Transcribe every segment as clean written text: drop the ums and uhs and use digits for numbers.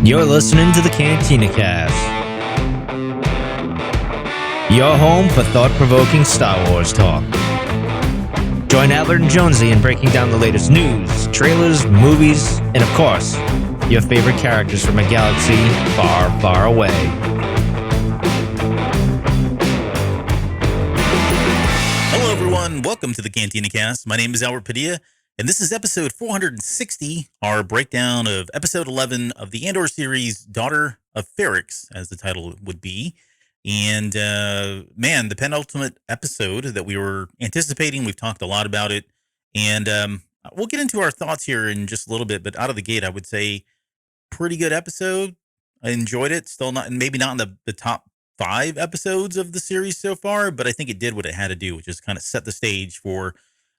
You're listening to the Cantina Cast, your home for thought-provoking Star Wars talk. Join Albert and Jonesy in breaking down the latest news, trailers, movies, and of course, your favorite characters from a galaxy far, far away. Hello, everyone. Welcome to the Cantina Cast. My name is Albert Padilla, and this is episode 460, our breakdown of episode 11 of the Andor series, Daughter of Ferrix, as the title would be. And, man, the penultimate episode that we were anticipating, we've talked a lot about it. And we'll get into our thoughts here in just a little bit, but out of the gate, I would say pretty good episode. I enjoyed it. Still not, maybe not in the top 5 episodes of the series so far, but I think it did what it had to do, which is kind of set the stage for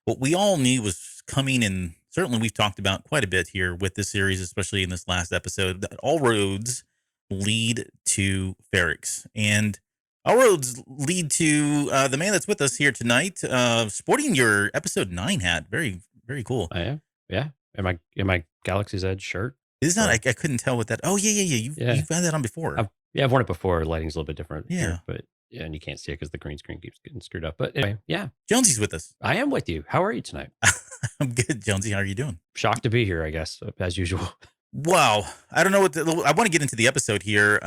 what we all knew was coming. And certainly we've talked about quite a bit here with this series, especially in this last episode, that all roads lead to Ferrix. And all roads lead to the man that's with us here tonight, sporting your episode 9 hat. Very, very cool. I am. Yeah. In my Galaxy's Edge shirt. It's not, I couldn't tell what that. Oh, yeah. You've had that on before. I've worn it before. Lighting's a little bit different. Yeah. Here, but yeah, and you can't see it because the green screen keeps getting screwed up. But anyway, yeah. Jonesy's with us. I am with you. How are you tonight? I'm good, Jonesy. How are you doing? Shocked to be here, I guess, as usual. Wow. I don't know I want to get into the episode here.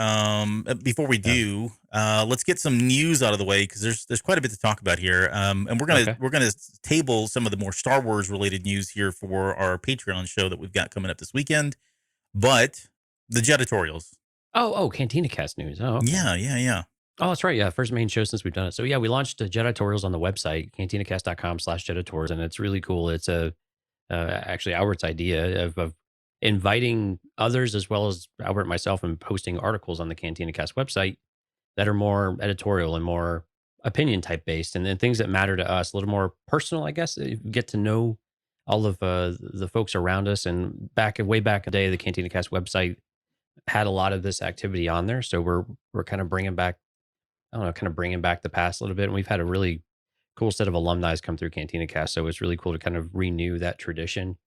Before we do, let's get some news out of the way because there's quite a bit to talk about here. And we're gonna table some of the more Star Wars related news here for our Patreon show that we've got coming up this weekend. But the Jeditorials. Oh, Cantina Cast news. Oh, okay. Yeah. Oh, that's right. Yeah, first main show since we've done it. So yeah, we launched Jeditorials on the website, cantinacast.com/Jeditorials, and it's really cool. It's actually Albert's idea of inviting others as well as Albert and myself and posting articles on the Cantina Cast website that are more editorial and more opinion type based, and then things that matter to us, a little more personal, I guess. You get to know all of the folks around us, and way back in the day, the Cantina Cast website had a lot of this activity on there. So we're kind of bringing back the past a little bit. And we've had a really cool set of alumni come through Cantina Cast. So it's really cool to kind of renew that tradition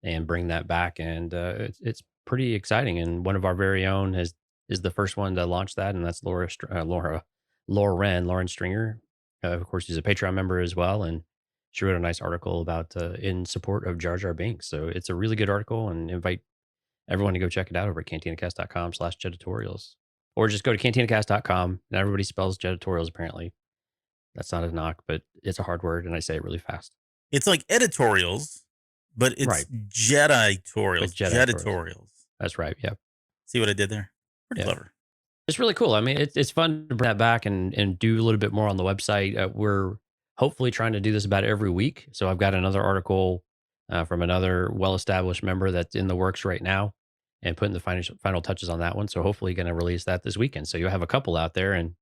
and bring that back. And it's pretty exciting. And one of our very own is the first one to launch that. And that's Lauren Stringer. Of course, she's a Patreon member as well. And she wrote a nice article about in support of Jar Jar Binks. So it's a really good article, and invite everyone to go check it out over at cantinacast.com/Jeditorials. Or just go to cantinacast.com, and everybody spells Jeditorials apparently. That's not a knock, but it's a hard word, and I say it really fast. It's like editorials, but it's right. Jeditorials. Jeditorials. That's right, yeah. See what I did there? Pretty clever. It's really cool. I mean, it's fun to bring that back and do a little bit more on the website. We're hopefully trying to do this about every week. So I've got another article from another well-established member that's in the works right now, and putting the final touches on that one. So hopefully going to release that this weekend. So you'll have a couple out there, and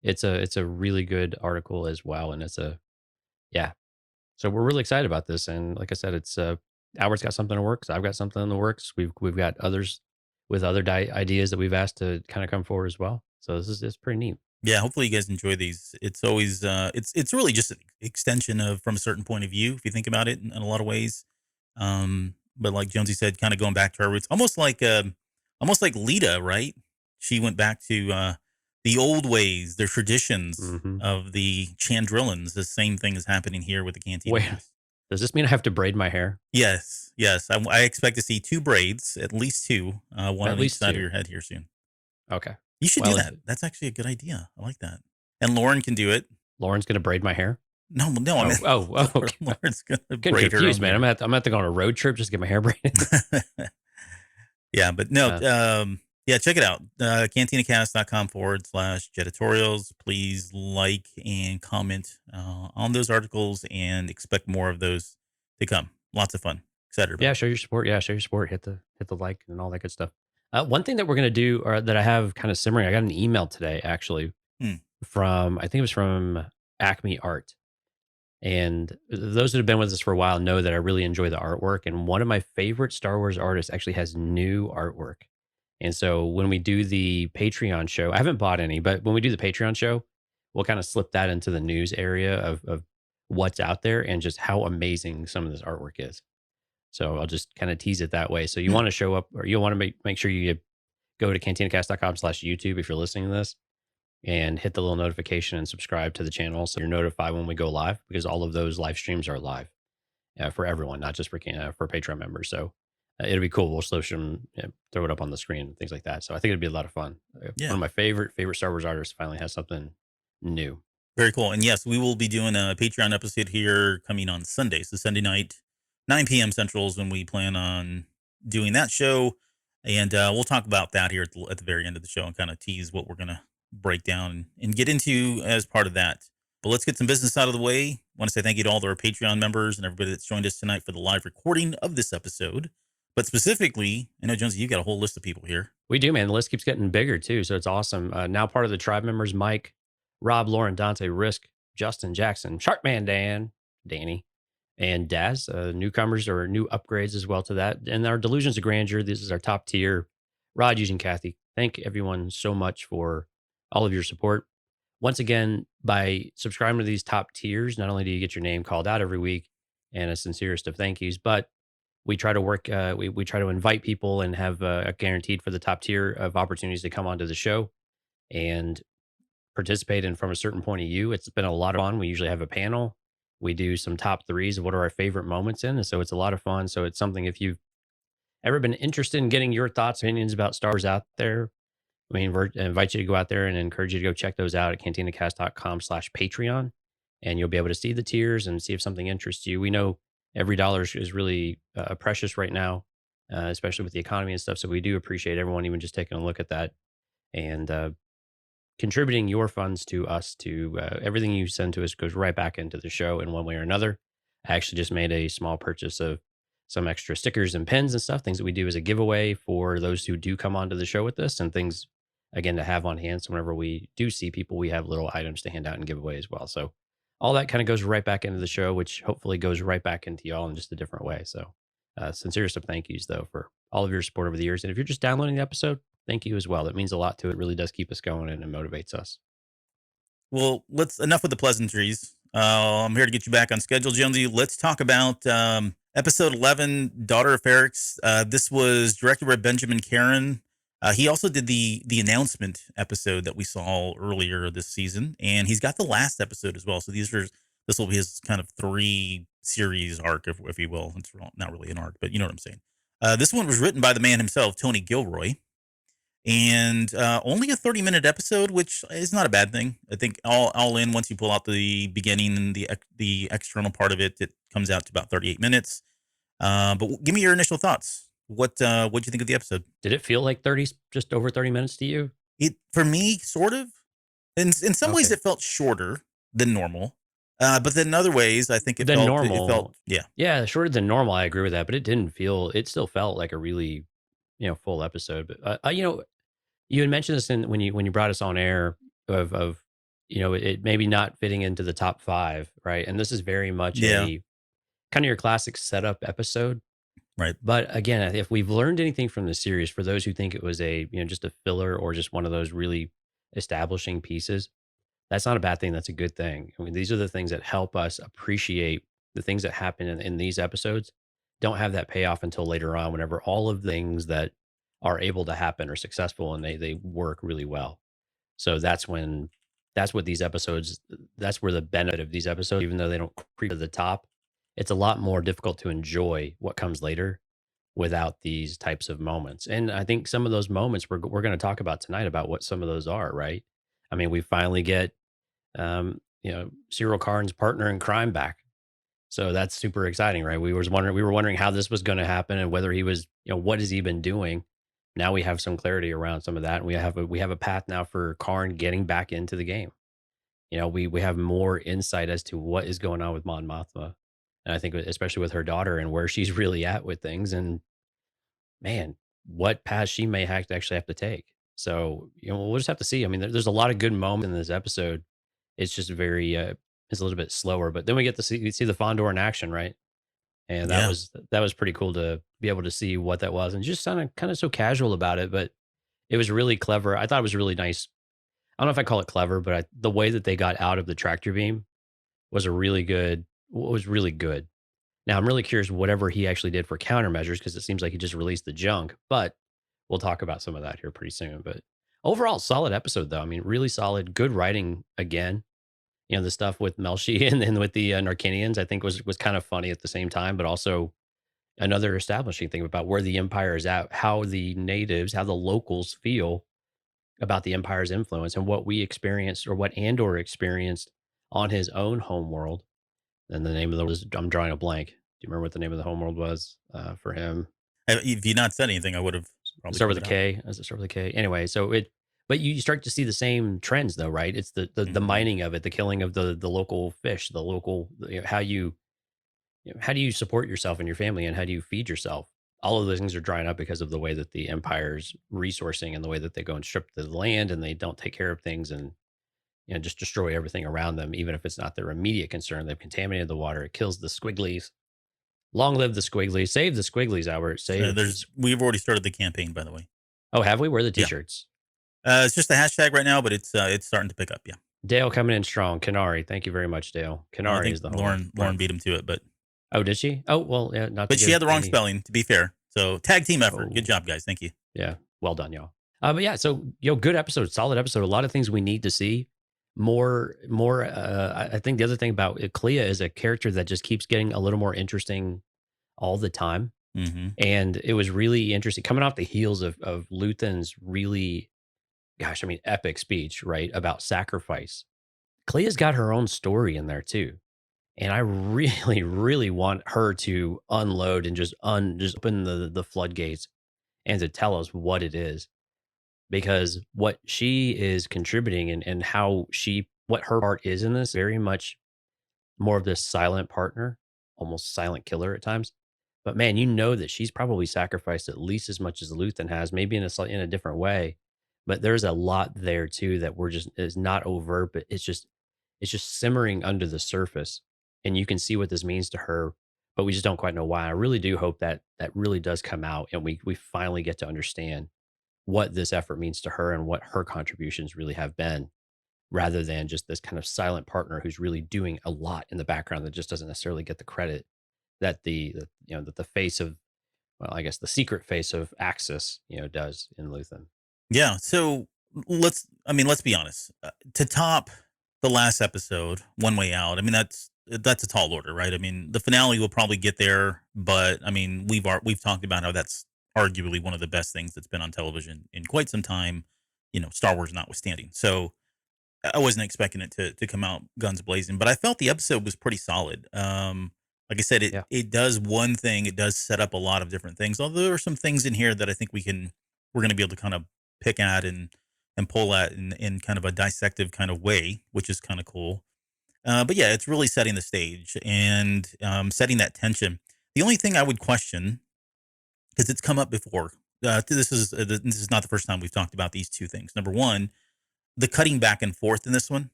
it's a really good article as well. And so we're really excited about this. And like I said, it's Albert's got something in the works. I've got something in the works. We've got others with other ideas that we've asked to kind of come forward as well. So it's pretty neat. Yeah, hopefully you guys enjoy these. It's always it's really just an extension of from a certain point of view, if you think about it in a lot of ways. But like Jonesy said, kind of going back to her roots, almost like Lita, right? She went back to the old ways, their traditions of the Chandrillans. The same thing is happening here with the Cantina. Wait, does this mean I have to braid my hair? Yes. I expect to see 2 braids, at least 2, one on each side of your head here soon. Okay. You should do that. That's actually a good idea. I like that. And Lauren can do it. Lauren's going to braid my hair? No. I mean, okay. Lauren's going to braid her. Confused, man. I'm going to have to go on a road trip just to get my hair braided. Yeah, but no. Check it out. Cantinacast.com/Jeditorials. Please like and comment on those articles, and expect more of those to come. Lots of fun. Excited about it. Show your support. Yeah, show your support. Hit the like and all that good stuff. One thing that we're going to do, or that I have kind of simmering, I got an email today actually from, I think it was from Acme Art. And those that have been with us for a while know that I really enjoy the artwork. And one of my favorite Star Wars artists actually has new artwork. And so when we do the Patreon show, I haven't bought any, but when we do the Patreon show, we'll kind of slip that into the news area of what's out there and just how amazing some of this artwork is. So I'll just kind of tease it that way. So you Hmm. want to show up, or you want to make sure you go to cantinacast.com/YouTube if you're listening to this, and hit the little notification and subscribe to the channel so you're notified when we go live, because all of those live streams are live for everyone, not just for Patreon members. So it'll be cool. We'll slow them, throw it up on the screen and things like that. So I think it'd be a lot of fun. One Yeah. of my favorite Star Wars artists finally has something new. Very cool. And yes, we will be doing a Patreon episode here coming on Sunday. So Sunday night, 9 p.m. Central is when we plan on doing that show. And we'll talk about that here at the very end of the show and kind of tease what we're going to break down and get into as part of that. But let's get some business out of the way. I want to say thank you to all of our Patreon members and everybody that's joined us tonight for the live recording of this episode. But specifically, I know, Jonesy, you got a whole list of people here. We do, man. The list keeps getting bigger too. So it's awesome. Now part of the tribe members: Mike, Rob, Lauren, Dante, Risk, Justin, Jackson, Sharkman, Dan, Danny, and Daz. Newcomers or new upgrades as well to that. And our Delusions of Grandeur. This is our top tier. Rod, Eugene, Kathy. Thank everyone so much for all of your support. Once again, by subscribing to these top tiers, not only do you get your name called out every week and a sincerest of thank yous, but we try to work, we try to invite people and have a guaranteed for the top tier of opportunities to come onto the show and participate in from a certain point of view. It's been a lot of fun. We usually have a panel. We do some top threes of what are our favorite moments in. And so it's a lot of fun. So it's something, if you've ever been interested in getting your thoughts, opinions about Star Wars out there, we invite you to go out there and encourage you to go check those out at cantinacast.com/Patreon. And you'll be able to see the tiers and see if something interests you. We know every dollar is really precious right now, especially with the economy and stuff. So we do appreciate everyone even just taking a look at that and contributing your funds to us. To everything you send to us goes right back into the show in one way or another. I actually just made a small purchase of some extra stickers and pins and stuff, things that we do as a giveaway for those who do come onto the show with us, and things, again, to have on hand. So whenever we do see people, we have little items to hand out and give away as well. So all that kind of goes right back into the show, which hopefully goes right back into y'all in just a different way. So sincerest of thank yous, though, for all of your support over the years. And if you're just downloading the episode, thank you as well. That means a lot to it. It really does keep us going and it motivates us. Well, let's enough with the pleasantries. I'm here to get you back on schedule, Jonesy. Let's talk about episode 11, Daughter of Ferrix. This was directed by Benjamin Caron. He also did the announcement episode that we saw earlier this season, and he's got the last episode as well. So this will be his kind of 3 series arc, if you will. It's not really an arc, but you know what I'm saying. This one was written by the man himself, Tony Gilroy. And only a 30-minute episode, which is not a bad thing. I think all in, once you pull out the beginning and the external part of it, it comes out to about 38 minutes. But give me your initial thoughts. What'd you think of the episode? Did it feel like just over 30 minutes to you? It, for me, sort of. In some ways, Okay. it felt shorter than normal. But then in other ways, I think it Than felt normal. yeah. Yeah, shorter than normal. I agree with that, but it still felt like a really, full episode. But, you had mentioned this when you brought us on air of it maybe not fitting into the top 5, right? And this is very much Yeah. a kind of your classic setup episode. Right. But again, if we've learned anything from the series, for those who think it was just a filler or just one of those really establishing pieces, that's not a bad thing. That's a good thing. I mean, these are the things that help us appreciate the things that happen in these episodes. Don't have that payoff until later on, whenever all of the things that are able to happen are successful and they work really well. So that's what these episodes, that's where the benefit of these episodes, even though they don't creep to the top, it's a lot more difficult to enjoy what comes later without these types of moments. And I think some of those moments we're going to talk about tonight, about what some of those are, right? I mean, we finally get, Cyril Karn's partner in crime back. So that's super exciting, right? We were wondering how this was going to happen and whether he was, what has he been doing? Now we have some clarity around some of that. And we have a path now for Karn getting back into the game. We have more insight as to what is going on with Mon Mothma. And I think especially with her daughter and where she's really at with things, and man, what path she may actually have to take. So, we'll just have to see. I mean, there's a lot of good moments in this episode. It's just it's a little bit slower, but then we get to see the Fondor in action, right? And Yeah. that was pretty cool to be able to see what that was, and just kind of so casual about it, but it was really clever. I thought it was really nice. I don't know if I call it clever, but the way that they got out of the tractor beam was really good. Now I'm really curious whatever he actually did for countermeasures because it seems like he just released the junk, but we'll talk about some of that here pretty soon. But overall, solid episode though. I mean, really solid, good writing again. You know, the stuff with Melshi and then with the Narcanians, I think was kind of funny at the same time, but also another establishing thing about where the empire is at, how the natives, how the locals feel about the empire's influence and what we experienced or what Andor experienced on his own homeworld. And the name of the was I'm drawing a blank. Do you remember what the name of the homeworld was for him? If you not said anything, I would have probably Start with pulled a it out. K. Does it start with a K? Anyway, so but you start to see the same trends though, right? It's the Mhm. mining of it, the killing of the local fish, the local, how how do you support yourself and your family and how do you feed yourself? All of those things are drying up because of the way that the empire's resourcing and the way that they go and strip the land and they don't take care of things and just destroy everything around them, even if it's not their immediate concern. They've contaminated the water. It kills the squigglies. Long live the squigglies. Save the squigglies, Albert. Save. We've already started the campaign, by the way. Oh, have we? Where are the Yeah. t-shirts? It's just a hashtag right now, but it's starting to pick up. Yeah. Dale coming in strong. Kanari. Thank you very much, Dale. I Kanari think is the Lauren beat him to it, but Oh, did she? Oh, well, yeah, not to she give had the wrong any. spelling. To be fair, so tag team effort. Oh. Good job, guys. Thank you. Yeah. Well done, y'all. But yeah, so good episode, solid episode. A lot of things we need to see. More. I think the other thing about Clea is a character that just keeps getting a little more interesting all the time. Mm-hmm. And it was really interesting coming off the heels of Luthen's really, gosh, I mean, epic speech, right? About sacrifice. Clea's got her own story in there too. And I really, really want her to unload and just open the floodgates and to tell us what it is. Because what she is contributing and what her part is in this, very much more of this silent partner, almost silent killer at times. But man, you know that she's probably sacrificed at least as much as Luthen has, maybe in a different way. But there's a lot there too that we're just is not overt, but it's just simmering under the surface, and you can see what this means to her, but we just don't quite know why. I really do hope that that really does come out, and we finally get to understand what this effort means to her and what her contributions really have been rather than just this kind of silent partner who's really doing a lot in the background that just doesn't necessarily get the credit that that the face of, well, I guess the secret face of Axis, does in Luthen. Yeah. So let's be honest. To top the last episode, One Way Out. I mean, that's a tall order, right? I mean, the finale will probably get there, but I mean, we've talked about how that's arguably one of the best things that's been on television in quite some time. Star Wars notwithstanding. So I wasn't expecting it to come out guns blazing, but I felt the episode was pretty solid. Like I said, Yeah. it does one thing. It does set up a lot of different things. Although there are some things in here that I think we're going to be able to kind of pick at and pull at in kind of a dissective kind of way, which is kind of cool. But yeah, it's really setting the stage and setting that tension. The only thing I would question, because it's come up before, this is not the first time we've talked about these two things. Number one, the cutting back and forth in this one,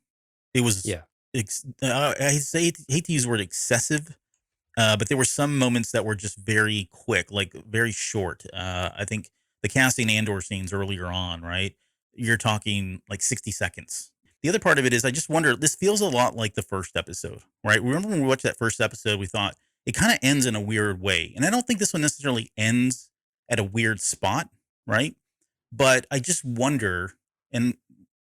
it was. Yeah. Hate to use the word excessive, but there were some moments that were just very quick, like very short. I think the casting Andor scenes earlier on, right? You're talking like 60 seconds. The other part of it is I just wonder, this feels a lot like the first episode, right? Remember when we watched that first episode, we thought it kind of ends in a weird way. And I don't think this one necessarily ends at a weird spot, right? But I just wonder, and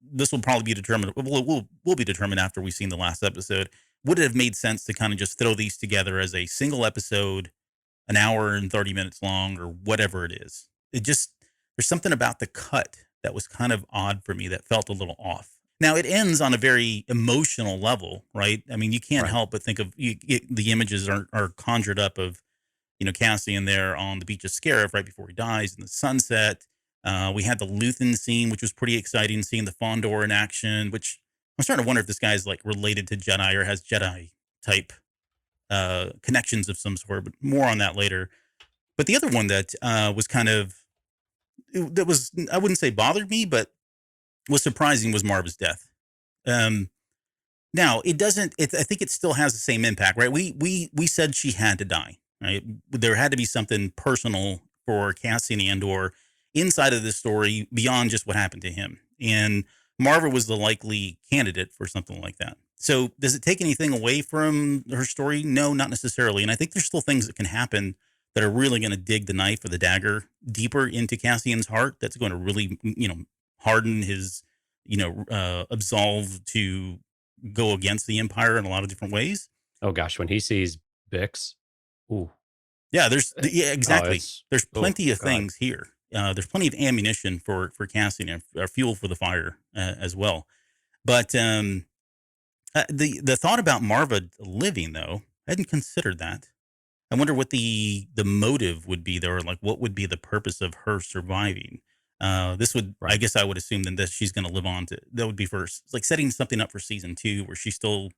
this will probably be determined, will be determined after we've seen the last episode. Would it have made sense to kind of just throw these together as a single episode, an hour and 30 minutes long, or whatever it is? There's something about the cut that was kind of odd for me that felt a little off. Now it ends on a very emotional level, right? I mean, you can't Right. help but think of the images are conjured up of, Cassian there on the beach of Scarif right before he dies in the sunset. We had the Luthen scene, which was pretty exciting, seeing the Fondor in action, which I'm starting to wonder if this guy's like related to Jedi or has Jedi type connections of some sort, but more on that later. But the other one that was kind of, that was, I wouldn't say bothered me, but was surprising was Marva's death. Now it doesn't, I think it still has the same impact, right? We said she had to die, right? There had to be something personal for Cassian Andor inside of this story beyond just what happened to him. And Marva was the likely candidate for something like that. So does it take anything away from her story? No, not necessarily. And I think there's still things that can happen that are really going to dig the knife or the dagger deeper into Cassian's heart. That's going to really, harden his, absolve to go against the Empire in a lot of different ways. Oh gosh, when he sees Bix, ooh, Yeah, oh, exactly. it's There's oh plenty of god. things here. There's plenty of ammunition for Cassian and fuel for the fire as well. But the thought about Marva living, though, I hadn't considered that. I wonder what the motive would be there, or like what would be the purpose of her surviving. This would, I Right. guess, I would assume then that she's going to live on to. That would be for like setting something up for season two, where she still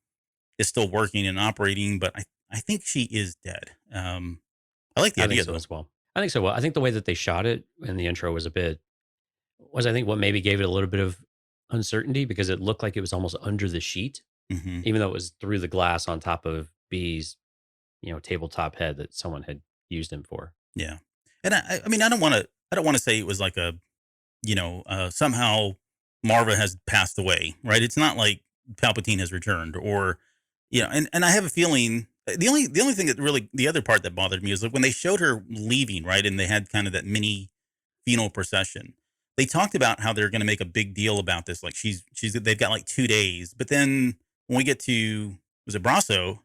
is still working and operating. But I think she is dead. I like the I think idea so though. as well. I think so. Well, I think the way that they shot it in the intro was I think what maybe gave it a little bit of uncertainty because it looked like it was almost under the sheet, Hmm. even though it was through the glass on top of B's, tabletop head that someone had used him for. Yeah, and I mean, I don't want to say it was like a somehow Marva has passed away, right? It's not like Palpatine has returned, or and I have a feeling the only thing that really the other part that bothered me is like when they showed her leaving, right, and they had kind of that mini funeral procession. They talked about how they're going to make a big deal about this, like she's they've got like 2 days, but then when we get to was it Brasso,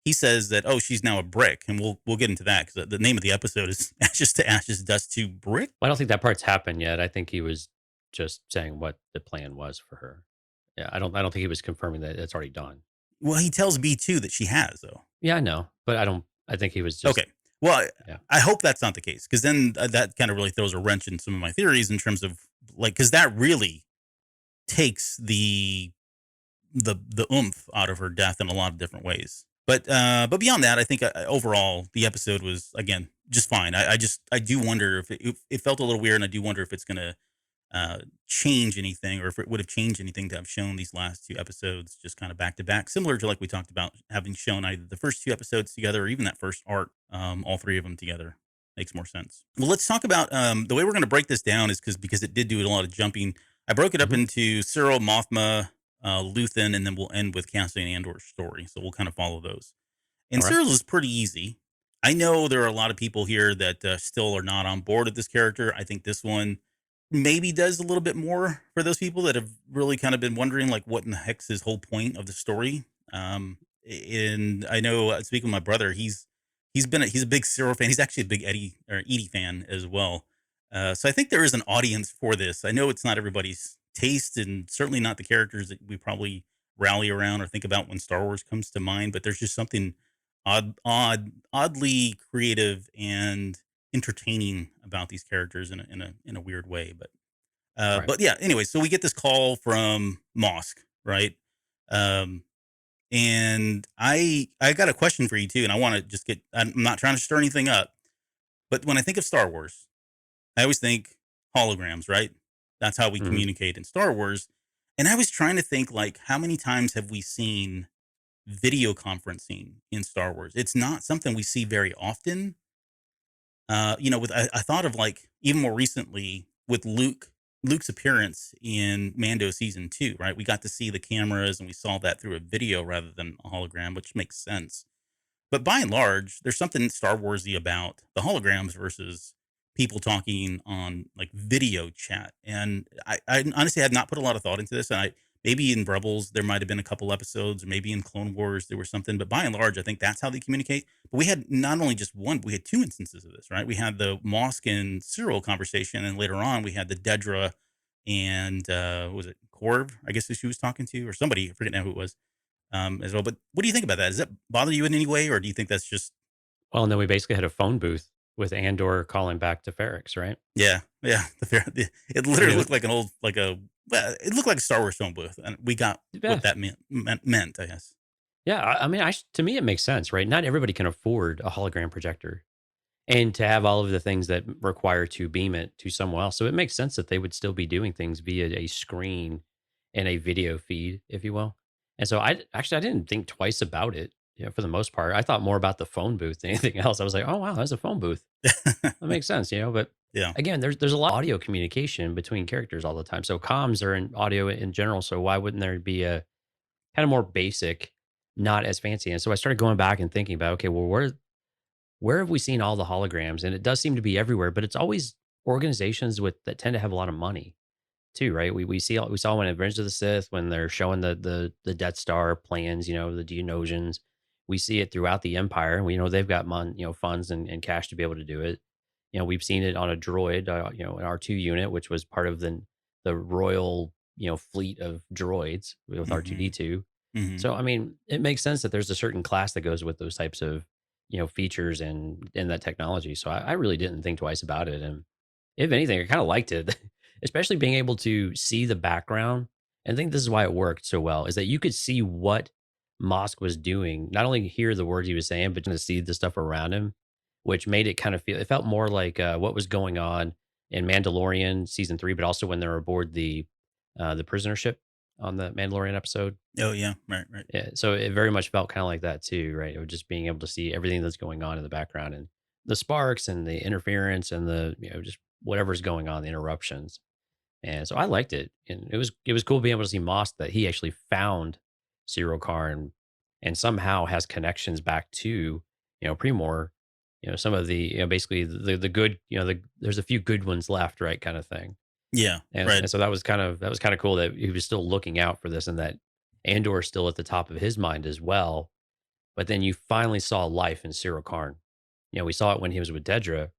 he says that she's now a brick, and we'll get into that because the name of the episode is ashes to ashes, dust to brick. Well, I don't think that part's happened yet. I think he was just saying what the plan was for her. Yeah, I don't think he was confirming that it's already done. Well, he tells B2 that she has, though. Yeah, I know, but I think he was just Okay. Well, yeah. I hope that's not the case, because then that kind of really throws a wrench in some of my theories in terms of like, because that really takes the oomph out of her death in a lot of different ways. But beyond that, I think overall the episode was again just fine. I do wonder if it felt a little weird, and I do wonder if it's gonna change anything, or if it would have changed anything to have shown these last two episodes just kind of back to back, similar to like we talked about having shown either the first two episodes together or even that first arc, all three of them together makes more sense. Well, let's talk about the way we're going to break this down is because it did do a lot of jumping. I broke it up Mhm. into Cyril, Mothma, Luthen, and then we'll end with Cassian Andor's story. So we'll kind of follow those. And All right. Cyril's is pretty easy. I know there are a lot of people here that still are not on board with this character. I think this one maybe does a little bit more for those people that have really kind of been wondering, like, what in the heck's his whole point of the story. And I know, speaking with my brother, he's a big Cyril fan. He's actually a big Eddie or Edie fan as well. So I think there is an audience for this. I know it's not everybody's taste, and certainly not the characters that we probably rally around or think about when Star Wars comes to mind. But there's just something oddly creative and entertaining about these characters in a weird way. But Right. but yeah. Anyway, so we get this call from Mosk, right? Um, and I got a question for you too, and I want to just get. I'm not trying to stir anything up, but when I think of Star Wars, I always think holograms, right? That's how we Mhm. communicate in Star Wars. And I was trying to think, like, how many times have we seen video conferencing in Star Wars? It's not something we see very often. With I thought of like even more recently with Luke's appearance in Mando season two, right? We got to see the cameras and we saw that through a video rather than a hologram, which makes sense. But by and large, there's something Star Warsy about the holograms versus people talking on like video chat. And I honestly had not put a lot of thought into this. And maybe in Rebels there might have been a couple episodes, or maybe in Clone Wars there was something. But by and large, I think that's how they communicate. But we had not only just one, but we had two instances of this, right? We had the Mosk and Cyril conversation, and later on we had the Dedra and what was it Corv? I guess who she was talking to, or somebody. I forget now who it was as well. But what do you think about that? Does that bother you in any way, or do you think that's just Well, and then we basically had a phone booth with Andor calling back to Ferrix, right? yeah, yeah? It I mean, literally looked like an old it looked like a Star Wars phone booth, and we got yeah, what that meant, I guess. yeah. I mean, to me, it makes sense, right? Not everybody can afford a hologram projector, and to have all of the things that require to beam it to somewhere else. So it makes sense that they would still be doing things via a screen and a video feed, if you will. And so I didn't think twice about it. For the most part, I thought more about the phone booth than anything else. I was like, oh wow, that's a phone booth. That makes sense. But Yeah, again, there's a lot of audio communication between characters all the time. So comms are in audio in general. So why wouldn't there be kind of more basic, not as fancy. And so I started going back and thinking about, okay, well, where have we seen all the holograms? And it does seem to be everywhere, but it's always organizations with that tend to have a lot of money too, right? We saw when Revenge of the Sith when they're showing the Death Star plans, the Geonosians. We see it throughout the Empire, and we know they've got funds and cash to be able to do it. We've seen it on a droid, an R2 unit, which was part of the royal fleet of droids with Mm-hmm. R2D2. Mm-hmm. So I mean, it makes sense that there's a certain class that goes with those types of features and that technology. So I really didn't think twice about it, and if anything, I kind of liked it, especially being able to see the background. And I think this is why it worked so well is that you could see what Mosk was doing, not only hear the words he was saying, but to see the stuff around him, which made it kind of feel, it felt more like what was going on in Mandalorian season 3, but also when they're aboard the prisoner ship on the Mandalorian episode. Oh yeah, right, right. Yeah, so it very much felt kind of like that too, right? Of just being able to see everything that's going on in the background and the sparks and the interference and the just whatever's going on, the interruptions. And so I liked it, and it was cool being able to see Moss that he actually found Cyril Karn and somehow has connections back to Primor. Some of the basically the good there's a few good ones left, right, kind of thing. Yeah, And right. and so that was kind of cool that he was still looking out for this and that Andor is still at the top of his mind as well. But then you finally saw life in Cyril Karn. We saw it when he was with Dedra,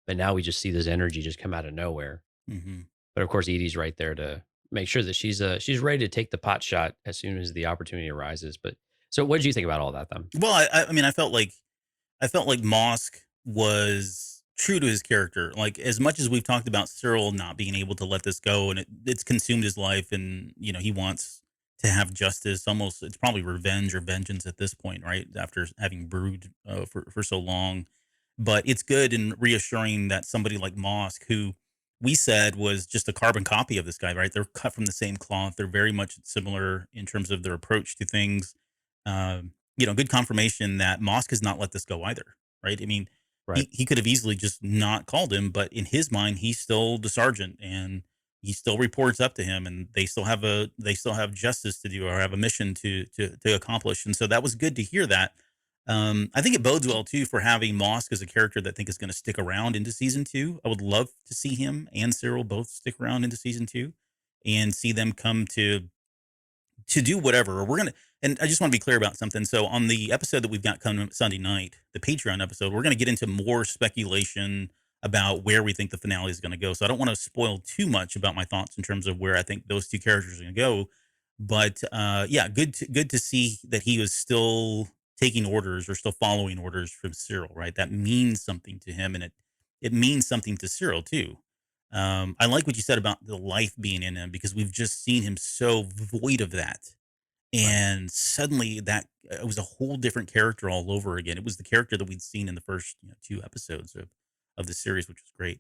but now we just see this energy just come out of nowhere. Mm-hmm. But of course, Edie's right there to make sure that she's ready to take the pot shot as soon as the opportunity arises. But so, what did you think about all that then? Well, I mean, I felt like Mosk was true to his character. Like as much as we've talked about Cyril not being able to let this go, and it's consumed his life, and he wants to have justice. Almost, it's probably revenge or vengeance at this point, right? After having brewed for so long, but it's good and reassuring that somebody like Mosk, who we said was just a carbon copy of this guy, right? They're cut from the same cloth. They're very much similar in terms of their approach to things. Good confirmation that Mosk has not let this go either, right? I mean, Right. he could have easily just not called him, but in his mind, he's still the sergeant and he still reports up to him, and they still have justice to do or have a mission to accomplish. And so that was good to hear that. I think it bodes well too for having Mosk as a character that I think is going to stick around into season two. I would love to see him and Cyril both stick around into season two and see them come to do whatever. We're gonna, and I just want to be clear about something. So on the episode that we've got coming Sunday night, the Patreon episode, we're gonna get into more speculation about where we think the finale is gonna go. So I don't want to spoil too much about my thoughts in terms of where I think those two characters are gonna go. But yeah, good to see that he was still taking orders or still following orders from Cyril. Right, that means something to him, and it means something to Cyril too. I like what you said about the life being in him because we've just seen him so void of that, Right. and suddenly that it was a whole different character all over again. It was the character that we'd seen in the first two episodes of the series, which was great.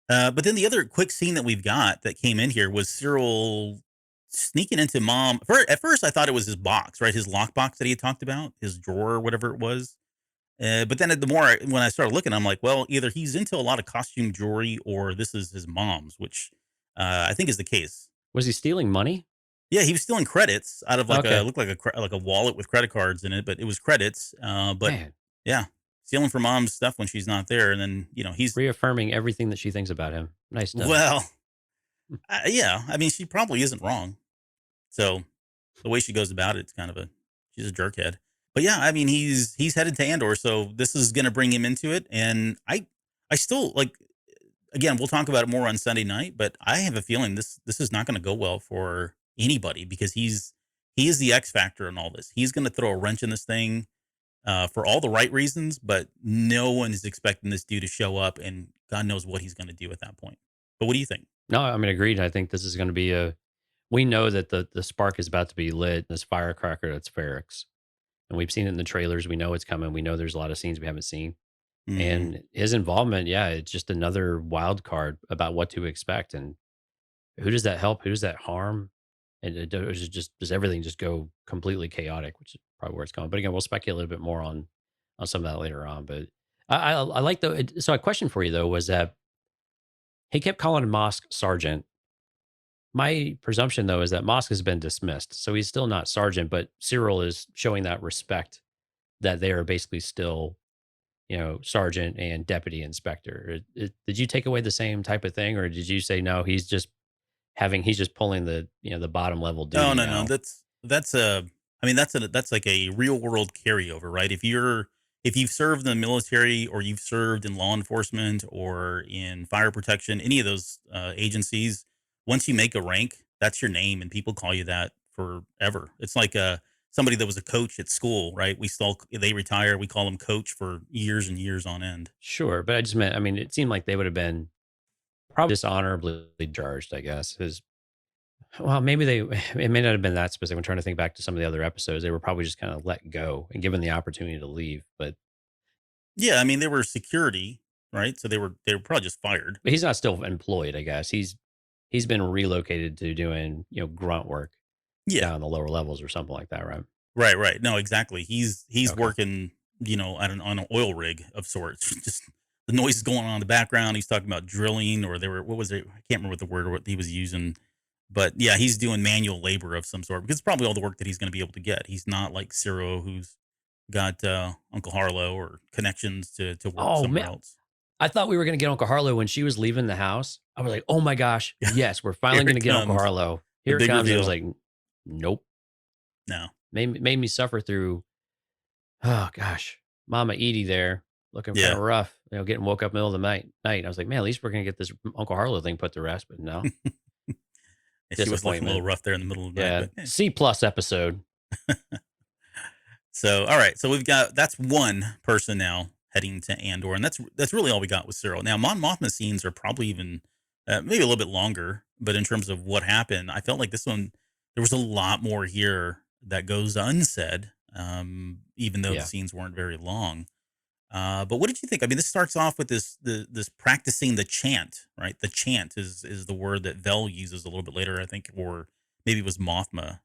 But then the other quick scene that we've got that came in here was Cyril sneaking into mom. At first, I thought it was his box, right? His lockbox that he had talked about, his drawer, or whatever it was. But then the more when I started looking, I'm like, well, either he's into a lot of costume jewelry or this is his mom's, which I think is the case. Was he stealing money? Yeah, he was stealing credits out of like a Okay, looked like like a wallet with credit cards in it, but it was credits. But man, yeah, stealing from mom's stuff when she's not there, and then he's reaffirming everything that she thinks about him. Nice stuff. well, yeah. I mean, she probably isn't wrong. So the way she goes about it, it's kind of she's a jerkhead. But yeah, I mean, he's headed to Andor, so this is going to bring him into it, and I still like. Again, we'll talk about it more on Sunday night, but I have a feeling this is not going to go well for anybody because he is the X factor in all this. He's going to throw a wrench in this thing for all the right reasons, but no one is expecting this dude to show up, and God knows what he's going to do at that point. But what do you think? No, I mean, agreed. I think this is going to be a. We know that the spark is about to be lit. This firecracker that's Ferrix, and we've seen it in the trailers. We know it's coming. We know there's a lot of scenes we haven't seen. Hmm. And his involvement, yeah, it's just another wild card about what to expect. And who does that help? Who does that harm? And does everything just go completely chaotic, which is probably where it's going. But again, we'll speculate a little bit more on some of that later on. But I like the so a question for you though was that he kept calling Mosk Sergeant, My presumption, though, is that Mosk has been dismissed, so he's still not sergeant, but Cyril is showing that respect that they are basically still, sergeant and deputy inspector. Did you take away the same type of thing, or did you say no? He's just pulling the bottom level No, duty no, no. now. That's a. I mean, that's like a real world carryover, right? If you've served in the military or you've served in law enforcement or in fire protection, any of those agencies, once you make a rank, that's your name, and people call you that forever. It's like somebody that was a coach at school, right? They retire, we call them coach for years and years on end. Sure, but I just meant, I mean, it seemed like they would have been probably dishonorably charged, I guess. Well, maybe it may not have been that specific. I'm trying to think back to some of the other episodes. They were probably just kind of let go and given the opportunity to leave. Yeah, I mean they were security, right? So they were probably just fired. But he's not still employed, I guess. He's been relocated to doing, grunt work Yeah. down the lower levels or something like that, right? Right, right. No, exactly. He's Okay. working, on an oil rig of sorts. Just the noise is going on in the background. He's talking about drilling, or they were what was it? I can't remember what the word or what he was using. But yeah, he's doing manual labor of some sort because it's probably all the work that he's going to be able to get. He's not like Ciro, who's got Uncle Harlow or connections to work Oh somewhere man, else. I thought we were gonna get Uncle Harlow when she was leaving the house. I was like, oh my gosh, yes, we're Here finally gonna it get Uncle comes, Harlow. the Here it big comes. And it was reveal. like, nope. No, Made me suffer through. Oh gosh, Mama Edie there looking kind yeah, of rough. Getting woke up middle of the night. I was like, man, at least we're gonna get this Uncle Harlow thing put to rest. But no, yeah, she was looking a little disappointment. rough there in the middle of the night, Yeah, but C plus episode. So, all right. So that's one person now heading to Andor, and that's really all we got with Cyril. Now, Mon Mothma scenes are probably even maybe a little bit longer, but in terms of what happened, I felt like this one there was a lot more here that goes unsaid, even though the Yeah, scenes weren't very long. But what did you think? I mean, this starts off with this practicing the chant, right? The chant is the word that Vel uses a little bit later, I think, or maybe it was Mothma.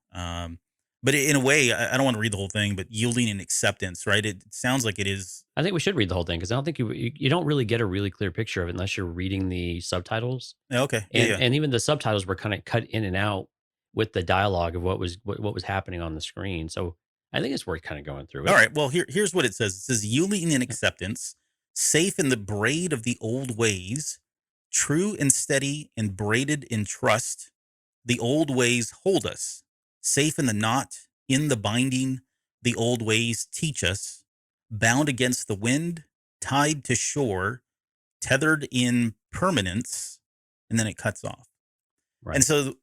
But in a way, I don't want to read the whole thing, but yielding and acceptance, right? It sounds like it is. I think we should read the whole thing because I don't think you don't really get a really clear picture of it unless you're reading the subtitles. Okay, yeah, And yeah. and even the subtitles were kind of cut in and out with the dialogue of what was happening on the screen. So I think it's worth kind of going through All it. right. Well, here's what it says. It says yielding and acceptance, safe in the braid of the old ways, true and steady and braided in trust. The old ways hold us, safe in the knot, in the binding. The old ways teach us, bound against the wind, tied to shore, tethered in permanence, and then it cuts off. And Right. so,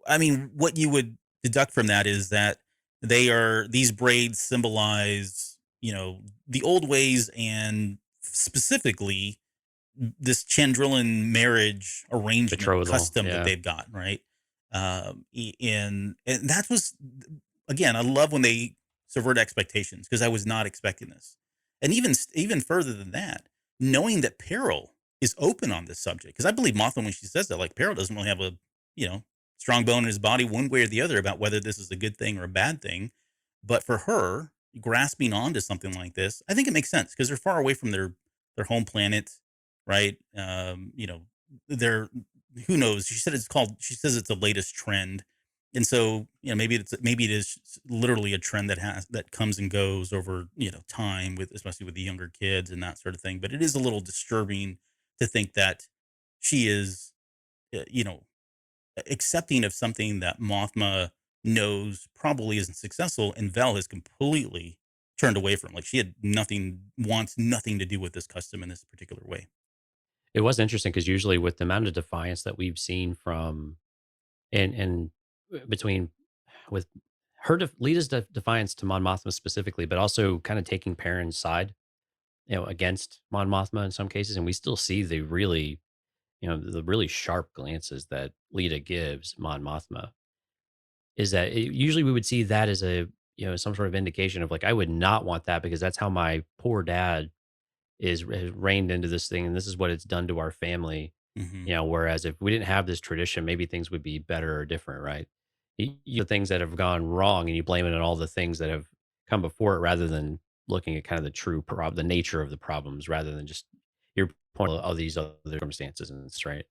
I mean, what you would deduct from that is that these braids symbolize, the old ways and specifically this Chandrilan marriage arrangement Betrothal. custom that Yeah. they've got, right? And that was again, I love when they subvert expectations because I was not expecting this, and even further than that, knowing that Peril is open on this subject because I believe Mothra when she says that, like Peril doesn't really have a you know strong bone in his body one way or the other about whether this is a good thing or a bad thing, but for her grasping onto something like this, I think it makes sense because they're far away from their home planet, right? They're who knows? She says it's the latest trend, and so maybe it is literally a trend that comes and goes over time with especially with the younger kids and that sort of thing. But it is a little disturbing to think that she is, uh, you know, accepting of something that Mothma knows probably isn't successful, and Vel has completely turned away from. Like she had wants nothing to do with this custom in this particular way. It was interesting because usually with the amount of defiance that we've seen from and between with Lita's defiance to Mon Mothma specifically, but also kind of taking Perrin's side, against Mon Mothma in some cases, and we still see the really sharp glances that Lita gives Mon Mothma. Is that usually we would see that as some sort of indication of like I would not want that because that's how my poor dad is reigned into this thing, and this is what it's done to our family. Hmm. Whereas if we didn't have this tradition, maybe things would be better or different, right? Things that have gone wrong, and you blame it on all the things that have come before it, rather than looking at kind of the nature of the problems, rather than just your point of these other circumstances, and it's right.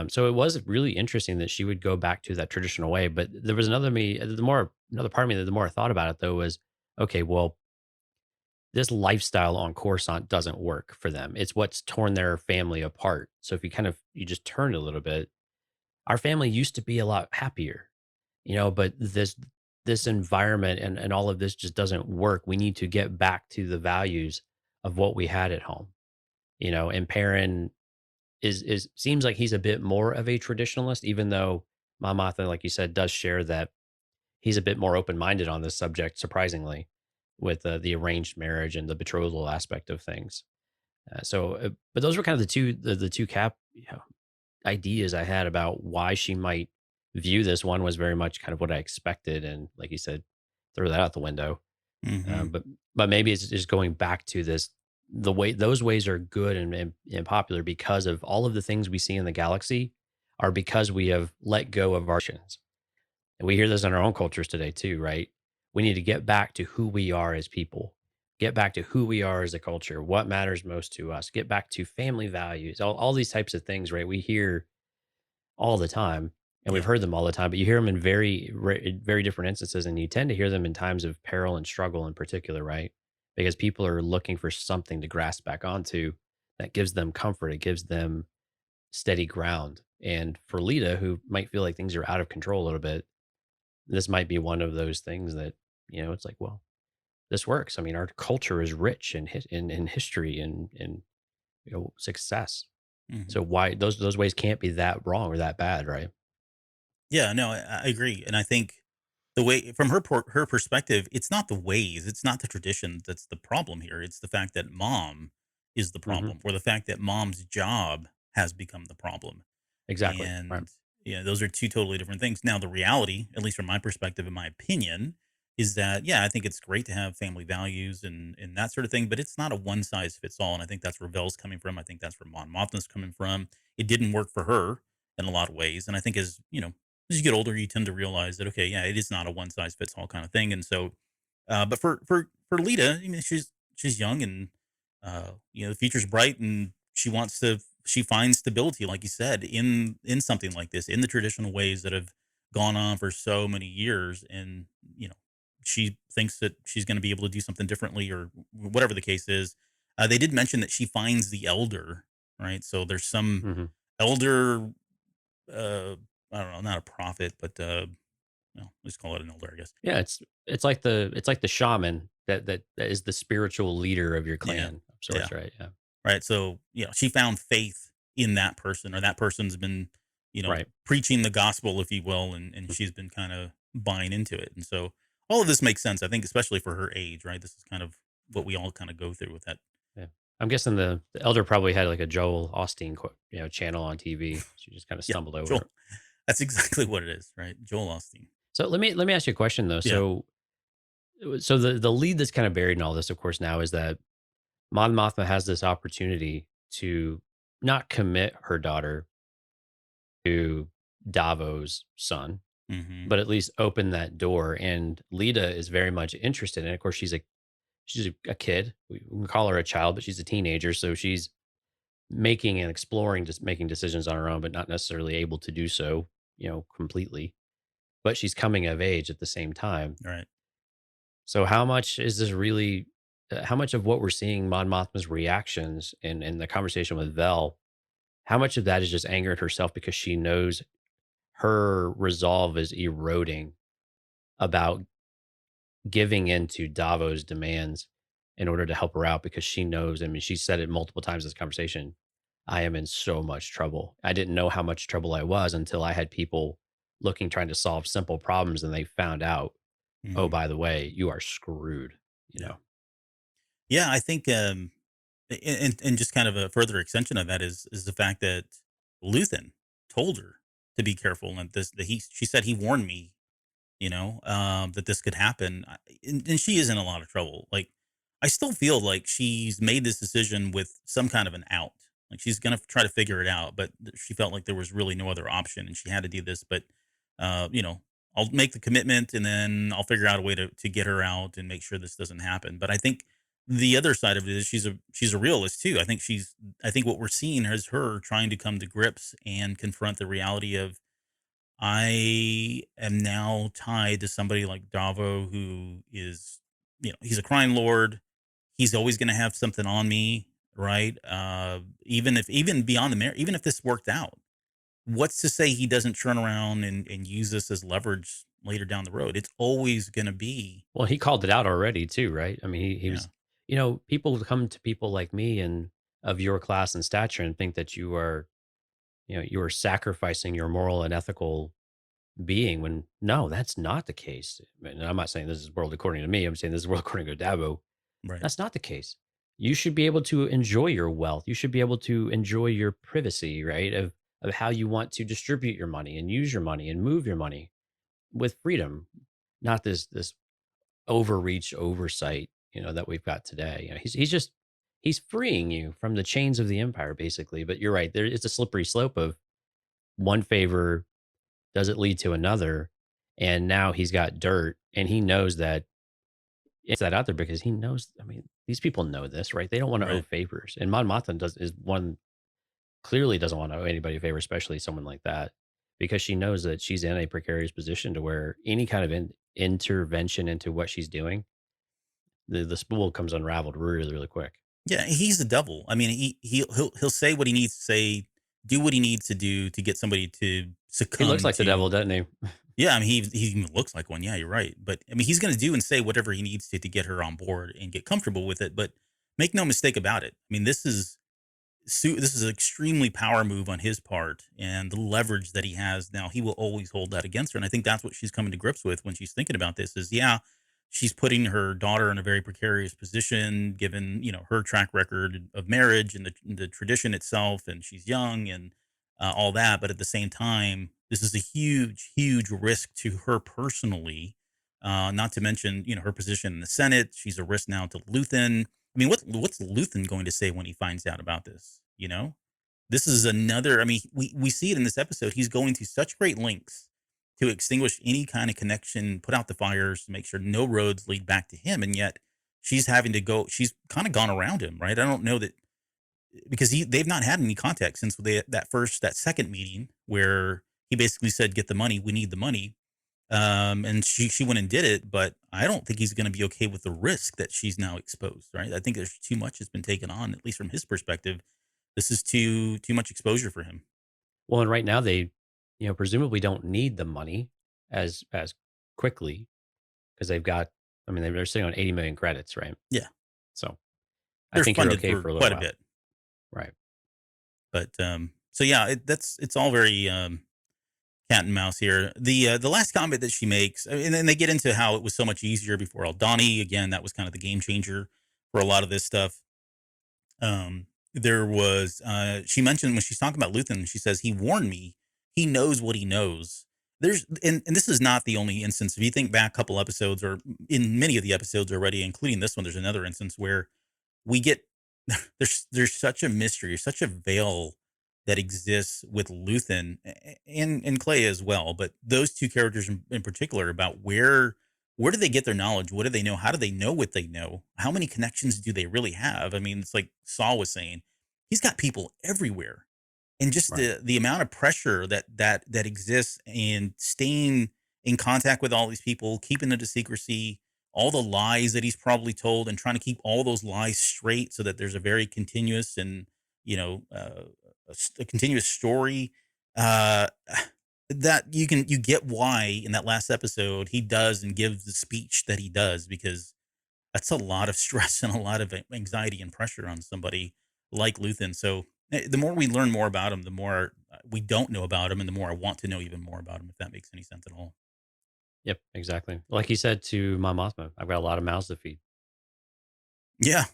So it was really interesting that she would go back to that traditional way. But there was another part of me that the more I thought about it though was, okay, well, this lifestyle on Coruscant doesn't work for them. It's what's torn their family apart. So if you just turn a little bit, our family used to be a lot happier, but this environment and all of this just doesn't work. We need to get back to the values of what we had at home. And Perrin is seems like he's a bit more of a traditionalist, even though Mamatha, like you said, does share that he's a bit more open-minded on this subject, surprisingly, with the arranged marriage and the betrothal aspect of things. But those were kind of the two ideas I had about why she might view this. One was very much kind of what I expected, and like you said, throw that out the window. Hmm. But maybe it's just going back to this. The way those ways are good and popular because of all of the things we see in the galaxy are because we have let go of our sins. And we hear this in our own cultures today too, right? We need to get back to who we are as people, get back to who we are as a culture, what matters most to us, get back to family values, all these types of things, right? We hear all the time and we've Yeah. heard them all the time, but you hear them in very different instances. And you tend to hear them in times of peril and struggle in particular, right? Because people are looking for something to grasp back onto that gives them comfort, it gives them steady ground. And for Lita, who might feel like things are out of control a little bit, this might be one of those things that, it's like, well, this works. I mean, our culture is rich in history and success. Hmm. So why those ways can't be that wrong or that bad, right? Yeah, no, I agree, and I think the way from her perspective, it's not the ways, it's not the tradition that's the problem here. It's the fact that mom is the Hmm. problem, or the fact that mom's job has become the problem. Exactly. Right. And yeah, those are two totally different things. Now, the reality, at least from my perspective, in my opinion, is that yeah, I think it's great to have family values and that sort of thing, but it's not a one size fits all. And I think that's where Vel's coming from. I think that's where Mon Mothma's coming from. It didn't work for her in a lot of ways, and I think as you get older, you tend to realize that okay, yeah, it is not a one size fits all kind of thing. And so, but for Lita, I mean, she's young and the future's bright, and she finds stability, like you said, in something like this, in the traditional ways that have gone on for so many years, and you know, she thinks that she's going to be able to do something differently, or whatever the case is. They did mention that she finds the elder, right? So there's some Hmm. elder, uh, I don't know, not a prophet, but let's call it an elder, I guess. Yeah, it's like the shaman that is the spiritual leader of your Yeah, clan of yeah. sorts, right? Yeah. Right. So, she found faith in that person, or that person's been, Right. preaching the gospel, if you will, and she's been kind of buying into it. And so all of this makes sense, I think, especially for her age, right? This is kind of what we all kind of go through with that. Yeah. I'm guessing the elder probably had like a Joel Osteen, channel on TV. She just kind of Yeah. stumbled over it. Joel. That's exactly what it is, right? Joel Osteen. So let me ask you a question though. Yeah. So the lead that's kind of buried in all this, of course, now is that Mon Mothma has this opportunity to not commit her daughter to Davo's son, Hmm. but at least open that door. And Lita is very much interested. And of course, she's a kid. We can call her a child, but she's a teenager. So she's making and exploring, just making decisions on her own, but not necessarily able to do so, completely. But she's coming of age at the same time. Right. So how much is this really? How much of what we're seeing Mon Mothma's reactions in the conversation with Vel? How much of that is just anger at herself because she knows her resolve is eroding about giving in to Davo's demands in order to help her out because she knows, I mean, she said it multiple times in this conversation. I am in so much trouble. I didn't know how much trouble I was until I had people trying to solve simple problems and they found out, oh, Hmm. by the way, you are screwed, you Yeah. know? Yeah. I think, and just kind of a further extension of that is the fact that Luthen told her to be careful, and she said he warned me, that this could happen. And she is in a lot of trouble. Like, I still feel like she's made this decision with some kind of an out. Like, she's going to try to figure it out, but she felt like there was really no other option and she had to do this. But, uh, you know, I'll make the commitment and then I'll figure out a way to get her out and make sure this doesn't happen. But I think the other side of it is she's a realist too. I think what we're seeing is her trying to come to grips and confront the reality of I am now tied to somebody like Davo who is, he's a crime lord. He's always going to have something on me, right? Even beyond the marriage, even if this worked out, what's to say he doesn't turn around and use this as leverage later down the road? It's always going to be, Well, he called it out already too, right? I mean, he yeah, was, people come to people like me and of your class and stature and think that you are sacrificing your moral and ethical being when no, that's not the case. And I'm not saying this is world according to me. I'm saying this is world according to Dabo. right, That's not the case. You should be able to enjoy your wealth. You should be able to enjoy your privacy, right? Of how you want to distribute your money and use your money and move your money with freedom, not this overreach oversight, that we've got today. He's freeing you from the chains of the empire, basically. But you're right, there it's a slippery slope of one favor does it lead to another, and now he's got dirt, and he knows that it's that out there because he knows. I mean, these people know this, right? They don't want to owe right. favors, and Mon Mothma is one clearly doesn't want to owe anybody a favor, especially someone like that, because she knows that she's in a precarious position to where any kind of intervention into what she's doing, the spool comes unraveled really, really quick. Yeah, he's the devil. I mean, he'll say what he needs to say, do what he needs to do to get somebody to He looks succumb like the to. devil, doesn't he? Yeah, I mean, he even looks like one. Yeah, you're right. But I mean, he's going to do and say whatever he needs to get her on board and get comfortable with it. But make no mistake about it. I mean, this is an extremely power move on his part, and the leverage that he has now, he will always hold that against her. And I think that's what she's coming to grips with when she's thinking about this. Is yeah, she's putting her daughter in a very precarious position, given her track record of marriage and the tradition itself, and she's young and all that. But at the same time, this is a huge, huge risk to her personally. Not to mention, her position in the Senate. She's a risk now to Luthen. I mean, what's Luthen going to say when he finds out about this? This is another. I mean, we see it in this episode. He's going to such great lengths to extinguish any kind of connection, put out the fires, to make sure no roads lead back to him, and yet she's having to go. She's kind of gone around him, right? I don't know that because they've not had any contact since that second meeting where he basically said, "Get the money. We need the money." And she went and did it, but I don't think he's going to be okay with the risk that she's now exposed. Right? I think there's too much has been taken on, at least from his perspective. This is too much exposure for him. Well, and right now they, presumably don't need the money as quickly because they've got. I mean, they're sitting on 80 million credits, right? Yeah, So I they're think you're funded okay for for a little quite a while, bit, right? but so yeah, it's all very cat and mouse here. The last comment that she makes, and then they get into how it was so much easier before Aldani. Again, that was kind of the game changer for a lot of this stuff. There was she mentioned when she's talking about Luthen, she says he warned me. He knows what he knows. And this is not the only instance. If you think back a couple episodes, or in many of the episodes already, including this one, there's another instance where we get there's such a mystery, such a veil that exists with Luthen and Clay as well. But those two characters in particular, about where do they get their knowledge? What do they know? How do they know what they know? How many connections do they really have? I mean, it's like Saul was saying, he's got people everywhere, and just Right. the amount of pressure that exists and staying in contact with all these people, keeping it a secrecy, all the lies that he's probably told, and trying to keep all those lies straight so that there's a very continuous and you know uh, a continuous story. Uh, that you get why in that last episode he does and gives the speech that he does, because that's a lot of stress and a lot of anxiety and pressure on somebody like Luthen. So the more we learn more about him, the more we don't know about him, and the more I want to know even more about him, if that makes any sense at all. Yep, exactly. Like he said to my Mothma, I've got a lot of mouths to feed. Yeah,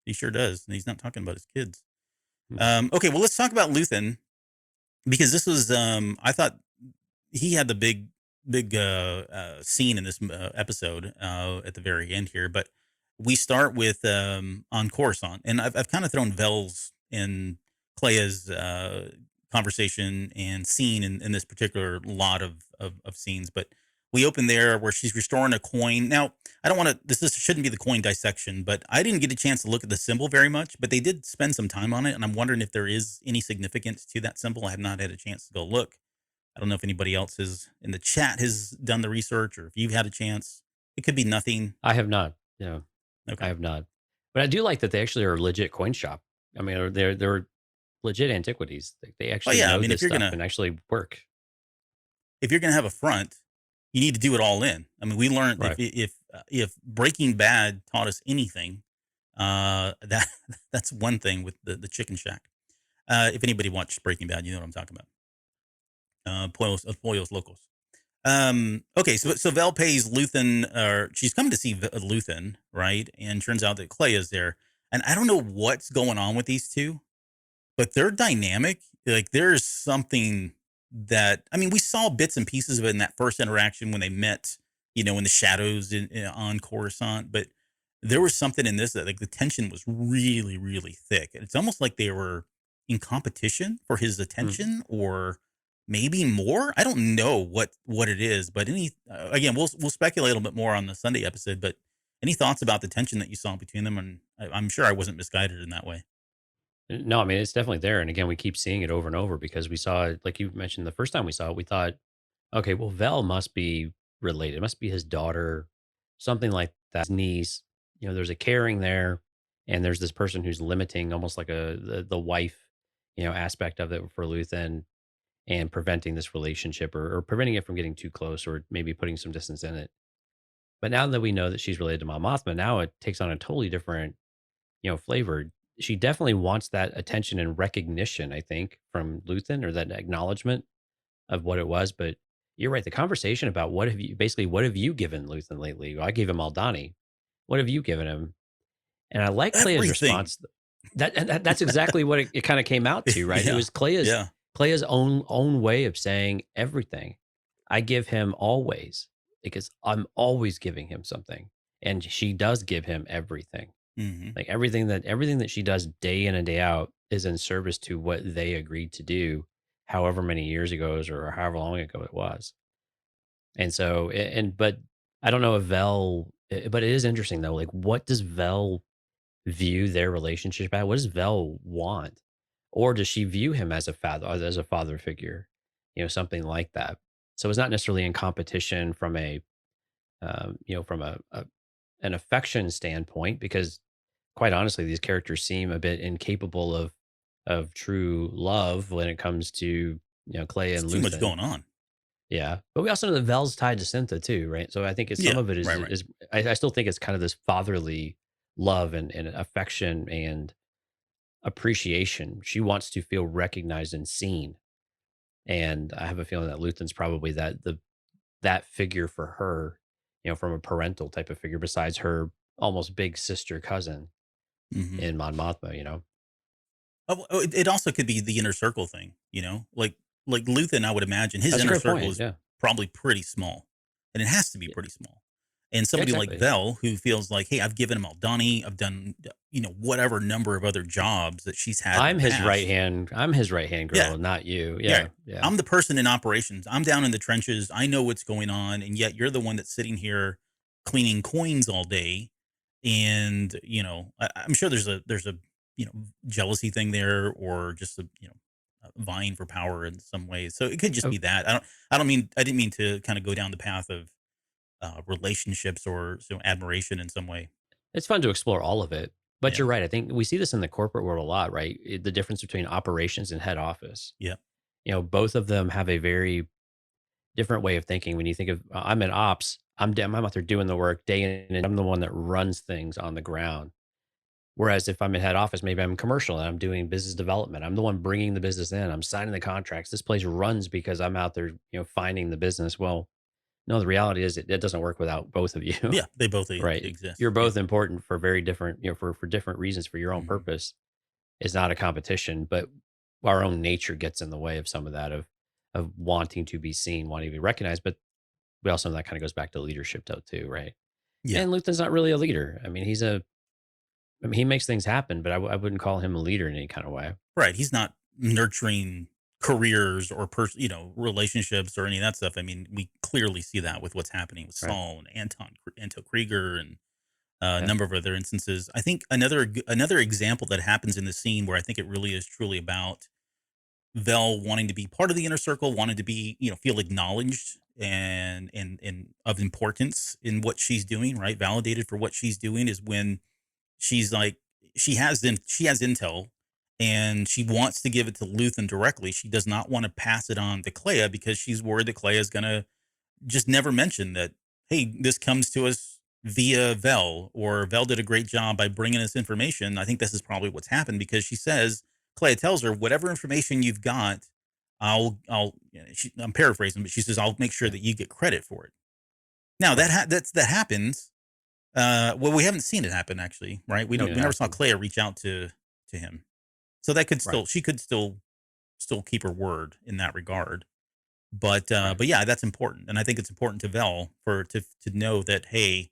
he sure does. And he's not talking about his kids. Hmm. Okay, well, let's talk about Luthen, because this was I thought he had the big scene in this episode at the very end here. But we start with on Coruscant, and I've kind of thrown Vel's and Clea's conversation and scene in this particular lot of scenes. But we open there where she's restoring a coin. Now, I don't want to. Shouldn't be the coin dissection, but I didn't get a chance to look at the symbol very much. But they did spend some time on it, and I'm wondering if there is any significance to that symbol. I have not had a chance to go look. I don't know if anybody else is in the chat has done the research, or if you've had a chance. It could be nothing. I have not. Yeah, Okay. I have not. But I do like that they actually are a legit coin shop. I mean, they're legit antiquities. They actually yeah. I know mean, this stuff and actually work. if you're gonna have a front, you need to do it all in. I mean, we learned Right. if Breaking Bad taught us anything, that that's one thing with the Chicken Shack. If anybody watched Breaking Bad, you know what I'm talking about. Pollos Locos. Okay, so Vel pays Luthen, or she's coming to see Luthen, right? And turns out that Clay is there, and I don't know what's going on with these two, but they're dynamic. Like there's something that I mean, we saw bits and pieces of it in that first interaction when they met, in the shadows on Coruscant. But there was something in this that like the tension was really, really thick. And it's almost like they were in competition for his Mm. attention, or maybe more. I don't know what it is, but again, we'll speculate a little bit more on the Sunday episode. But any thoughts about the tension that you saw between them? And I'm sure I wasn't misguided in that way. No, I mean, it's definitely there. And again, we keep seeing it over and over because we saw it, like you mentioned, the first time we saw it, we thought, okay, well, Vel must be related. It must be his daughter, something like that, his niece. There's a caring there, and there's this person who's limiting, almost like the wife, aspect of it for Luthen, and preventing this relationship, or preventing it from getting too close, or maybe putting some distance in it. But now that we know that she's related to Mon Mothma, now it takes on a totally different, flavor. She definitely wants that attention and recognition, I think, from Luthen, or that acknowledgement of what it was. But you're right. The conversation about what have you given Luthen lately? Well, I gave him Aldani. What have you given him? And I like Clea's Everything. response. That's exactly what it kind of came out to, right? It Yeah. was Clea's Yeah. own way of saying everything. I give him always, because I'm always giving him something, and she does give him everything. Hmm. Like everything that she does day in and day out is in service to what they agreed to do, however many years ago or however long ago it was. And so, but I don't know if but it is interesting though. Like, what does Vel view their relationship at? What does Vel want? Or does she view him as a father figure, something like that? So it's not necessarily in competition from an affection standpoint, because quite honestly, these characters seem a bit incapable of true love when it comes to Clay It's and too much Luthen. going on. Yeah, but we also know that Vel's tied to Syntha too, right? So I think some Yeah. of it is Right. Right. is I still think it's kind of this fatherly love and affection and appreciation. She wants to feel recognized and seen, and I have a feeling that Luthen's probably that figure for her, from a parental type of figure, besides her almost big sister cousin Hmm. in Mon Mothma. It also could be the inner circle thing. Like Luthen. I would imagine his That's a inner great circle point. is Yeah. probably pretty small, and it has to be Yeah, pretty small. And yeah, somebody like exactly. Vel, who feels like, hey, I've given him Aldani, I've done whatever number of other jobs that she's had in the past. I'm his right hand Yeah. girl, not you. Yeah. Yeah, yeah. I'm the person in operations. I'm down in the trenches. I know what's going on. And yet you're the one that's sitting here cleaning coins all day. And, I'm sure there's a, jealousy thing there, or just vying for power in some ways. So it could just Oh, be that. I didn't mean to kind of go down the path of relationships or admiration in some way. it's fun to explore all of it. But Yeah. you're right. I think we see this in the corporate world a lot, right? The difference between operations and head office. Yeah. Both of them have a very different way of thinking. When you think of, I'm in ops, I'm out there doing the work day in, and I'm the one that runs things on the ground. Whereas if I'm in head office, maybe I'm commercial and I'm doing business development. I'm the one bringing the business in. I'm signing the contracts. This place runs because I'm out there, finding the business. Well, no, the reality is it doesn't work without both of you, Yeah. They both right? exist. You're Yeah. both important for very different, for different reasons, for your own Hmm. purpose. It's not a competition, but our own nature gets in the way of some of that, of wanting to be seen, wanting to be recognized. But we also know that kind of goes back to leadership though, too, right? Yeah. And Luthen's not really a leader. I mean, he makes things happen, but I wouldn't call him a leader in any kind of way. Right. He's not nurturing careers or relationships or any of that stuff. I mean, we clearly see that with what's happening with Right. Saul and Anto Krieger and a Yeah. number of other instances. I think another example that happens in the scene where I think it really is truly about Vel wanting to be part of the inner circle, wanting to be, feel acknowledged and of importance in what she's doing, right? Validated for what she's doing is when she's like she has intel and she wants to give it to Luthen directly. She does not want to pass it on to Clea because she's worried that Clea is gonna just never mention that, hey, this comes to us via Vel, or Vel did a great job by bringing us information. I think this is probably what's happened because she says, Clea tells her, whatever information you've got, I'm paraphrasing, but she says, I'll make sure Yeah. that you get credit for it. Now Right. that happens. Well, we haven't seen it happen actually, right? I mean, We it never saw happens. Clea reach out to him, so that could Right. still she could still keep her word in that regard. Right. But yeah, that's important, and I think it's important to Vel to know that, hey,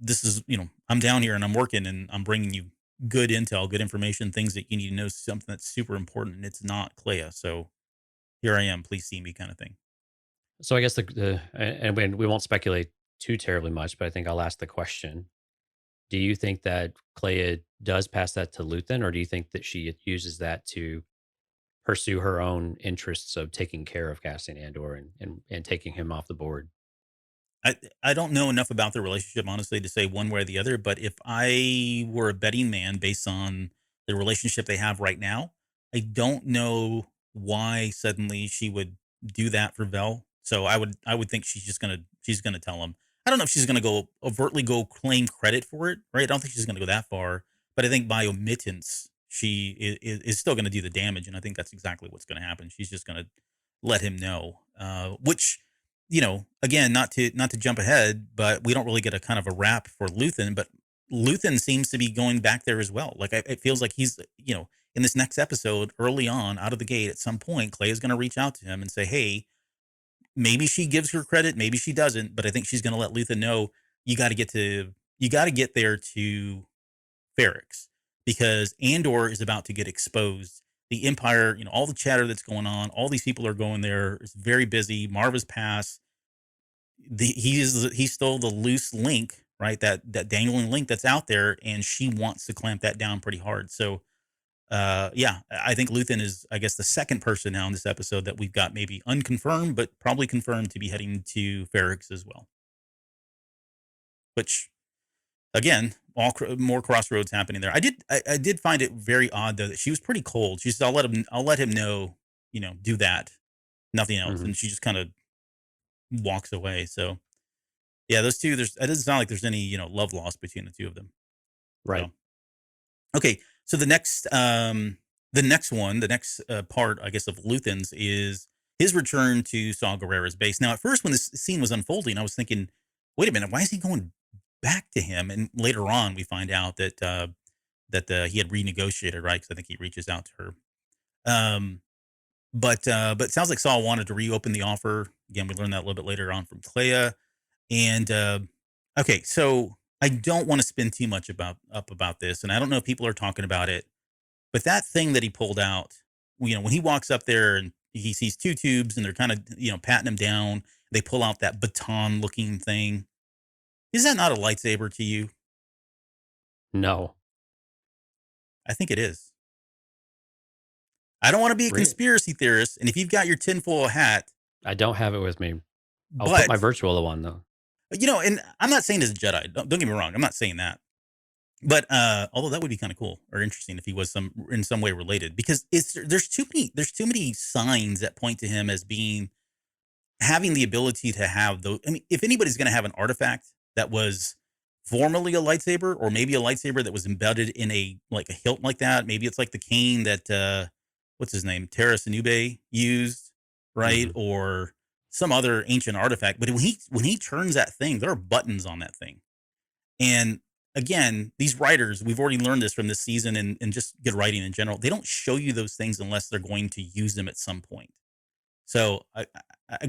this is, I'm down here and I'm working and I'm bringing you good intel, good information, things that you need to know, something that's super important, and it's not Clea. So here I am, please see me, kind of thing. So I guess and we won't speculate too terribly much, but I think I'll ask the question: do you think that Clea does pass that to Luthen, or do you think that she uses that to pursue her own interests of taking care of Cassian Andor and taking him off the board? I don't know enough about their relationship, honestly, to say one way or the other. But if I were a betting man based on the relationship they have right now, I don't know why suddenly she would do that for Vel. So I would think she's gonna tell him. I don't know if she's gonna go overtly go claim credit for it, right? I don't think she's gonna go that far, but I think by omittance she is still gonna do the damage, and I think that's exactly what's gonna happen. She's just gonna let him know, which, again, not to jump ahead, but we don't really get a kind of a wrap for Luthen, but Luthen seems to be going back there as well. Like, it feels like he's, in this next episode, early on, out of the gate, at some point, Clay is going to reach out to him and say, "Hey, maybe she gives her credit, maybe she doesn't, but I think she's going to let Luthen know you got to you got to get there to Ferrix because Andor is about to get exposed. The Empire, all the chatter that's going on, all these people are going there. It's very busy. Marva's Pass, he's still the loose link, right? That dangling link that's out there, and she wants to clamp that down pretty hard. So, yeah, I think Luthen is, I guess, the second person now in this episode that we've got maybe unconfirmed, but probably confirmed to be heading to Ferrix as well. Which, again, more crossroads happening there. I did find it very odd though that she was pretty cold. She said, I'll let him know, do that, nothing else," Hmm. and she just kind of walks away. So yeah, those two, it doesn't sound like there's any, love lost between the two of them. Right. So, okay. So the next part, I guess, of Luthen's is his return to Saw Gerrera's base. Now, at first, when this scene was unfolding, I was thinking, wait a minute, why is he going back to him? And later on, we find out that he had renegotiated, right? Because I think he reaches out to her. Um, but it sounds like Saul wanted to reopen the offer. Again, we learned that a little bit later on from Clea. And okay, so I don't want to spin too much about this, and I don't know if people are talking about it, but that thing that he pulled out, when he walks up there and he sees two tubes and they're kind of, patting him down, they pull out that baton looking thing. Is that not a lightsaber to you? No. I think it is. I don't want to be a Re- conspiracy theorist, and if you've got your tinfoil hat, I don't have it with me. I'll put but my virtual one though. and I'm not saying as a Jedi. Don't get me wrong. I'm not saying that. But although that would be kind of cool or interesting if he was in some way related, because there's too many signs that point to him as being having the ability to have those. I mean, if anybody's going to have an artifact that was formerly a lightsaber, or maybe a lightsaber that was embedded in a hilt like that, maybe it's like the cane that what's his name, Terra Sinube used, right, Hmm. or some other ancient artifact. But when he turns that thing, there are buttons on that thing, and again, these writers, we've already learned this from this season and just good writing in general. They don't show you those things unless they're going to use them at some point. So I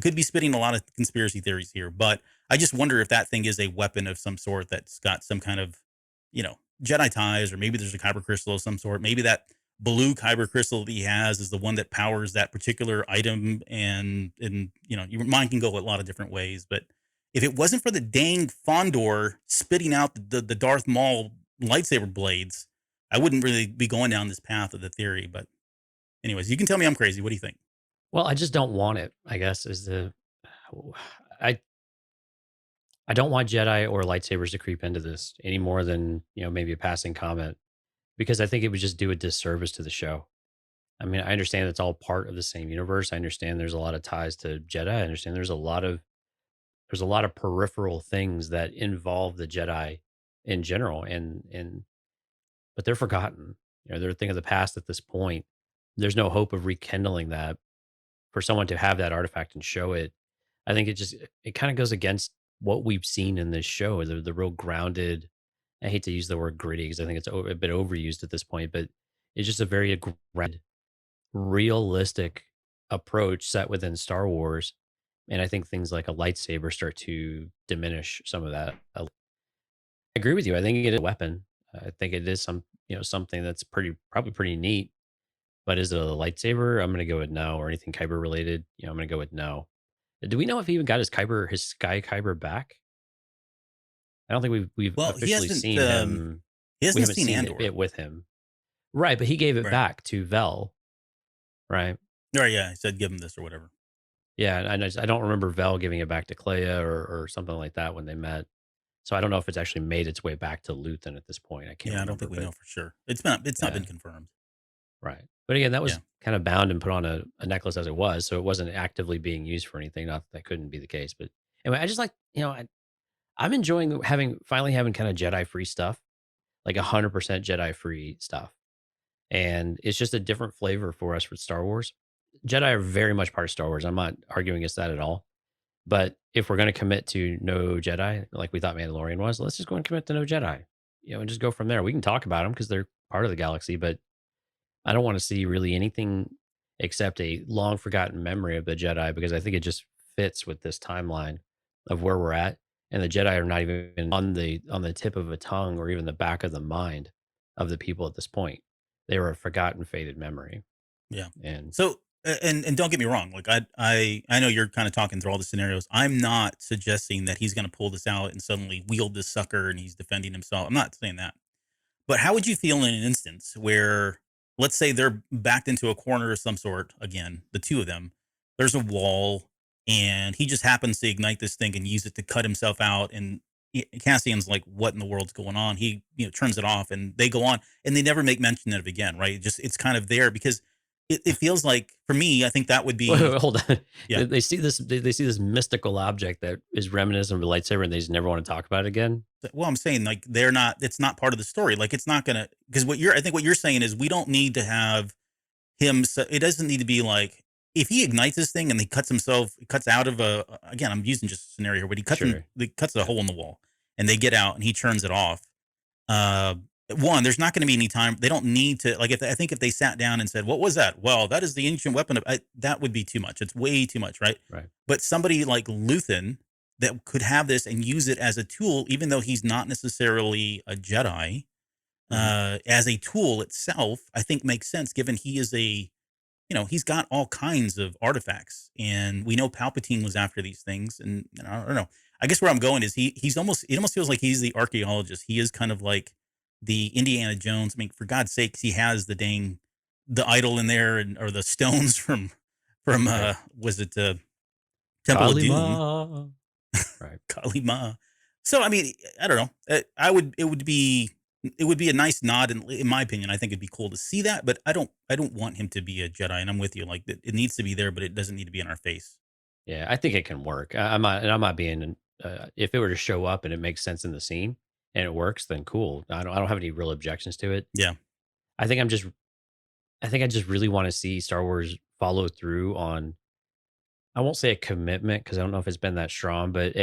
could be spitting a lot of conspiracy theories here, but I just wonder if that thing is a weapon of some sort that's got some kind of, Jedi ties, or kyber crystal of some sort. Maybe that blue kyber crystal that he has is the one that powers that particular item, and your mind can go a lot of different ways. But if it wasn't for the dang Fondor spitting out the Darth Maul lightsaber blades, I wouldn't really be going down this path of the theory. But anyways, you can tell me I'm crazy. What do you think? Well, I just don't want it, I guess, is the I I don't want Jedi or lightsabers to creep into this any more than, maybe a passing comment, because I think it would just do a disservice to the show. I mean, I understand it's all part of the same universe. I understand there's a lot of ties to Jedi. I understand there's a lot of peripheral things that involve the Jedi in general, and but they're forgotten. They're a thing of the past at this point. There's no hope of rekindling that for someone to have that artifact and show it. I think it kind of goes against what we've seen in this show. The real grounded. I hate to use the word gritty because I think it's a bit overused at this point, but it's just a very grounded, realistic approach set within Star Wars. And I think things like a lightsaber start to diminish some of that. I agree with you. I think it is a weapon. I think it is something that's probably pretty neat. But is it a lightsaber? I'm gonna go with no. Or anything kyber related? I'm gonna go with no. Do we know if he even got his sky kyber back? I don't think we've Well, officially seen him. he We hasn't haven't seen seen Andor. it with him, right? But he gave it Right. back to Vel, right? Right, yeah, he said give him this or whatever. Yeah, and I don't remember Vel giving it back to Clea or something like that when they met. So I don't know if it's actually made its way back to Luthen at this point. I can't Yeah, I don't remember, think we but know for sure. It's not yeah, been confirmed. right. But again, that Yeah. was kind of bound and put on a necklace as it was, so it wasn't actively being used for anything. Not that couldn't be the case, but anyway, I just like I'm enjoying finally having kind of Jedi free stuff, like 100% Jedi free stuff, and it's just a different flavor for us with Star Wars. Jedi are very much part of Star Wars. I'm not arguing against that at all. But if we're going to commit to no Jedi, like we thought Mandalorian was, let's just go and commit to no Jedi, and just go from there. We can talk about them because they're part of the galaxy, but I don't want to see really anything except a long forgotten memory of the Jedi because I think it just fits with this timeline of where we're at. And the Jedi are not even on the tip of a tongue or even the back of the mind of the people at this point. They were a forgotten, faded memory. Yeah. And So, and don't get me wrong. Like I know you're kind of talking through all the scenarios. I'm not suggesting that he's going to pull this out and suddenly wield this sucker and he's defending himself. I'm not saying that. But how would you feel in an instance where, let's say they're backed into a corner of some sort again, the two of them, there's a wall, and he just happens to ignite this thing and use it to cut himself out. And Cassian's like, what in the world's going on? He, turns it off and they go on and they never make mention of it again, right? It's kind of there because it feels like, for me, I think that would wait, be, hold on. yeah. They see this. They see this mystical object that is reminiscent of a lightsaber, and they just never want to talk about it again. Well, I'm saying like it's not part of the story. Like it's not gonna, because I think what you're saying is we don't need to have him. So it doesn't need to be like if he ignites this thing and he cuts out of again, I'm using just a scenario here, but Sure. he cuts a hole in the wall and they get out and he turns it off. Uh, One, there's not going to be any time. They don't need to like. I think if they sat down and said, "What was that?" Well, that is the ancient weapon of that would be too much. It's way too much, right? Right. But somebody like Luthen that could have this and use it as a tool, even though he's not necessarily a Jedi, Hmm. as a tool itself, I think makes sense given he is he's got all kinds of artifacts, and we know Palpatine was after these things, and I don't know. I guess where I'm going is he's almost it almost feels like he's the archaeologist. He is kind of like the Indiana Jones. I mean, for God's sakes, he has the idol in there and or the stones from Right. was it Temple of Doom, Kalima. Right. Kali Ma. So I mean, I don't know. I would it would be a nice nod, in my opinion. I think it'd be cool to see that, but I don't want him to be a Jedi, and I'm with you. Like it needs to be there, but it doesn't need to be in our face. Yeah, I think it can work. I'm not being. If it were to show up and it makes sense in the scene and it works, then cool. I don't have any real objections to it. Yeah. I think I'm just. I think I just really want to see Star Wars follow through on. I won't say a commitment because I don't know if it's been that strong, but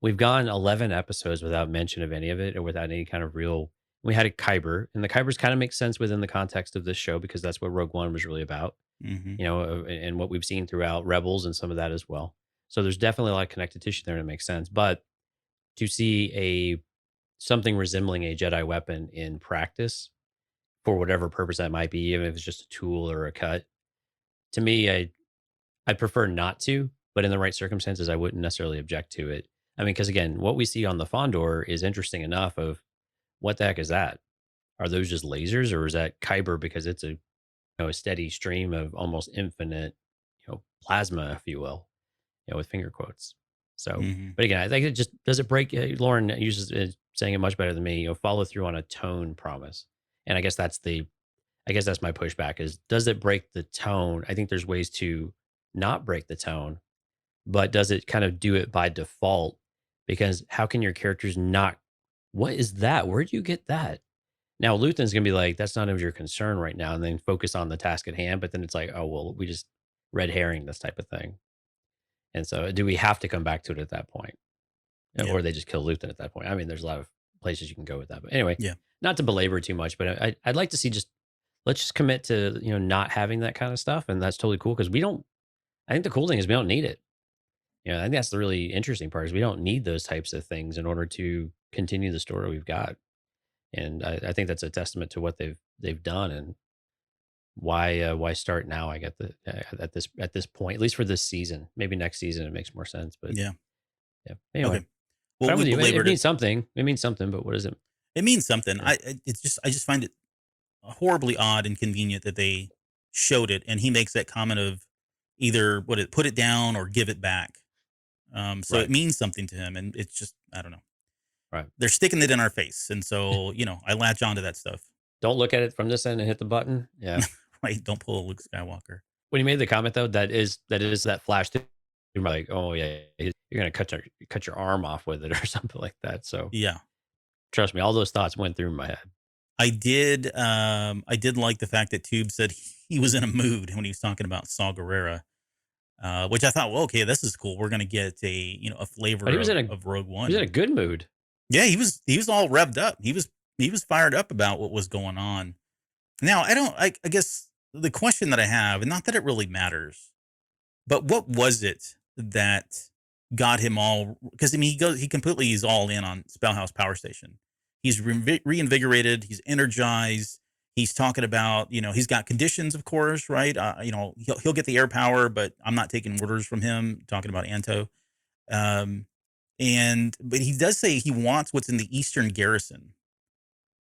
we've gone 11 episodes without mention of any of it or without any kind of real. We had a Kyber, and the Kybers kind of make sense within the context of this show because that's what Rogue One was really about, Hmm. and what we've seen throughout Rebels and some of that as well. So there's definitely a lot of connective tissue there, and it makes sense. But to see something resembling a Jedi weapon in practice for whatever purpose that might be, even if it's just a tool or a cut. To me, I prefer not to, but in the right circumstances, I wouldn't necessarily object to it. I mean, because again, what we see on the Fondor is interesting enough. Of what the heck is that? Are those just lasers, or is that Kyber because it's a steady stream of almost infinite, plasma, if you will, with finger quotes. So, Hmm. but again, I think it just does it break. Lauren uses is saying it much better than me. Follow through on a tone promise, and I guess that's my pushback is does it break the tone? I think there's ways to not break the tone, but does it kind of do it by default? Because how can your characters not? What is that? Where'd you get that? Now, Luthen's gonna be like, that's none of your concern right now, and then focus on the task at hand. But then it's like, oh well, we just red herring this type of thing. And so, do we have to come back to it at that point, Yeah. or they just kill Luthen at that point? I mean, there's a lot of places you can go with that. But anyway, Yeah. not to belabor too much, but I'd like to see just let's just commit to not having that kind of stuff, and that's totally cool because we don't. I think the cool thing is we don't need it. I think that's the really interesting part is we don't need those types of things in order to continue the story we've got, and I think that's a testament to what they've done and why start now. I get the at this point, at least for this season. Maybe next season it makes more sense, but Yeah. yeah. Anyway, Okay. Well, but I'm we with you. It belabored it. means something. It means something, but what is it? It means something. Yeah. I just find it horribly odd and convenient that they showed it, and he makes that comment of either put it down or give it back. So it Right. means something to him, and it's just I don't know. Right. They're sticking it in our face, and so I latch onto that stuff. Don't look at it from this end and hit the button. Yeah. Right? Don't pull a Luke Skywalker. When you made the comment though, that is that flash through my like, oh yeah, you're gonna cut your arm off with it or something like that. So Yeah, trust me, all those thoughts went through my head. I did. I did like the fact that Tube said he was in a mood when he was talking about Saw Gerrera, which I thought, well, okay, this is cool. We're gonna get a But flavor he was in of Rogue he was in One. a good mood. Yeah, he was all revved up. He was fired up about what was going on. Now, I guess the question that I have, and not that it really matters, but what was it that got him all? Because I mean, he completely is all in on Spellhouse Power Station. He's reinvigorated. He's energized. He's talking about he's got conditions, of course, right? He'll get the air power, but I'm not taking orders from him. Talking about Anto, um, but he does say he wants what's in the Eastern Garrison. Mm,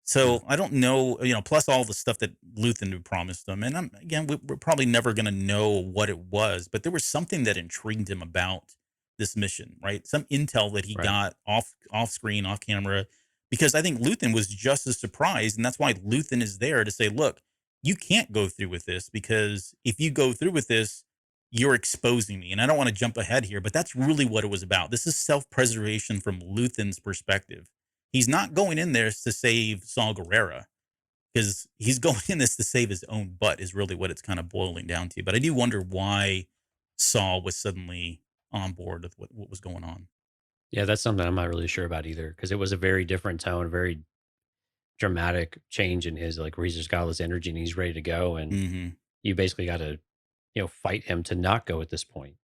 So I don't know, plus all the stuff that Luthen had promised them. And again, we're probably never going to know what it was, but there was something that intrigued him about this mission, right? Some intel that he right. got off screen, off camera, because I think Luthen was just as surprised, and that's why Luthen is there to say, "Look, you can't go through with this because if you go through with this, you're exposing me." And I don't want to jump ahead here, but that's really what it was about. This is self-preservation from Luthen's perspective. He's not going in there to save Saul Guerrera because he's going in this to save his own butt is really what it's kind of boiling down to. But I do wonder why Saul was suddenly on board with what was going on. Yeah, that's something I'm not really sure about either because it was a very different tone, a very dramatic change in his like where he's just got all this energy and he's ready to go, and Hmm. you basically got to fight him to not go at this point.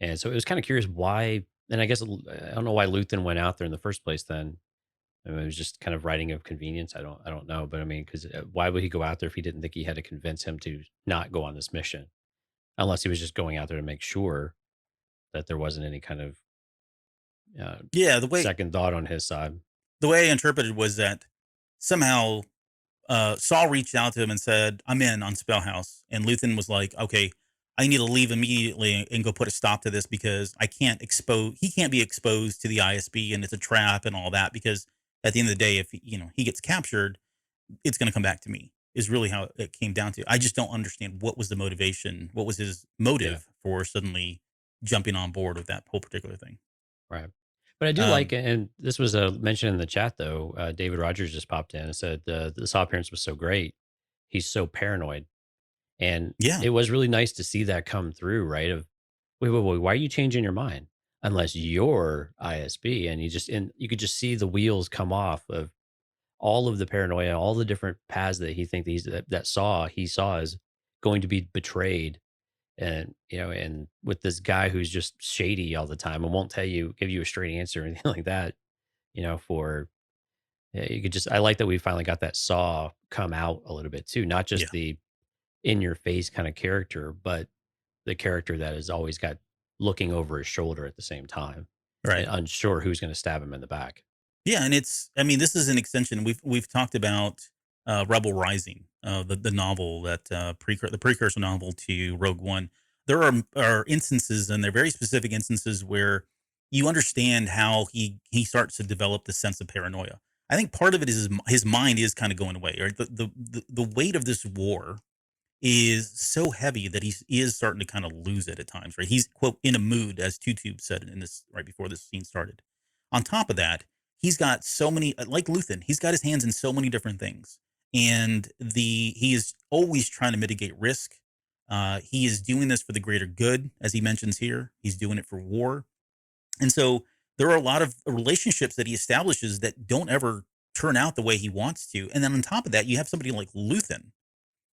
And so it was kind of curious why. And I guess I don't know why Luthen went out there in the first place. Then I mean, it was just kind of writing of convenience. I don't know, but I mean, because why would he go out there if he didn't think he had to convince him to not go on this mission? Unless he was just going out there to make sure that there wasn't any kind of uh, Yeah, the way second thought on his side. the way I interpreted was that somehow Saul reached out to him and said, "I'm in on Spellhouse," and Luthen was like, "Okay, I need to leave immediately and go put a stop to this because I can't expose. He can't be exposed to the ISB, and it's a trap and all that. Because at the end of the day, if he gets captured, it's going to come back to me." Is really how it came down to. I just don't understand what was the motivation. What was his Yeah, motive for suddenly jumping on board with that whole particular thing? right. But I do like Um, it, and this was mentioned in the chat though. David Rogers just popped in and said the Saw appearance was so great. He's so paranoid. And yeah, it was really nice to see that come through, right? Of wait, why are you changing your mind? Unless you're ISB, and you could just see the wheels come off of all of the paranoia, all the different paths that he think he saw as going to be betrayed. And and with this guy who's just shady all the time and won't give you a straight answer or anything like that, for You could just I like that we finally got that Saw come out a little bit too, not Yeah, just the in your face kind of character, but the character that has always got looking over his shoulder at the same time and right. unsure who's going to stab him in the back. Yeah, and I mean, this is an extension. We've talked about Rebel Rising, the novel that the precursor novel to Rogue One. There are instances, and they're very specific instances where you understand how he starts to develop the sense of paranoia. I think part of it is his mind is kind of going away. Right, the weight of this war is so heavy that he is starting to kind of lose it at times. Right, he's quote in a mood, as Two Tube said in this right before this scene started. On top of that, he's got so many like Luthen, he's got his hands in so many different things. And he is always trying to mitigate risk. He is doing this for the greater good, as he mentions here. He's doing it for war. And so there are a lot of relationships that he establishes that don't ever turn out the way he wants to. And then on top of that, you have somebody like Luthen,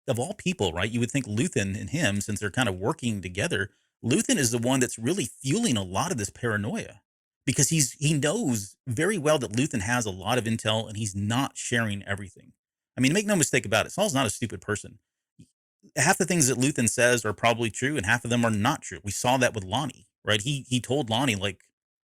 of all people, right? You would think Luthen and him, since they're kind of working together, Luthen is the one that's really fueling a lot of this paranoia because he knows very well that Luthen has a lot of intel and he's not sharing everything. I mean, make no mistake about it, Saul's not a stupid person. Half the things that Luthen says are probably true, and half of them are not true. We saw that with Lonnie, right? He told Lonnie like,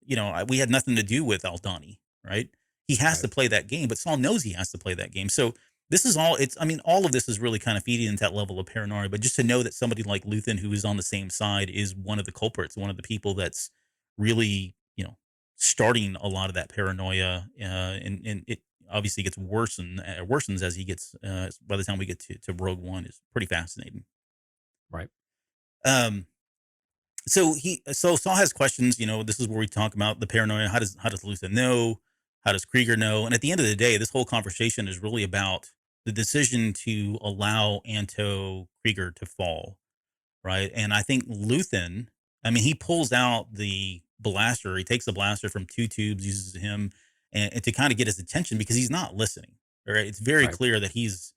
we had nothing to do with Aldani, right? He has Right. to play that game, but Saul knows he has to play that game. So this is all it's I mean, all of this is really kind of feeding into that level of paranoia. But just to know that somebody like Luthen, who is on the same side, is one of the culprits, one of the people that's really, starting a lot of that paranoia, and it obviously gets worse and worsens as he gets by the time we get to Rogue One is pretty fascinating. Right. Um, so Saul has questions. This is where we talk about the paranoia. How does Luthen know? How does Krieger know? And at the end of the day, this whole conversation is really about the decision to allow Anto Krieger to fall, right? And I think Luthen, I mean, he pulls out the blaster. He takes the blaster from Two Tubes, uses him, and to kind of get his attention because he's not listening. Right? It's very Right. clear that he's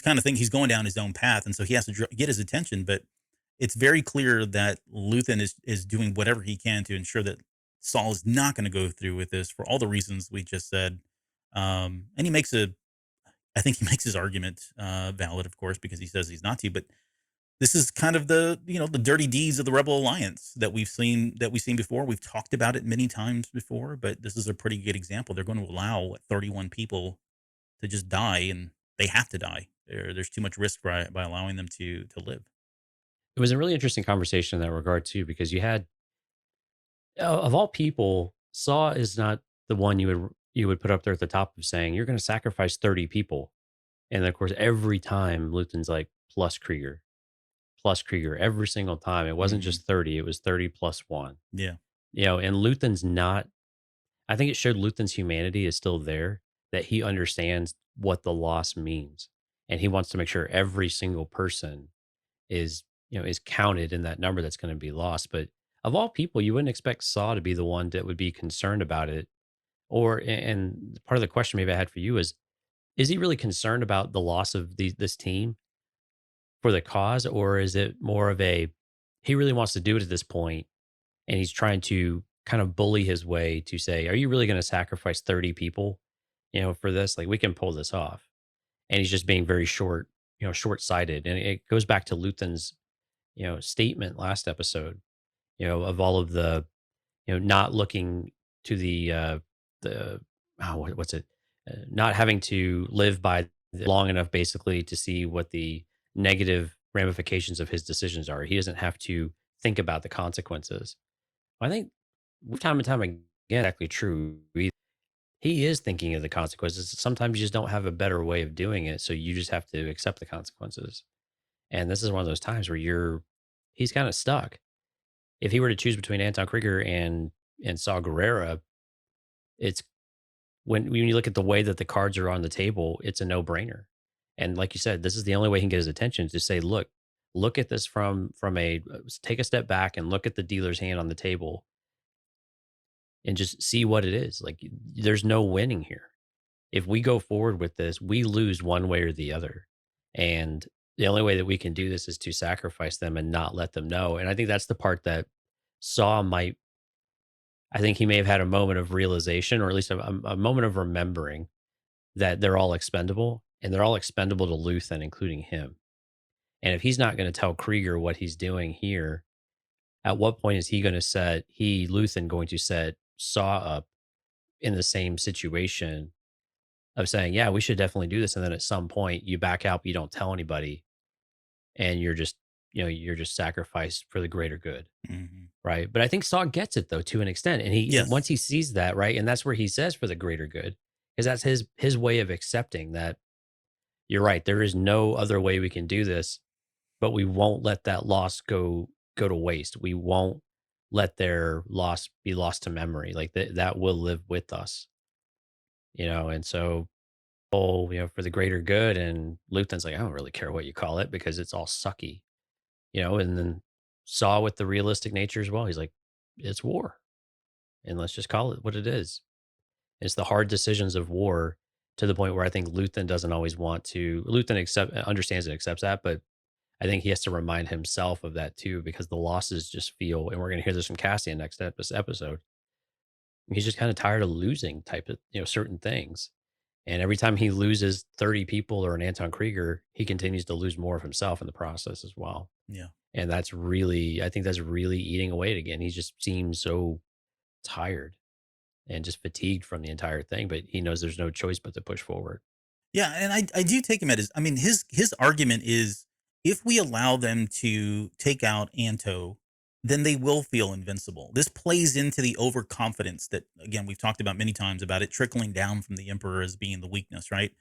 kind of think he's going down his own path, and so he has to get his attention. But it's very clear that Luthen is doing whatever he can to ensure that Saul is not going to go through with this for all the reasons we just said. And I think he makes his argument valid, of course, because he says he's not to. But this is kind of the dirty deeds of the Rebel Alliance that we've seen before. We've talked about it many times before, but this is a pretty good example. They're going to allow 31 people to just die, and they have to die. There's too much risk by allowing them to live. It was a really interesting conversation in that regard too, because you had of all people, Saw is not the one you would put up there at the top of saying you're going to sacrifice 30 people, and of course every time Luton's like plus Krieger every single time. It wasn't Hmm. just 30; it was 30 plus one. Yeah. And Luton's not. I think it showed Luton's humanity is still there, that he understands what the loss means, and he wants to make sure every single person is counted in that number that's going to be lost. But of all people, you wouldn't expect Saw to be the one that would be concerned about it. And part of the question maybe I had for you is he really concerned about the loss of this team for the cause, or is it more of a he really wants to do it at this point, and he's trying to kind of bully his way to say, are you really going to sacrifice 30 people, for this? Like, we can pull this off. And he's just being very short sighted. And it goes back to Luthen's, statement last episode, of all of the, not looking to the, what's it, not having to live by long enough basically to see what the negative ramifications of his decisions are. He doesn't have to think about the consequences. I think time and time again, exactly true. He is thinking of the consequences. Sometimes you just don't have a better way of doing it. So you just have to accept the consequences. And this is one of those times where he's kind of stuck. If he were to choose between Anton Krieger and Saw Gerrera, it's when you look at the way that the cards are on the table, it's a no brainer. And like you said, this is the only way he can get his attention is to say, look at this from a take a step back and look at the dealer's hand on the table and just see what it is. Like, there's no winning here. If we go forward with this, we lose one way or the other. And the only way that we can do this is to sacrifice them and not let them know. And I think that's the part that Saw might I think he may have had a moment of realization, or at least a moment of remembering that they're all expendable, and they're all expendable to Luthen, including him. And if he's not going to tell Krieger what he's doing here, at what point is Luthen, going to set Saw up in the same situation of saying, yeah, we should definitely do this. And then at some point you back out, but you don't tell anybody, and you're just sacrificed for the greater good. Hmm. Right. But I think Saw gets it though, to an extent. And once Yes. he sees that, right, and that's where he says for the greater good, because that's his way of accepting that you're right. There is no other way we can do this, but we won't let that loss go to waste. We won't let their loss be lost to memory. Like that will live with us, and so for the greater good. And Luthen's like, I don't really care what you call it because it's all sucky, and then Saw with the realistic nature as well. He's like, it's war. And let's just call it what it is. It's the hard decisions of war, to the point where I think Luthen doesn't always want to. Luthen understands and accepts that, but I think he has to remind himself of that too, because the losses just feel. And we're going to hear this from Cassian next episode. He's just kind of tired of losing type of certain things, and every time he loses 30 people or an Anton Krieger, he continues to lose more of himself in the process as well. Yeah. And I think that's really eating away at again. He just seems so tired and just fatigued from the entire thing, but he knows there's no choice but to push forward. Yeah, and I do take him at his. I mean, his argument is, if we allow them to take out Anto, then they will feel invincible. This plays into the overconfidence that, again, we've talked about many times, about it trickling down from the Emperor as being the weakness, right?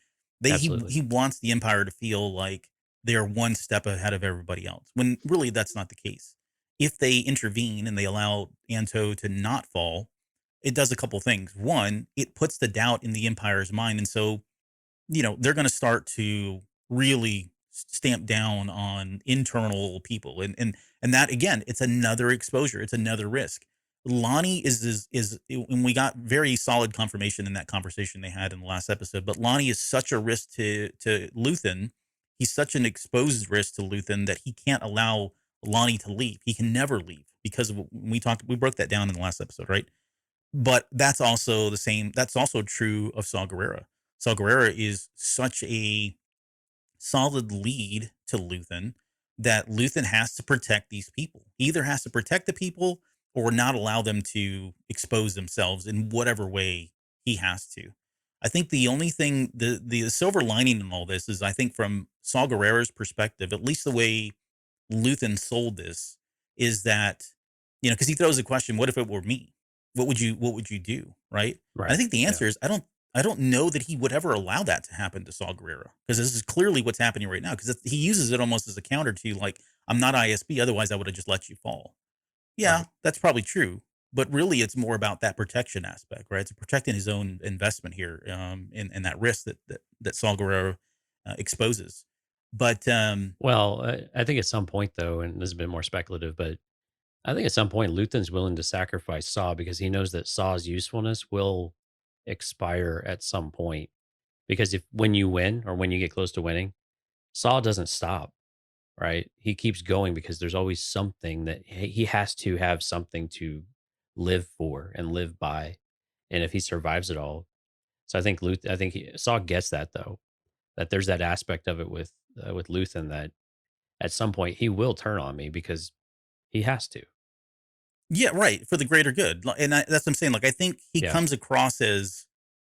Absolutely. He wants the Empire to feel like they're one step ahead of everybody else, when really that's not the case. If they intervene and they allow Anto to not fall, it does a couple things. One, it puts the doubt in the Empire's mind, and so they're going to start to really stamp down on internal people, and that, again, it's another exposure, it's another risk. Lonnie is and we got very solid confirmation in that conversation they had in the last episode, but Lonnie is such a risk to Luthen. He's such an exposed risk to Luthen that he can't allow Lonnie to leave. He can never leave, because we broke that down in the last episode, right? But that's also the same. That's also true of Saw Gerrera. Saw Gerrera is such a solid lead to Luthen that Luthen has to protect these people. He either has to protect the people or not allow them to expose themselves in whatever way he has to. I think the only thing, the silver lining in all this is, I think from Saw Gerrera's perspective, at least the way Luthen sold this, is that, because he throws the question, what if it were me? What would you do? Right. And I Right. think the Yeah. answer is, I don't know that he would ever allow that to happen to Saw Gerrera, because this is clearly what's happening right now, because he uses it almost as a counter to, like, I'm not ISB, otherwise I would have just let you fall. Yeah, Right. that's probably true. But really, it's more about that protection aspect, right? It's protecting his own investment here, in that risk that Saw Gerrera exposes. But Well, I think at some point, though, and this has been more speculative, but I think at some point Luthen's willing to sacrifice Saw because he knows that Saw's usefulness will expire at some point. Because if when you win, or when you get close to winning, Saw doesn't stop, right? He keeps going because there's always something that he has to have something to live for and live by. And if he survives it all, so I think Saw gets that, though, that there's that aspect of it with Luthen, that at some point he will turn on me because he has to. yeah, right, for the greater good. And that's what I'm saying. Like, I think he Yeah. comes across as,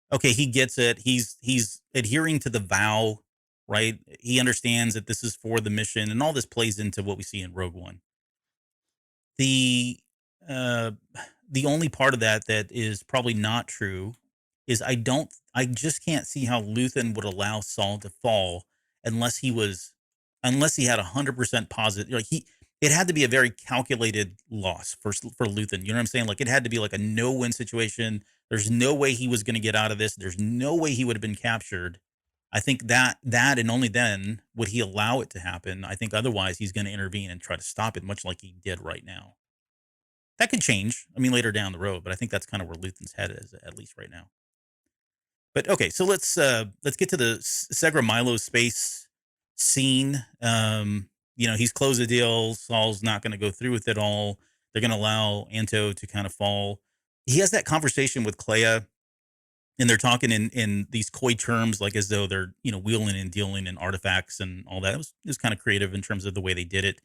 okay, he gets it. He's adhering to the vow, right? He understands that this is for the mission, and all this plays into what we see in Rogue One. The uh, the only part of that that is probably not true is, I just can't see how Luthen would allow Saul to fall unless unless he had 100% positive, like, it had to be a very calculated loss for Luthen. You know what I'm saying? Like, it had to be like a no win situation. There's no way he was going to get out of this. There's no way he would have been captured. I think that and only then would he allow it to happen. I think otherwise he's going to intervene and try to stop it, much like he did right now. That could change, I mean, later down the road, but I think that's kind of where Luthen's head is, at least right now. But okay, so let's get to the Segra Milo space scene. He's closed the deal. Saul's not going to go through with it all. They're going to allow Anto to kind of fall. he has that conversation with Clea, and they're talking in these coy terms, like as though they're wheeling and dealing in artifacts and all that. It was kind of creative in terms of the way they did it.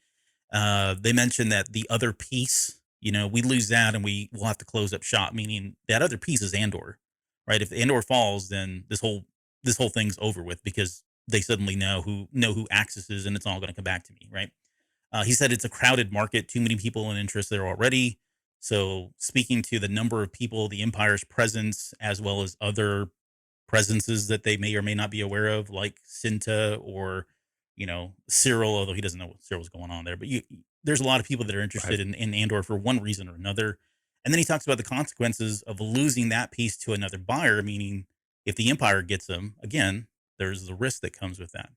They mentioned that the other piece, we lose that and we'll have to close up shop. Meaning that other piece is Andor, right? If Andor falls, then this whole thing's over with because they suddenly know who Axis is, and it's all going to come back to me, right? He said it's a crowded market, too many people and interest there already. So, speaking to the number of people, the Empire's presence, as well as other presences that they may or may not be aware of, like Cinta or, Cyril, although he doesn't know what Cyril's going on there. But there's a lot of people that are Right. interested in Andor for one reason or another. And then he talks about the consequences of losing that piece to another buyer, meaning if the Empire gets them, again, there's the risk that comes with that.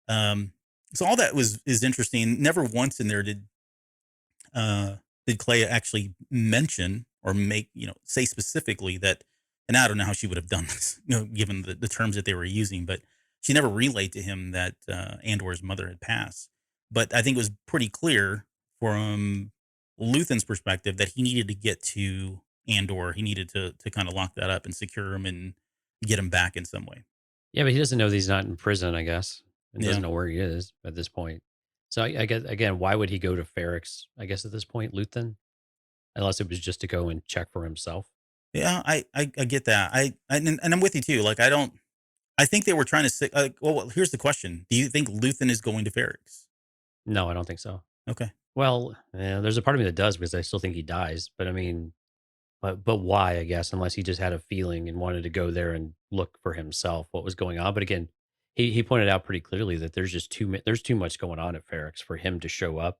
Um, so all that is interesting. Never once in there uh, did Clea actually mention or make say specifically that. And I don't know how she would have done this, given the terms that they were using, but she never relayed to him that Andor's mother had passed. But I think it was pretty clear from Luthen's perspective that he needed to get to Andor. He needed to kind of lock that up and secure him and get him back in some way. Yeah, but he doesn't know that he's not in prison, I guess, and doesn't Yeah. know where he is at this point. So I guess again, why would he go to Ferrix? I guess at this point, Luthen, unless it was just to go and check for himself. Yeah, I get that. And I'm with you too. Like I think they were trying to say. Well, here's the question: do you think Luthen is going to Ferrix? No, I don't think so. Okay. Well, yeah, there's a part of me that does because I still think he dies. But I mean, but why? I guess unless he just had a feeling and wanted to go there and look for himself what was going on. But again, he pointed out pretty clearly that there's just there's too much going on at Ferrix for him to show up.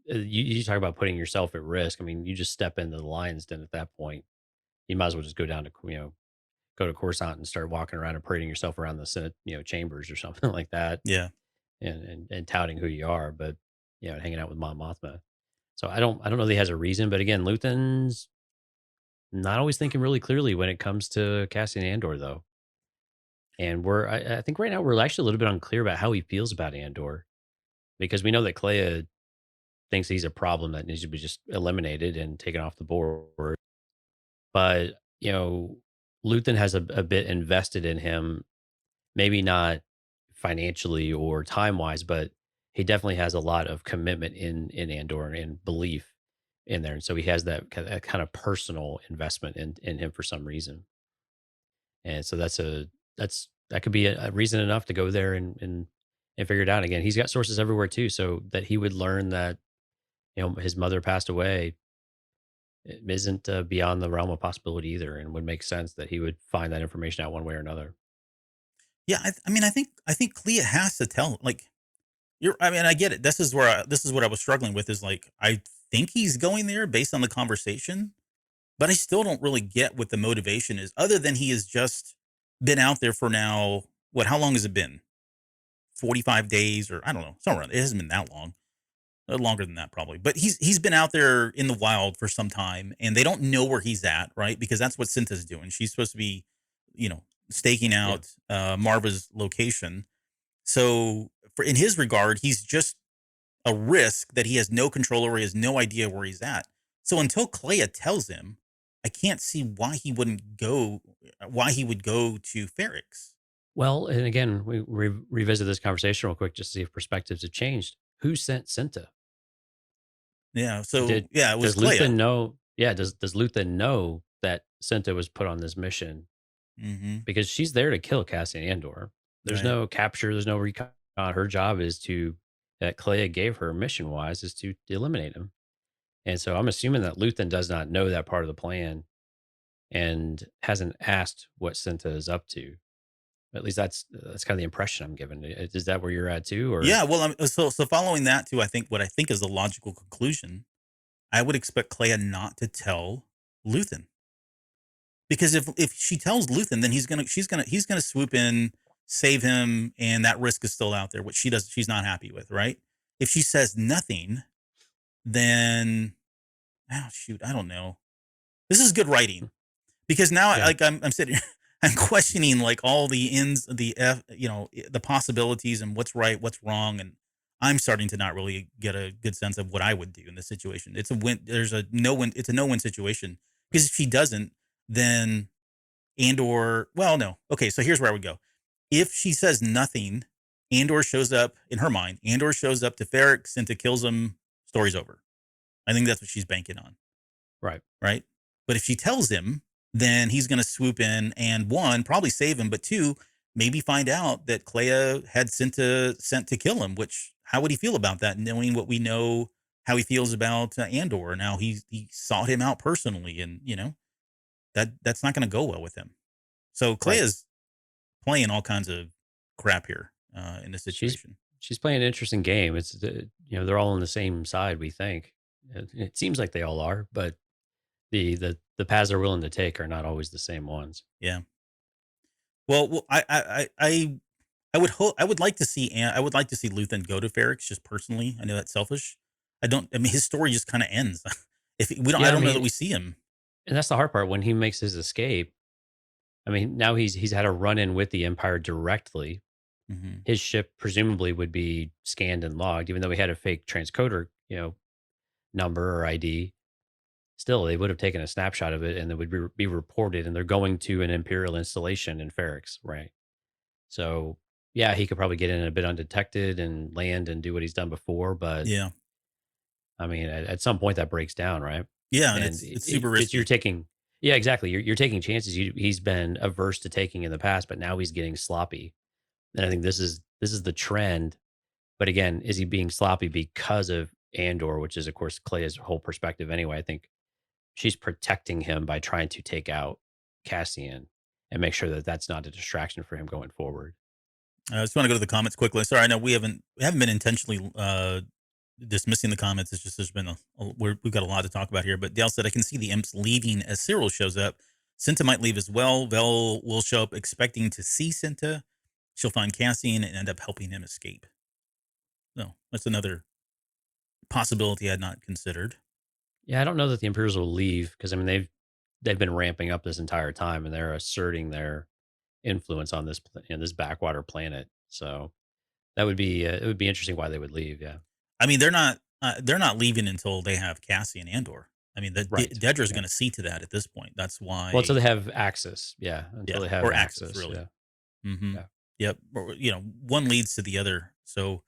You talk about putting yourself at risk. I mean, you just step into the lion's den at that point. You might as well just go down to go to Coruscant and start walking around and parading yourself around the Senate chambers or something like that, Yeah. and touting who you are. But hanging out with Mon Mothma. So I don't know that he has a reason. But again, Luthen's not always thinking really clearly when it comes to Cassian Andor, though. And I think right now we're actually a little bit unclear about how he feels about Andor because we know that Clea thinks he's a problem that needs to be just eliminated and taken off the board. But, Luthen has a bit invested in him, maybe not financially or time wise, but he definitely has a lot of commitment in Andor and belief in there. And so he has that kind of personal investment in him for some reason. And so that could be a reason enough to go there and figure it out. Again, he's got sources everywhere too, so that he would learn that his mother passed away. It isn't beyond the realm of possibility either, and would make sense that he would find that information out one way or another. Yeah. I mean, I think Clea has to tell. Like I mean, I get it. This is what I was struggling with. Is like I think he's going there based on the conversation, but I still don't really get what the motivation is, other than he has just been out there for now. What? How long has it been? 45 days, or I don't know. Somewhere around. It hasn't been that long. Longer than that, probably. But he's been out there in the wild for some time, and they don't know where he's at, right? Because that's what Cinta's doing. She's supposed to be, staking Yeah. out Marva's location. So, in his regard, he's just a risk that he has no control over. He has no idea where he's at. So until Clea tells him, I can't see why he wouldn't go. Why he would go to Ferrix? Well, and again, we revisit this conversation real quick just to see if perspectives have changed. Who sent Cinta? Yeah. So Did yeah, it was does Clea. Luthen know? Yeah, does Luthen know that Cinta was put on this mission Hmm. because she's there to kill Cassian Andor? There's Right. no capture. There's no recon. Her job is to that Clea gave her mission wise is to eliminate him. And so I'm assuming that Luthen does not know that part of the plan and hasn't asked what Cinta is up to. At least that's kind of the impression I'm given. Is that where you're at too, or Yeah. Well, so following that too, I think what I think is the logical conclusion. I would expect Clea not to tell Luthen, because if she tells Luthen, then he's gonna swoop in, save him, and that risk is still out there, which she's not happy with, right? If she says nothing, then oh shoot, I don't know. This is good writing because now yeah? I'm sitting, I'm questioning like all the ins, the possibilities and what's right, what's wrong, and I'm starting to not really get a good sense of what I would do in this situation. It's a win. There's a no win. It's a no win situation. Because if she doesn't, then Andor, well, no. Okay, so here's where I would go. If she says nothing, Andor shows up in her mind. Andor shows up to Ferrix and to kills him. Story's over. I think that's what she's banking on, Right. right? But if she tells him, then he's going to swoop in and one, probably save him, but two, maybe find out that Clea had sent to kill him. Which how would he feel about that? Knowing what we know, how he feels about Andor. Now he sought him out personally, and that's not going to go well with him. So Right. Clea's playing all kinds of crap here in this She's situation. she's playing an interesting game. It's they're all on the same side. We think it seems like they all are, but the paths they're willing to take are not always the same ones. Yeah. Well, I would hope I would like to see Luthen go to Ferrix just personally. I know that's selfish. I don't. I mean, his story just kind of ends. If we don't, I Yeah, I don't know that mean, we see him. and that's the hard part when he makes his escape. I mean, now he's had a run in with the Empire directly. Hmm. His ship presumably would be scanned and logged, even though he had a fake transcoder, number or ID. Still, they would have taken a snapshot of it and it would be reported. And they're going to an Imperial installation in Ferrix, right? So, yeah, he could probably get in a bit undetected and land and do what he's done before. But Yeah. I mean, at some point that breaks down, right? Yeah, and And it's super you're risky. taking, yeah, exactly. You're taking chances he's been averse to taking in the past, but now he's getting sloppy. And I think this is the trend. But again, is he being sloppy because of Andor, which is of course Clea's whole perspective anyway? I think she's protecting him by trying to take out Cassian and make sure that that's not a distraction for him going forward. I just want to go to the comments quickly. Sorry, I know we haven't been intentionally dismissing the comments. It's just there's been we've got a lot to talk about here. But Dale said I can see the imps leaving as Cyril shows up. Cinta might leave as well. Vel will show up expecting to see Cinta. She'll find Cassian and end up helping him escape. So that's another possibility I'd not considered. Yeah, I don't know that the Imperials will leave because I mean they've been ramping up this entire time and they're asserting their influence on this backwater planet. So that would be it would be interesting why they would leave. Yeah, I mean, they're not leaving until they have Cassian Andor. I mean, right. Dedra's Yeah. going to see to that at this point. That's Well, until why, they have access. Yeah, until yeah, they have or access access. really. Yeah, Hmm. yeah. Yep. Or, one leads to the other. So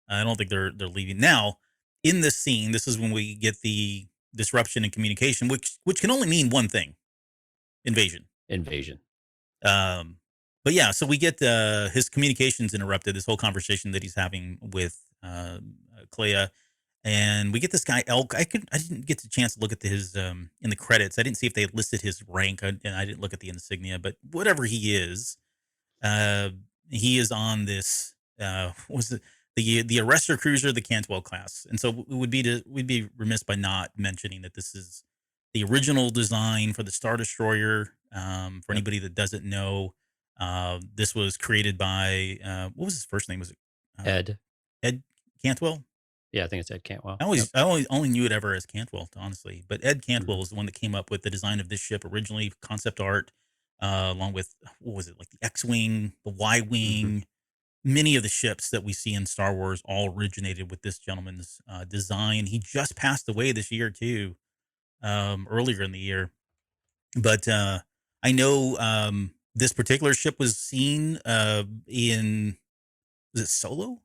I don't think they're leaving now. In this scene, this is when we get the disruption in communication, which can only mean one thing: invasion. Invasion. Um, but yeah, so we get his communications interrupted. This whole conversation that he's having with Clea, and we get this guy Elk. I didn't get the chance to look at his in the credits. I didn't see if they listed his rank, and I didn't look at the insignia. But whatever uh, he is on this. What was it the arrestor cruiser, the Cantwell class? And so we'd be remiss by not mentioning that this is the original design for the Star Destroyer. For Yep. anybody that doesn't know, this was created by what was his first name? Was it uh, Ed. Ed Cantwell? Yeah, I think it's Ed Cantwell. I Yep. always I only knew it ever as Cantwell, honestly. But Ed Hmm. Cantwell is the one that came up with the design of this ship originally, concept art, along with what was it like the X-wing, the Hmm. Y-wing. Many of the ships that we see in Star Wars all originated with this gentleman's design. He just passed away this year too, earlier in the year. But I know this particular ship was seen in was it Solo?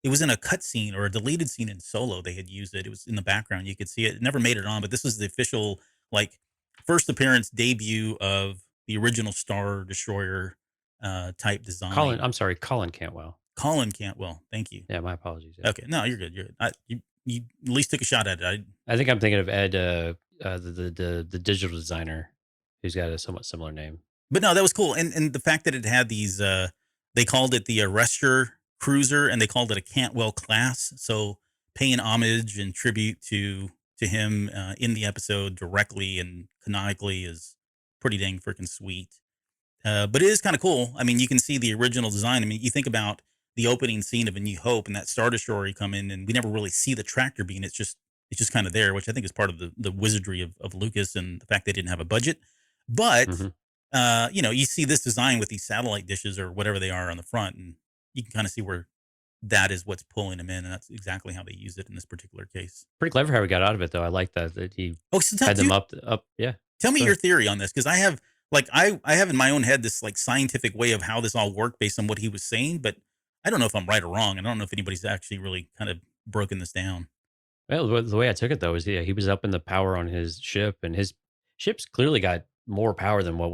It was in a cutscene or a deleted scene in Solo. They had used it. It was in the background. You could see it. It never made it on, but this was the official like first appearance debut of the original Star Destroyer type Colin. design. I'm sorry, Colin Cantwell. Colin Cantwell. Thank you. Yeah, my apologies. Yeah. Okay, no, you're good. You're good. You at least took a shot at it. I think I'm thinking of Ed, the digital designer, who's got a somewhat similar name. But no, that was cool. And the fact that it had these, they called it the Arrestor Cruiser, and they called it a Cantwell class. So paying homage and tribute to him in the episode directly and canonically is pretty dang freaking sweet. But it is kind of cool. I mean, you can see the original design. I mean, you think about the opening scene of A New Hope and that Star Destroyer you come in, and we never really see the tractor beam. It's just kind of there, which I think is part of the wizardry of Lucas and the fact they didn't have a budget. But Hmm. you see this design with these satellite dishes or whatever they are on the front, and you can kind of see where that is what's pulling him in, and that's exactly how they use it in this particular case. Pretty clever how he got out of it, though. I like that he Oh, so had them up. Yeah. tell me Go your ahead. theory on this, because I have I have in my own head this like scientific way of how this all worked based on what he was saying, but I don't know if I'm right or wrong. I don't know if anybody's actually really kind of broken this down. Well, the way I took it though is, yeah, he was up in the power on his ship, and his ships clearly got more power than what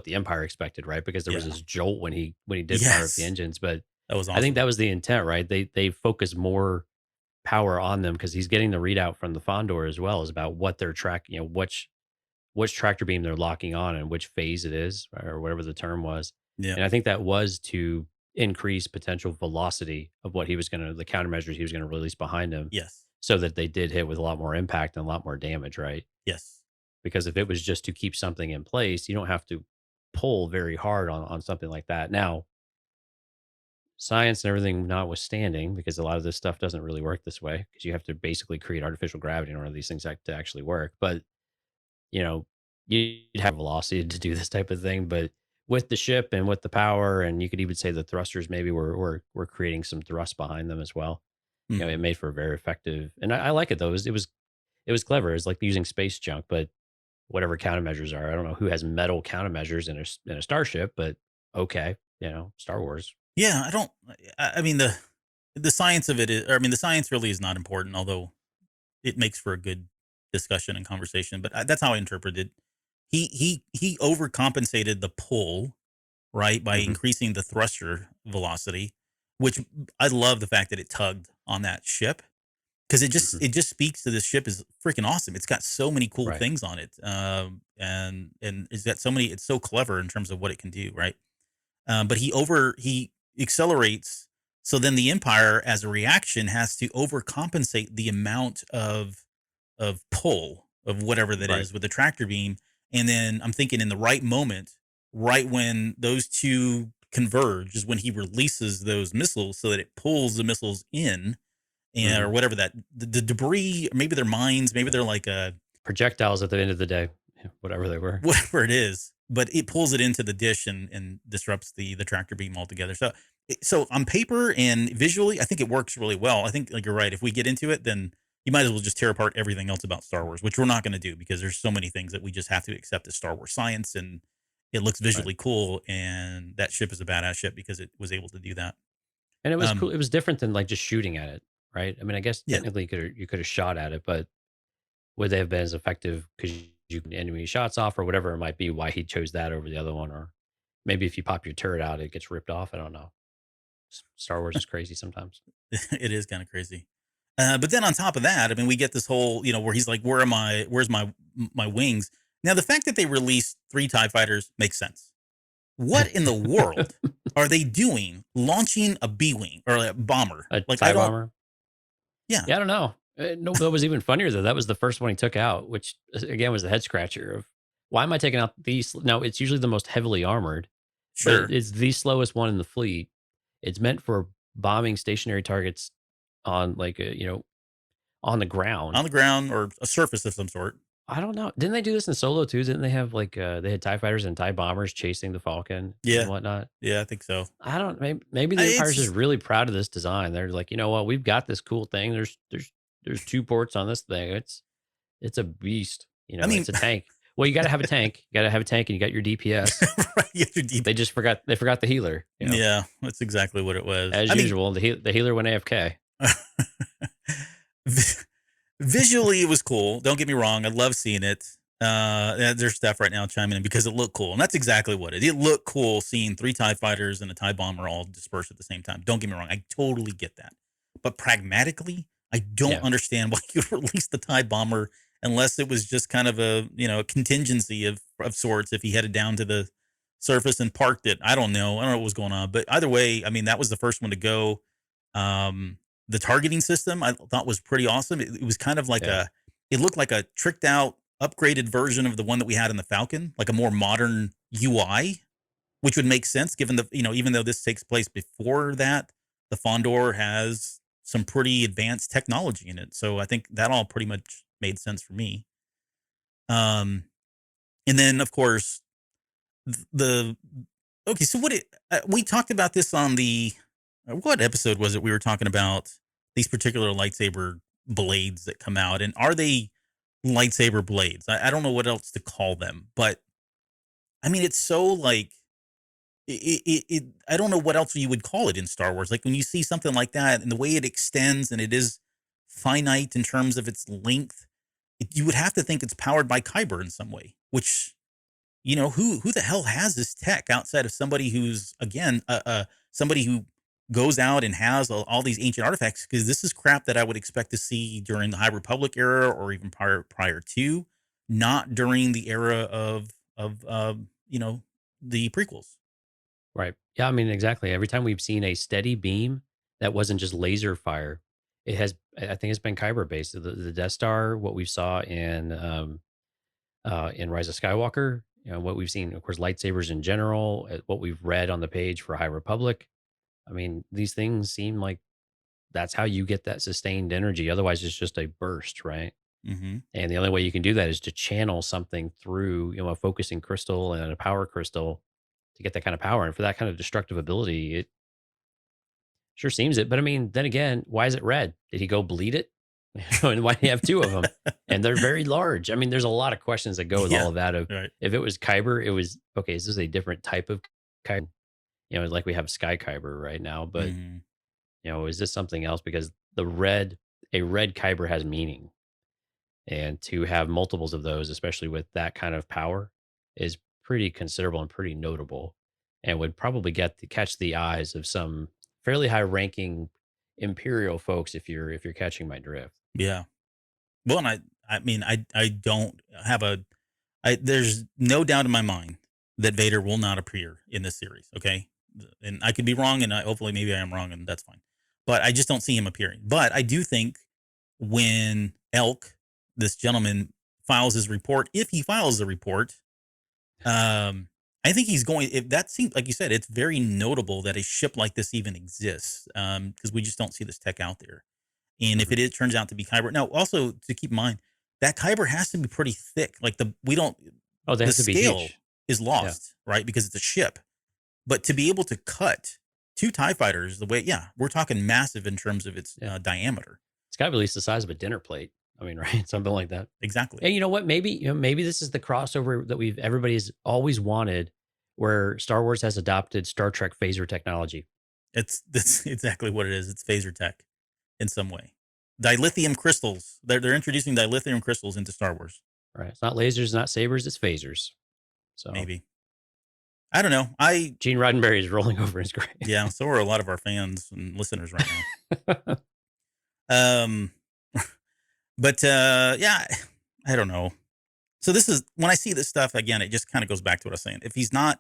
the Empire expected, right? Because there was Yeah. this jolt when he did fire up the Yes. engines, but That was I think awesome. that was the intent, right? They focus more power on them because he's getting the readout from the Fondor as well as about what they're tracking, which tractor beam they're locking on and which phase it is, or whatever the term was. Yeah. And I think that was to increase potential velocity of the countermeasures he was going to release behind him, Yes. so that they did hit with a lot more impact and a lot more damage, right? Yes. Because if it was just to keep something in place, you don't have to pull very hard on something like that. Now, science and everything notwithstanding, because a lot of this stuff doesn't really work this way, because you have to basically create artificial gravity in order for these things to actually work. But you know, you'd have velocity to do this type of thing. But with the ship and with the power, and you could even say the thrusters maybe were creating some thrust behind them as well. It Mhm. made for a very effective, and I like it though. It was clever. It's like using space junk, but whatever countermeasures are. I don't know who has metal countermeasures in a starship, but okay, Star Wars. Yeah, I don't. I mean the science of it is. Or, I mean, the science really is not important, although it makes for a good discussion and conversation. But that's how I interpret it. He overcompensated the pull, right, by Hmm. increasing the thruster velocity, which I love the fact that it tugged on that ship, because Hmm. it just speaks to this ship is freaking awesome. It's got so many cool Right. things on it, and it's got so many. It's so clever in terms of what it can do, right? But he accelerates. So then the Empire, as a reaction, has to overcompensate the amount of pull of whatever that Right. is with the tractor beam. And then I'm thinking in the right moment, right when those two converge, is when he releases those missiles so that it pulls the missiles in, and Hmm. or whatever that the debris. Maybe they're mines. Maybe they're like a Projectiles at the end of the day, whatever they were. whatever it is, but it pulls it into the dish and disrupts the tractor beam altogether. So so on paper and visually, I think it works really well. I think like you're right. If we get into it, then you might as well just tear apart everything else about Star Wars, which we're not going to do because there's so many things that we just have to accept as Star Wars science, and it looks Right. visually cool, and that ship is a badass ship because it was able to do that. And it was cool. Um, It was different than like just shooting at it, right? I mean, I guess yeah, technically you could have shot at it, but would they have been as effective because you can enemy shots off or whatever it might be? Why he chose that over the other one, or maybe if you pop your turret out, it gets ripped off. I don't know. Star Wars is crazy sometimes. it is kind of crazy. But then on top of that, I mean, we get this whole, where he's like, "Where am I? Where's my wings?" Now, the fact that they released three Tie Fighters makes sense. What in the world are they doing launching a B wing or a bomber? A Like, I tie don't. bomber. Yeah, Yeah, I don't know. No, that was even funnier though. That was the first one he took out, which again was the head scratcher of why am I taking out these? No, it's usually the most heavily armored, but sure, it's the slowest one in the fleet. It's meant for bombing stationary targets on on the ground. on the ground or a surface of some sort. I don't know. Didn't they do this in Solo too? Didn't they have they had TIE fighters and TIE bombers chasing the Falcon and Yeah, whatnot? yeah, I think so. I don't maybe the It's Empire's just just, really proud of this design. They're like, you know what, we've got this cool thing. There's two ports on this thing. It's a beast. I mean, It's a tank. Well, you gotta have a tank. You gotta have a tank and you got your DPS. right? You have to deep. They forgot the healer. Yeah, that's exactly what it was. As I mean, usual, the healer went AFK. visually, it was cool. Don't get me wrong. I love seeing it. There's stuff right now chiming in because it looked cool, and that's exactly what it. It looked cool seeing three Tie Fighters and a Tie Bomber all dispersed at the same time. Don't get me wrong. I totally get that, but pragmatically, I don't Yeah. understand why you released the Tie Bomber unless it was just kind of a a contingency of sorts. If he headed down to the surface and parked it, I don't know. I don't know what was going on, but either way, I mean that was the first one to go. Um, the targeting system I thought was pretty awesome. It was kind of like Yeah. it looked like a tricked out, upgraded version of the one that we had in the Falcon, like a more modern UI, which would make sense given even though this takes place before that, the Fondor has some pretty advanced technology in it. So I think that all pretty much made sense for me. Um, and then of course the okay, so we talked about this on the what episode was it we were talking about these particular lightsaber blades that come out, and are they lightsaber blades? I don't know what else to call them, but I mean, it's so like I don't know what else you would call it in Star Wars. Like when you see something like that and the way it extends and it is finite in terms of its length, you would have to think it's powered by Kyber in some way. Which who the hell has this tech outside of somebody who's again somebody who goes out and has all these ancient artifacts? Because this is crap that I would expect to see during the High Republic era or even prior to, not during the era of the prequels. Right. Yeah, I mean, exactly. Every time we've seen a steady beam that wasn't just laser fire, it has. I think it's been Kyber based. The Death Star, what we saw in Rise of Skywalker, what we've seen, of course, lightsabers in general, what we've read on the page for High Republic. I mean, these things seem like that's how you get that sustained energy. Otherwise, it's just a burst, right? Mm-hmm. And the only way you can do that is to channel something through, a focusing crystal and a power crystal to get that kind of power. And for that kind of destructive ability, it sure seems it. But I mean, then again, why is it red? Did he go bleed it? And why do you have two of them? And they're very large. I mean, there's a lot of questions that go with all Yeah. of that. Of Right. if it was Kyber, it was okay. Is this a different type of Kyber? Like we have Sky Kyber right now, but Mm-hmm. is this something else? Because a red Kyber has meaning, and to have multiples of those, especially with that kind of power, is pretty considerable and pretty notable, and would probably catch the eyes of some fairly high ranking Imperial folks if you're catching my drift. Yeah. Well, and I mean, I don't have there's no doubt in my mind that Vader will not appear in this series. Okay. And I could be wrong, and hopefully maybe I am wrong, and that's fine. But I just don't see him appearing. But I do think when Elk, this gentleman, files his report, if he files the report, I think he's going. If that seems like you said, it's very notable that a ship like this even exists, because we just don't see this tech out there. And if Mhm. turns out to be Kyber, now also to keep in mind that Kyber has to be pretty thick. Like we don't, Oh, they the have to be scale huge. is Yeah. lost, right? Because it's a ship. But to be able to cut two TIE fighters the way, yeah, we're talking massive in terms of its Yeah. diameter. It's got to be at least the size of a dinner plate. I mean, right? Something like that. Exactly. And you know what? Maybe this is the crossover that everybody's always wanted, where Star Wars has adopted Star Trek phaser technology. That's exactly what it is. It's phaser tech in some way. Dilithium crystals. They're introducing dilithium crystals into Star Wars. Right? It's not lasers, not sabers, it's phasers. So Maybe. I don't know. Gene Roddenberry is rolling over his grave. Yeah, so are a lot of our fans and listeners right now. Um, but yeah, I don't know. So this is when I see this stuff again, it just kind of goes back to what I was saying. If he's not,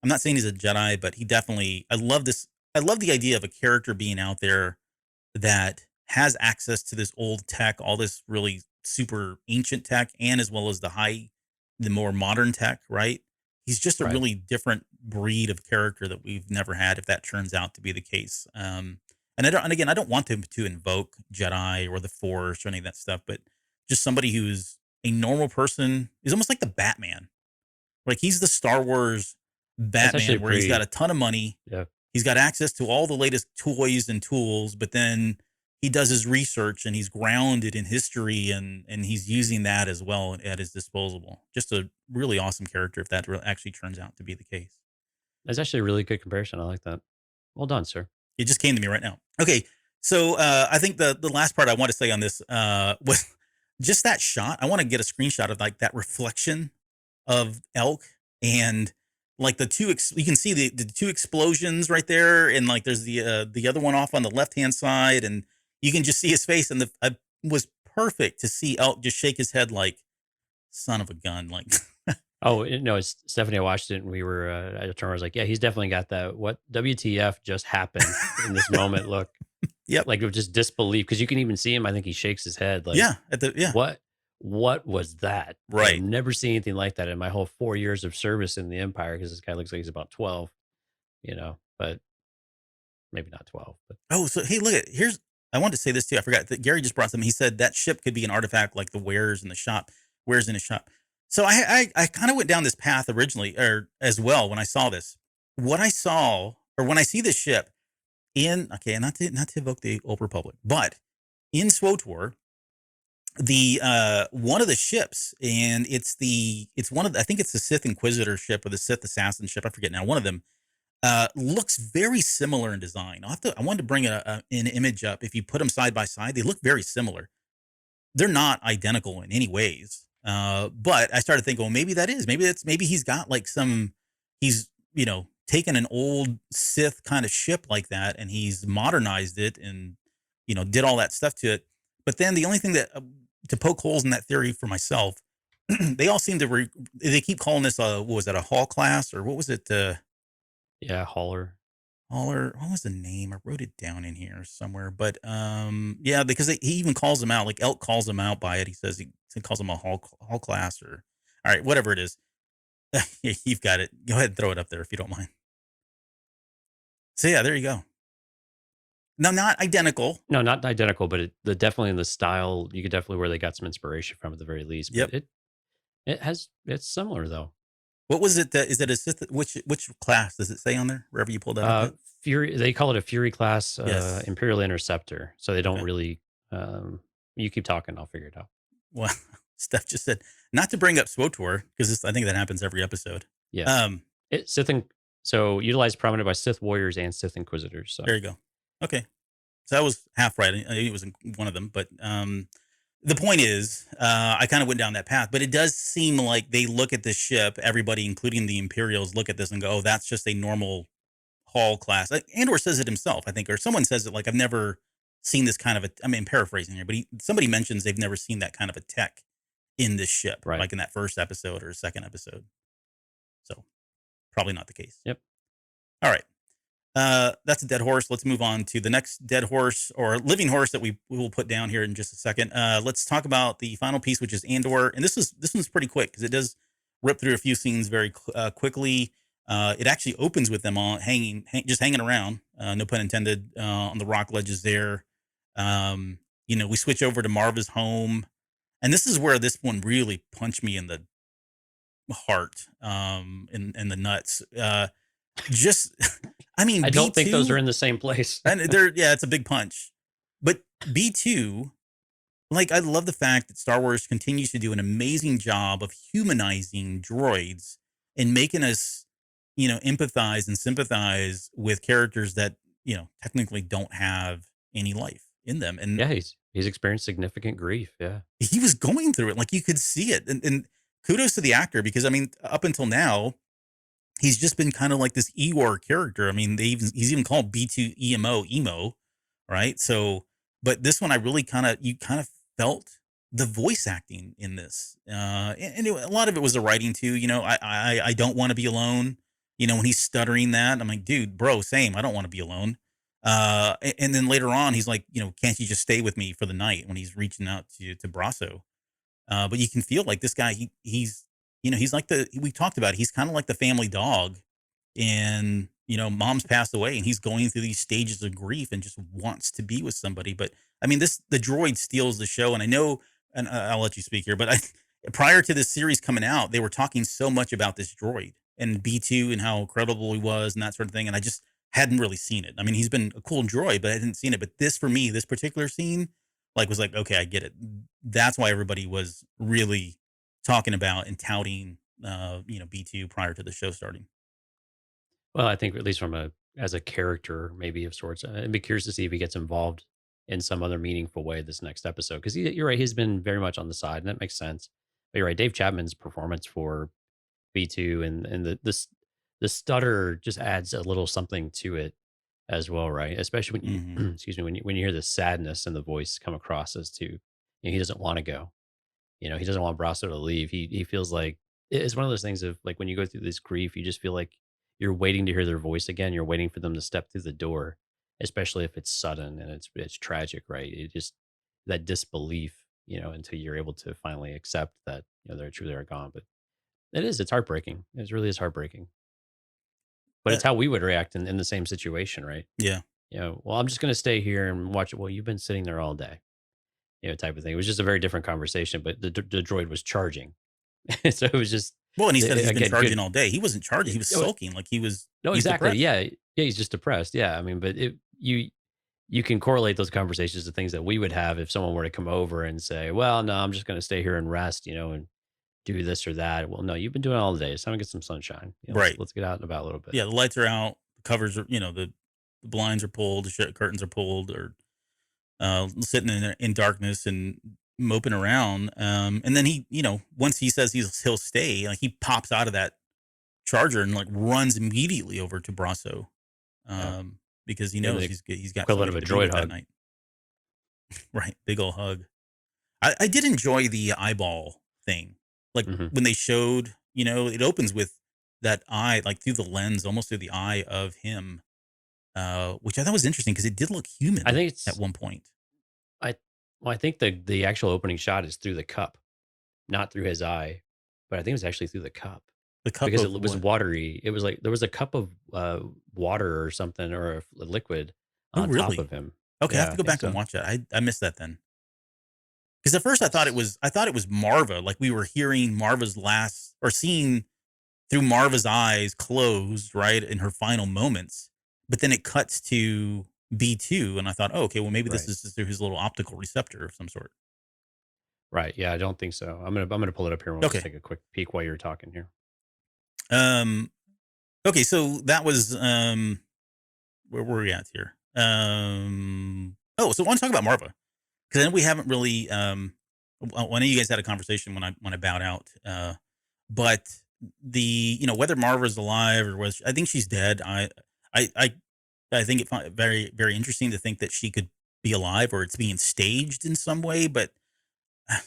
I'm not saying he's a Jedi, but he definitely. I love this. I love the idea of a character being out there that has access to this old tech, all this really super ancient tech, and as well as the more modern tech. Right? He's just a Right. really different breed of character that we've never had. If that turns out to be the case, and I don't. And again, I don't want him to invoke Jedi or the Force or any of that stuff, but just somebody who's a normal person is almost like the Batman. Like he's the Star Wars That's actually Batman, where he's got a ton of money. yeah. He's got access to all the latest toys and tools, but then he does his research and he's grounded in history and he's using that as well at his disposal. Just a really awesome character if that actually turns out to be the case. That's actually a really good comparison. I like that. Well done, sir. It just came to me right now. Okay, so I think the last part I want to say on this was just that shot. I want to get a screenshot of like that reflection of elk and like you can see the two explosions right there, and like there's the other one off on the left hand side, and you can just see his face, and it was perfect to see elk just shake his head like son of a gun, like Oh no, it's Stephanie. I watched it, and we were. I told her, I was like, "Yeah, he's definitely got that. What WTF just happened in this moment? Look, yep, like of just disbelief, because you can even see him. I think he shakes his head, like, yeah, yeah, what was that? I've right. never seen anything like that in my whole 4 years of service in the Empire. Because this guy looks like he's about 12, but maybe not 12. But Oh, so hey, look at here's. I wanted to say this too. I forgot that Gary just brought something. He said that ship could be an artifact like the wares in the shop, wares in a shop. So I kind of went down this path originally, or as well when I saw this. What I saw, or when I see this ship, not to evoke the Old Republic, but in SWTOR, the one of the ships, and it's one of the, I think it's the Sith Inquisitor ship or the Sith Assassin ship. I forget now. One of them looks very similar in design. I wanted to bring an image up. If you put them side by side, they look very similar. They're not identical in any ways. But I started thinking, well, maybe he's got like he's, taken an old Sith kind of ship like that and he's modernized it and, did all that stuff to it. But then the only thing that, to poke holes in that theory for myself, they all seem to, they keep calling this, what was that, a Hall class or what was it? Yeah, Hauler. What was the name? I wrote it down in here somewhere, but yeah, because he even calls them out. Like Elk calls them out by it. He says he calls them a hall class or all right, whatever it is. You've got it. Go ahead and throw it up there if you don't mind. So yeah, there you go. No, not identical. No, not identical, but definitely in the style, you could definitely where they got some inspiration from at the very least. But Yep. it's similar though. What was it? Is it a Sith? Which class does it say on there? Wherever you pulled that up. Fury. They call it a Fury class, Yes. Imperial Interceptor. So they don't Okay. really. You keep talking, I'll figure it out. Well, Steph just said not to bring up SWTOR because I think that happens every episode. Yeah. So utilized prominent by Sith warriors and Sith Inquisitors. So There you go. Okay. So I was half right. I knew it was one of them, but the point is, I kind of went down that path. But it does seem like they look at this ship, everybody, including the Imperials, look at this and go, "Oh, that's just a normal Hall class." Like, Andor says it himself, I think, or someone says it. Like, I've never seen this kind of a. I mean, paraphrasing here, but somebody mentions they've never seen that kind of a tech in this ship, Right. like in that first episode or second episode. So, probably not the case. Yep. All right. That's a dead horse. Let's move on to the next dead horse or living horse that we will put down here in just a second. Let's talk about the final piece, which is Andor, and this one's pretty quick because it does rip through a few scenes very quickly. It actually opens with them on just hanging around. No pun intended. On the rock ledges there. We switch over to Marva's home, and this is where this one really punched me in the heart, in the nuts. Just, I mean, I don't think those B2 are in the same place. and it's a big punch. But B2, like, I love the fact that Star Wars continues to do an amazing job of humanizing droids and making us, empathize and sympathize with characters that, technically don't have any life in them. And Yeah, he's experienced significant grief. Yeah. he was going through it. Like, you could see it. And kudos to the actor because, I mean, up until now, he's just been kind of like this Eeyore character. I mean, he's even called B2 emo, right? So, but this one, you kind of felt the voice acting in this, and a lot of it was the writing too. I don't want to be alone. When he's stuttering that, I'm like, dude, bro, same. I don't want to be alone. And then later on, he's like, can't you just stay with me for the night when he's reaching out to Brasso? But you can feel like this guy, he's like we talked about it, he's kind of like the family dog and, mom's passed away and he's going through these stages of grief and just wants to be with somebody. But I mean, the droid steals the show. And I know, and I'll let you speak here, but prior to this series coming out, they were talking so much about this droid and B2 and how incredible he was and that sort of thing. And I just hadn't really seen it. I mean, he's been a cool droid, but I hadn't seen it. But for me, this particular scene, was like, okay, I get it. That's why everybody was really talking about and touting, B2 prior to the show starting. Well, I think at least as a character, maybe of sorts, I'd be curious to see if he gets involved in some other meaningful way this next episode. Because you're right, he's been very much on the side, and that makes sense. But you're right, Dave Chapman's performance for B2 and the stutter just adds a little something to it as well, right? Especially when Hmm. excuse me, when you hear the sadness in the voice come across as to he doesn't want to go. He doesn't want Brasso to leave. He feels like it's one of those things of like when you go through this grief, you just feel like you're waiting to hear their voice again. You're waiting for them to step through the door, especially if it's sudden and it's tragic, right? It just that disbelief, until you're able to finally accept that they're gone. But it's heartbreaking. It really is heartbreaking. But Uh, it's how we would react in the same situation, right? yeah. Well, I'm just going to stay here and watch it. Well, you've been sitting there all day, type of thing. It was just a very different conversation, but the droid was charging. So it was just, Well, and he said he's been again, charging good. all day. He wasn't charging. He was Oh, sulking. Like no, he's exactly. depressed. Yeah. Yeah. He's just depressed. Yeah. I mean, but you can correlate those conversations to things that we would have if someone were to come over and say, "Well, no, I'm just going to stay here and rest, and do this or that." Well, no, you've been doing it all day. It's time to get some sunshine. Right. Let's get out and about a little bit. Yeah, the lights are out, the covers are, the blinds are pulled, the curtains are pulled, or sitting in darkness and moping around. And then he, once he says he'll stay, like he pops out of that charger and like runs immediately over to Brasso, Yeah. because he Yeah, knows the he's got equivalent somebody of a to be with droid that hug. night. Right, big ol' hug. I did enjoy the eyeball thing, like Hmm. when they showed, it opens with that eye, like through the lens, almost through the eye of him, which I thought was interesting because it did look I human think at it's one point. I well, I think the actual opening shot is through the cup, not through his eye, but I think it was actually through the cup The cup because it of was what? watery. It was like there was a cup of water or something or a liquid Oh, on top really? of him. Okay, I have Yeah, to I go think back and so. watch that. I missed that then. Because at first Yes. I thought it was Marva, like we were hearing Marva's last or seeing through Marva's eyes closed, right, in her final moments. But then it cuts to B2 and I thought, "Oh, okay, well maybe this Right. is just through his little optical receptor of some sort." Right. Yeah, I don't think so. I'm gonna pull it up here and we'll just Okay. take a quick peek while you're talking here. Um okay, so that was where were we at here? Oh, so I want to talk about Marva. Because then we haven't really I know you guys had a conversation when I bowed out. But the whether Marva's alive or was I think she's dead. I I I think very very interesting to think that she could be alive or it's being staged in some way. But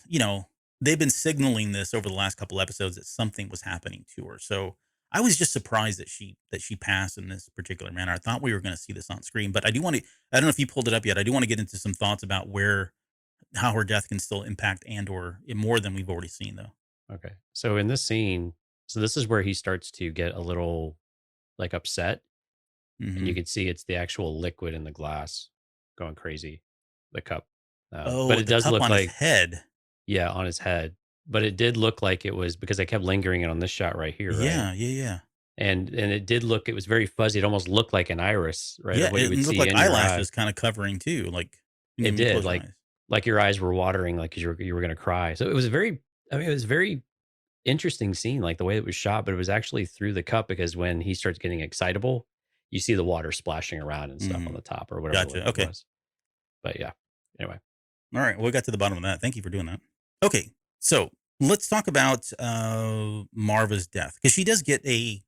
you know they've been signaling this over the last couple episodes that something was happening to her. So I was just surprised that she passed in this particular manner. I thought we were going to see this on screen, but I do want to. I don't know if you pulled it up yet. I do want to get into some thoughts about where how her death can still impact Andor more than we've already seen, though. Okay. So in this scene, so this is where he starts to get a little like upset, and you Hmm. can see it's the actual liquid in the glass going crazy, the cup. But Oh, it the does cup look on his like, head. yeah, on his head. But it did look like it was because I kept lingering it on this shot right here, right? Yeah, yeah, yeah, And it did look, it was very fuzzy. It almost looked like an iris, right? yeah. Of what you It would looked see like in your eye. eyelashes kind of covering too, like It when you did, close your eyes. like your eyes were watering, like 'cause you were gonna cry. So it was very, I mean, it was very interesting scene, like the way it was shot, but it was actually through the cup because when he starts getting excitable, you see the water splashing around and stuff on Hmm. the top or whatever the Gotcha. liquid Okay. was. But yeah, anyway. All right. Well, we got to the bottom of that. Thank you for doing that. Okay. So let's talk about Marva's death because she does get I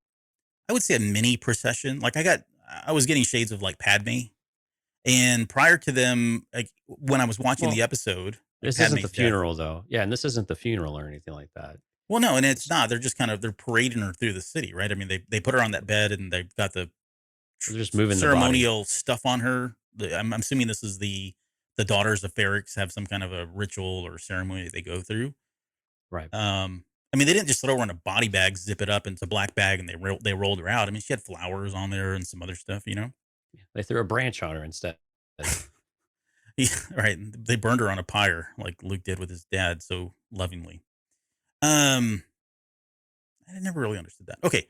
would say a mini procession. I was getting shades of like Padme. And prior to them, like when I was watching the Well, episode, like this isn't the Padme's death. funeral though. Yeah, and this isn't the funeral or anything like that. Well, no, and it's It's not. They're just kind of they're parading her through the city, right? I mean, they put her on that bed and they've got the they're just moving the body. ceremonial stuff on her. I'm assuming this is the daughters of Ferrix have some kind of a ritual or ceremony that they go through. Right. I mean, they didn't just throw her in a body bag, zip it up into a black bag, and they rolled her out. I mean, she had flowers on there and some other stuff, you know. They threw a branch on her instead. Yeah, right. They burned her on a pyre like Luke did with his dad so lovingly. Um, I never really understood that. Okay.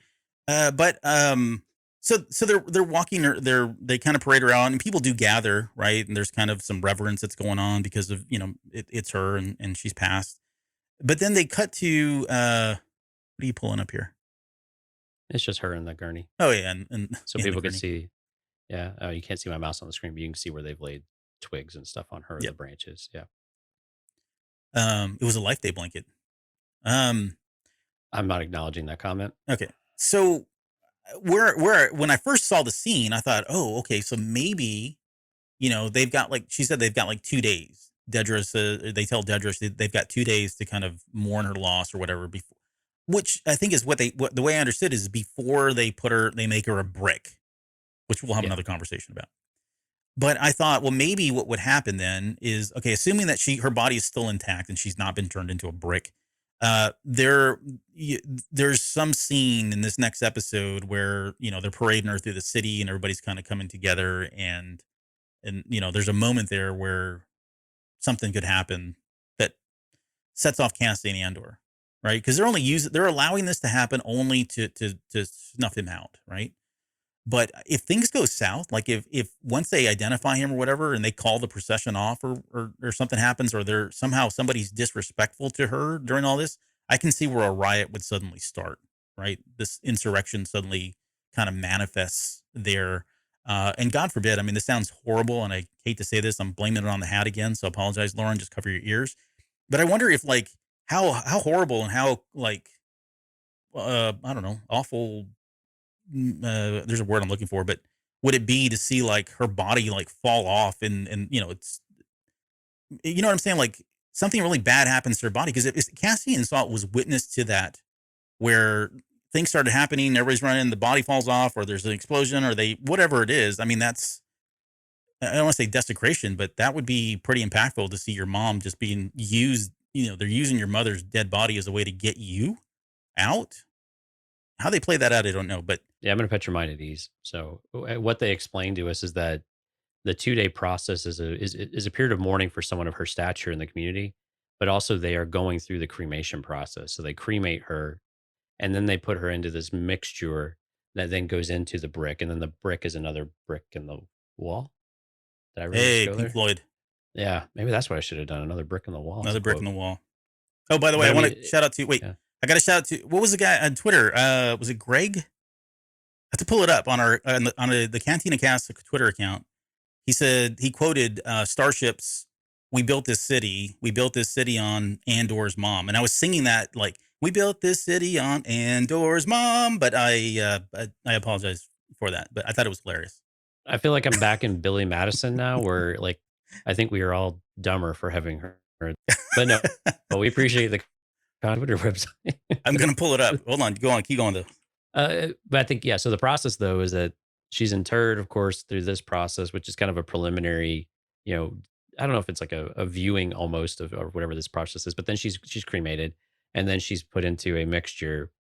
But so they're walking her they kind of parade her out and people do gather, right? And there's kind of some reverence that's going on because of, it's her and she's passed. But then they cut to what are you pulling up here? It's just her in the gurney. Oh yeah, and So yeah, the people could gurney. see, yeah. Oh, you can't see my mouse on the screen, but you can see where they've laid twigs and stuff on her, the Yep. branches. Yeah. It was a life day blanket. Um, I'm not acknowledging that comment. okay. So where when I first saw the scene, I thought, oh, okay, so maybe they've got like she said they've got like 2 days. Dedra says they tell Dedra they've got 2 days to kind of mourn her loss or whatever before, which I think is what the way I understood is before they make her a brick, which we'll have Yeah. another conversation about. But I thought, well, maybe what would happen then is okay, assuming that her body is still intact and she's not been turned into a brick. Uh, there, there's some scene in this next episode where they're parading her through the city and everybody's kind of coming together and there's a moment there where something could happen that sets off Cassian Andor, right? Because they're allowing this to happen only to snuff him out, right? But if things go south, like if once they identify him or whatever, and they call the procession off, or something happens, or they're somehow somebody's disrespectful to her during all this, I can see where a riot would suddenly start. Right, this insurrection suddenly kind of manifests there. And God forbid, I mean, this sounds horrible, and I hate to say this, I'm blaming it on the hat again, so I apologize, Lauren. Just cover your ears. But I wonder if like how horrible and how like I don't know, awful there's a word I'm looking for, but would it be to see like her body like fall off and it's you know what I'm saying, like something really bad happens to her body, because if Cassian saw it was witness to that, where things started happening, everybody's running, the body falls off, or there's an explosion, or they whatever it is. I mean, that's, I don't want to say desecration, but that would be pretty impactful to see your mom just being used. They're using your mother's dead body as a way to get you out. How they play that out, I don't know, but Yeah, I'm going to put your mind at ease. So, what they explained to us is that the 2 day process is a period of mourning for someone of her stature in the community, but also they are going through the cremation process. So they cremate her, and then they put her into this mixture that then goes into the brick, and then the brick is another brick in the wall. Did I really just hey, go Pink there? Floyd, Yeah, maybe that's what I should have done. Another brick in the wall is another a brick in quote. the wall. Oh, by the way, But I I want mean, to shout out to, wait, yeah. I got to shout out to, what was the guy on Twitter? Was it Greg? I have to pull it up on our the Cantina Cast Twitter account. He said, he quoted Starships. We built this city on Andor's mom, and I was singing that like, we built this city on Andor's mom. But I apologize for that, but I thought it was hilarious. I feel like I'm back in Billy Madison now, where like I think we are all dumber for having heard. But no, but we appreciate the Twitter website. I'm gonna pull it up. Hold on, go on, keep going though. But I think, yeah. So the process though is that she's interred, of course, through this process, which is kind of a preliminary. You know, I don't know if it's like a viewing almost of or whatever this process is. But then she's cremated, and then she's put into a mixture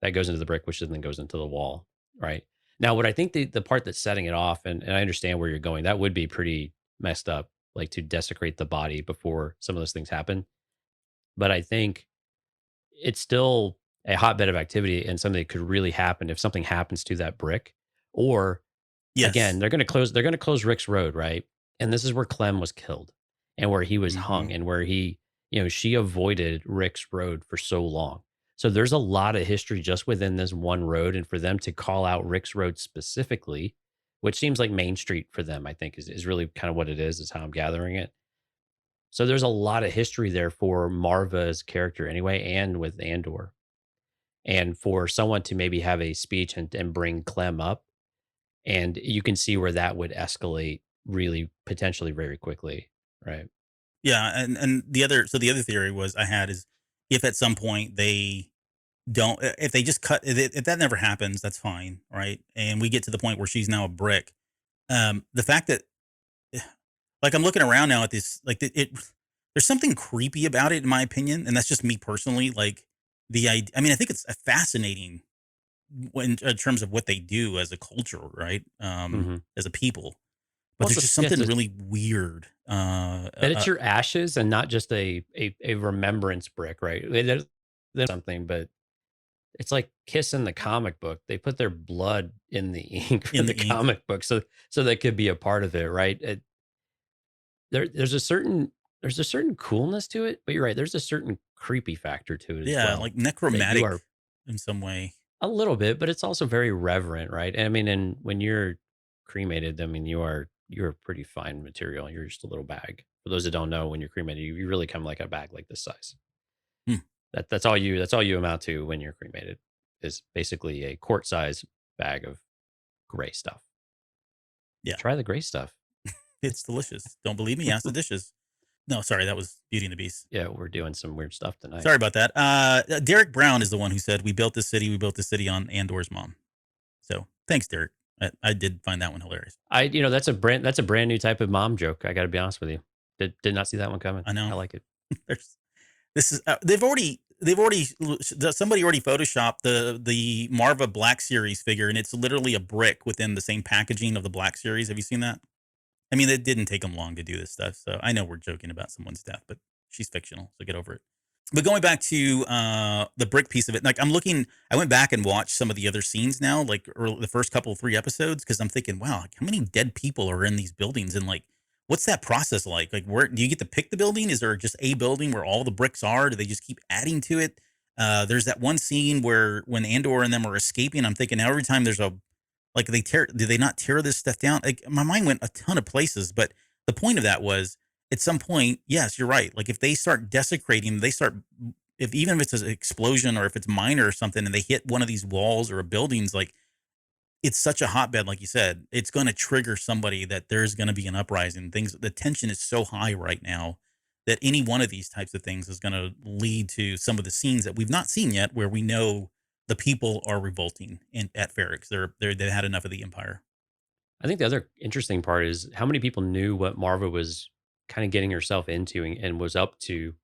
that goes into the brick, which then goes into the wall. Right now, what I think the part that's setting it off, and I understand where you're going, that would be pretty messed up, like to desecrate the body before some of those things happen. But I think it's still a hotbed of activity and something that could really happen if something happens to that brick. Or again, Yes. they're going to close Rick's Road, right? And this is where Clem was killed and where he was Hmm. hung and where she avoided Rick's Road for so long. So there's a lot of history just within this one road, and for them to call out Rick's Road specifically, which seems like Main Street for them, I think is really kind of what it is how I'm gathering it. So there's a lot of history there for Marva's character anyway, and with Andor. And for someone to maybe have a speech and bring Clem up, and you can see where that would escalate really potentially very quickly, right? Yeah, and the other theory was I had is, if at some point they don't, if they just cut, if that never happens, that's fine, right? And we get to the point where she's now a brick. The fact that, like, I'm looking around now at this, like there's something creepy about it in my opinion, and that's just me personally. Like the idea, I mean, I think it's a fascinating in terms of what they do as a culture, right? Hmm. As a people, but Well, there's just something really weird. that it's your ashes and not just a remembrance brick, right? There's something, but it's like Kiss in the comic book. They put their blood in the ink for In the the ink. comic book, so they could be a part of it, right? There's a certain coolness to it, but you're right. There's a certain creepy factor to it as Yeah, well like that you necromantic are in some way. a little bit, but it's also very reverent, right? And I mean, and when you're cremated, I mean, you're a pretty fine material. You're just a little bag. For those that don't know, when you're cremated, you really come like a bag like this size. Hmm. That's all you amount to when you're cremated, is basically a quart size bag of gray stuff. Yeah, Try the gray stuff. it's delicious. Don't believe me? Ask the dishes. No, sorry, that was Beauty and the Beast. Yeah, we're doing some weird stuff tonight. Sorry about that. Derek Brown is the one who said, "We built this city. We built this city on Andor's mom." So thanks, Derek. I did find that one hilarious. That's a brand new type of mom joke. I got to be honest with you. Did not see that one coming. I know. I like it. There's this is somebody already photoshopped the Marva Black Series figure, and it's literally a brick within the same packaging of the Black Series. Have you seen that? I mean, it didn't take them long to do this stuff. So I know we're joking about someone's death, but she's fictional, so get over it. But going back to the brick piece of it, like I went back and watched some of the other scenes now, like the first couple 3 episodes, because I'm thinking, wow, like, how many dead people are in these buildings, and like, what's that process like? Like, where do you get to pick the building? Is there just a building where all the bricks are? Do they just keep adding to it? There's that one scene where when Andor and them are escaping, I'm thinking now every time there's a like do they not tear this stuff down? Like my mind went a ton of places, but the point of that was at some point, yes, you're right. Like if they start desecrating, they start if even if it's an explosion or if it's minor or something and they hit one of these walls or buildings, like it's such a hotbed, like you said, it's going to trigger somebody that there's going to be an uprising. Things, the tension is so high right now that any one of these types of things is going to lead to some of the scenes that we've not seen yet, where we know the people are revolting at Ferrix. They've had enough of the Empire. I think the other interesting part is how many people knew what Marva was kind of getting herself into and was up to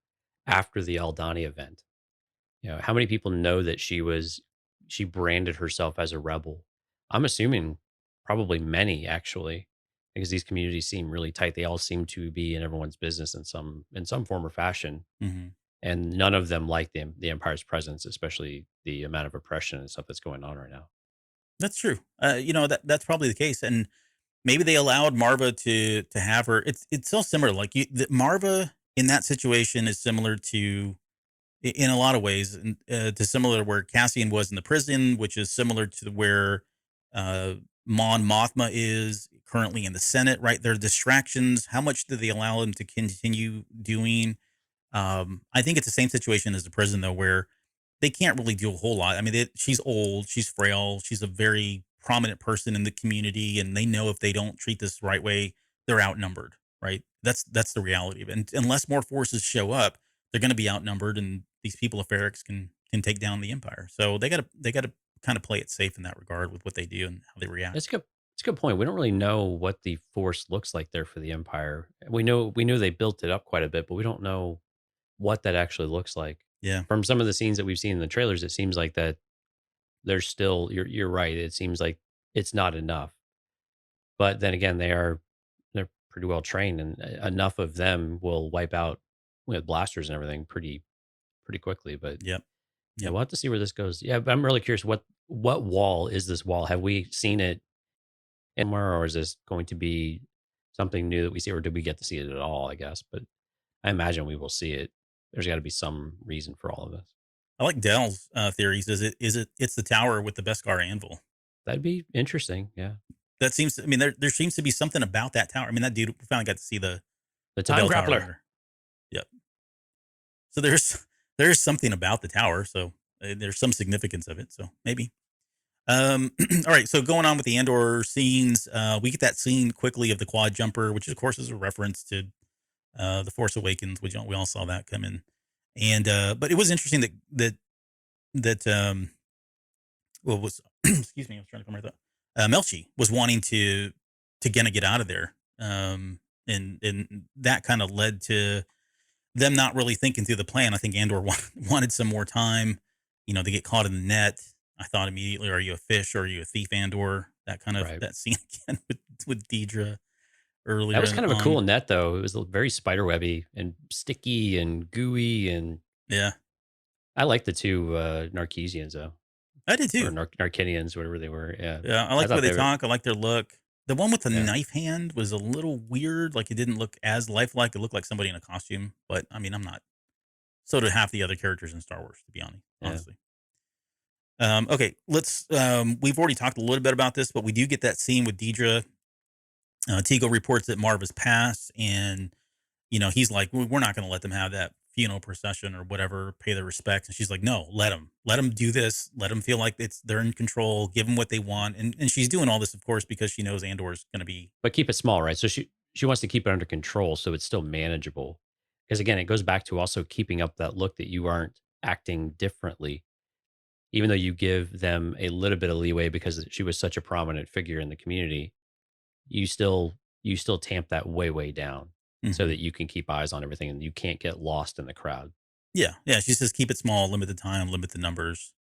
after the Aldani event. You know, how many people know that she branded herself as a rebel? I'm assuming probably many actually, because these communities seem really tight. They all seem to be in everyone's business in some form or fashion, Hmm. and none of them like the empire's presence, especially the amount of oppression and stuff that's going on right now. That's true. That's probably the case, and maybe they allowed Marva to have her. It's so similar. Like Marva in that situation is similar to in a lot of ways, to similar where Cassian was in the prison, which is similar to where uh, Mon Mothma is currently in the Senate. Right, there are distractions. How much do they allow them to continue doing? I think it's the same situation as the prison though, where they can't really do a whole lot. I mean, she's old, she's frail, she's a very prominent person in the community, and they know if they don't treat this the right way, they're outnumbered. Right? That's the reality of it. And unless more forces show up, they're going to be outnumbered, and these people of Ferrix can take down the Empire. So they got to kind of play it safe in that regard with what they do and how they react. That's a good. It's a good point. We don't really know what the force looks like there for the empire. We know they built it up quite a bit, but we don't know what that actually looks like. Yeah. From some of the scenes that we've seen in the trailers, it seems like that there's still. You're right. It seems like it's not enough. But then again, they're pretty well trained, and enough of them will wipe out with blasters and everything pretty quickly. But Yep. yeah, Yep. we'll have to see where this goes. Yeah, but I'm really curious what wall is this wall? Have we seen it anywhere, or is this going to be something new that we see, or did we get to see it at all? I guess, but I imagine we will see it. There's got to be some reason for all of this. I like Dell's theories. It's the tower with the Beskar anvil. That'd be interesting. Yeah, That seems. I mean, there seems to be something about that tower. I mean, that dude. We finally got to see the the time bell tower grappler. under. Yep. So there's something about the tower. So there's some significance of it. So maybe. All right. So going on with the Andor scenes, we get that scene quickly of the quad jumper, which of course is a reference to the Force Awakens. We all saw that come in, and but it was interesting that well was excuse me, I was trying to come right up. Melchi was wanting to kind of get out of there, and that kind of led to them not really thinking through the plan. I think Andor wanted some more time. They get caught in the net. I thought immediately, are you a fish or are you a thief, Andor? That kind of Right. that scene again with Deidre That earlier was kind of a on. cool net, though. It was very spiderwebby and sticky and gooey, and Yeah, I like the two Narkesians though, I did or too. Narkinians, whatever they were. Yeah, Yeah, I I like the way thought they they were. talk. I like their look. The one with the Yeah, knife hand was a little weird. Like it didn't look as lifelike. It looked like somebody in a costume. But I mean, I'm not. So did half the other characters in Star Wars, to be honest. yeah. Honestly. Okay, let's. We've already talked a little bit about this, but we do get that scene with Deidre. Tigo reports that Marv has passed, and he's like, We're not going to let them have that funeral procession or whatever, pay their respects." And she's like, "No, let them do this. Let them feel like they're in control. Give them what they want." And she's doing all this, of course, because she knows Andor's going to be. But keep it small, right? So she wants to keep it under control, so it's still manageable. Because again, it goes back to also keeping up that look that you aren't acting differently, even though you give them a little bit of leeway because she was such a prominent figure in the community. You still tamp that way down so Mhm. that you can keep eyes on everything and you can't get lost in the crowd. Yeah, yeah. She says, "Keep it small, limit the time, limit the numbers."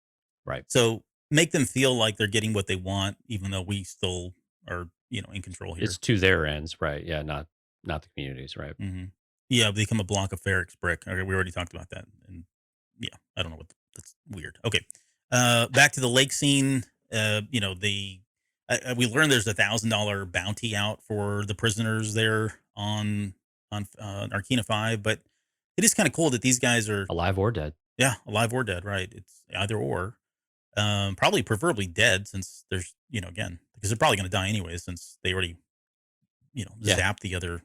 Right. So make them feel like they're getting what they want, even though we still are, in control It's here. to their ends, right? Yeah, not the communities, right? Mhm. Yeah, they become a block of Ferrix brick. Okay, we already talked about that. And yeah, I don't know what that's weird. Okay. Back to the lake scene. You know, we learned there's $1,000 bounty out for the prisoners there on Arkina 5, but it is kind of cool that these guys are, alive or dead. yeah, alive or dead, right? It's either or. Probably preferably dead, since there's, again, because they're probably going to die anyway, since they already, Yeah, zapped the other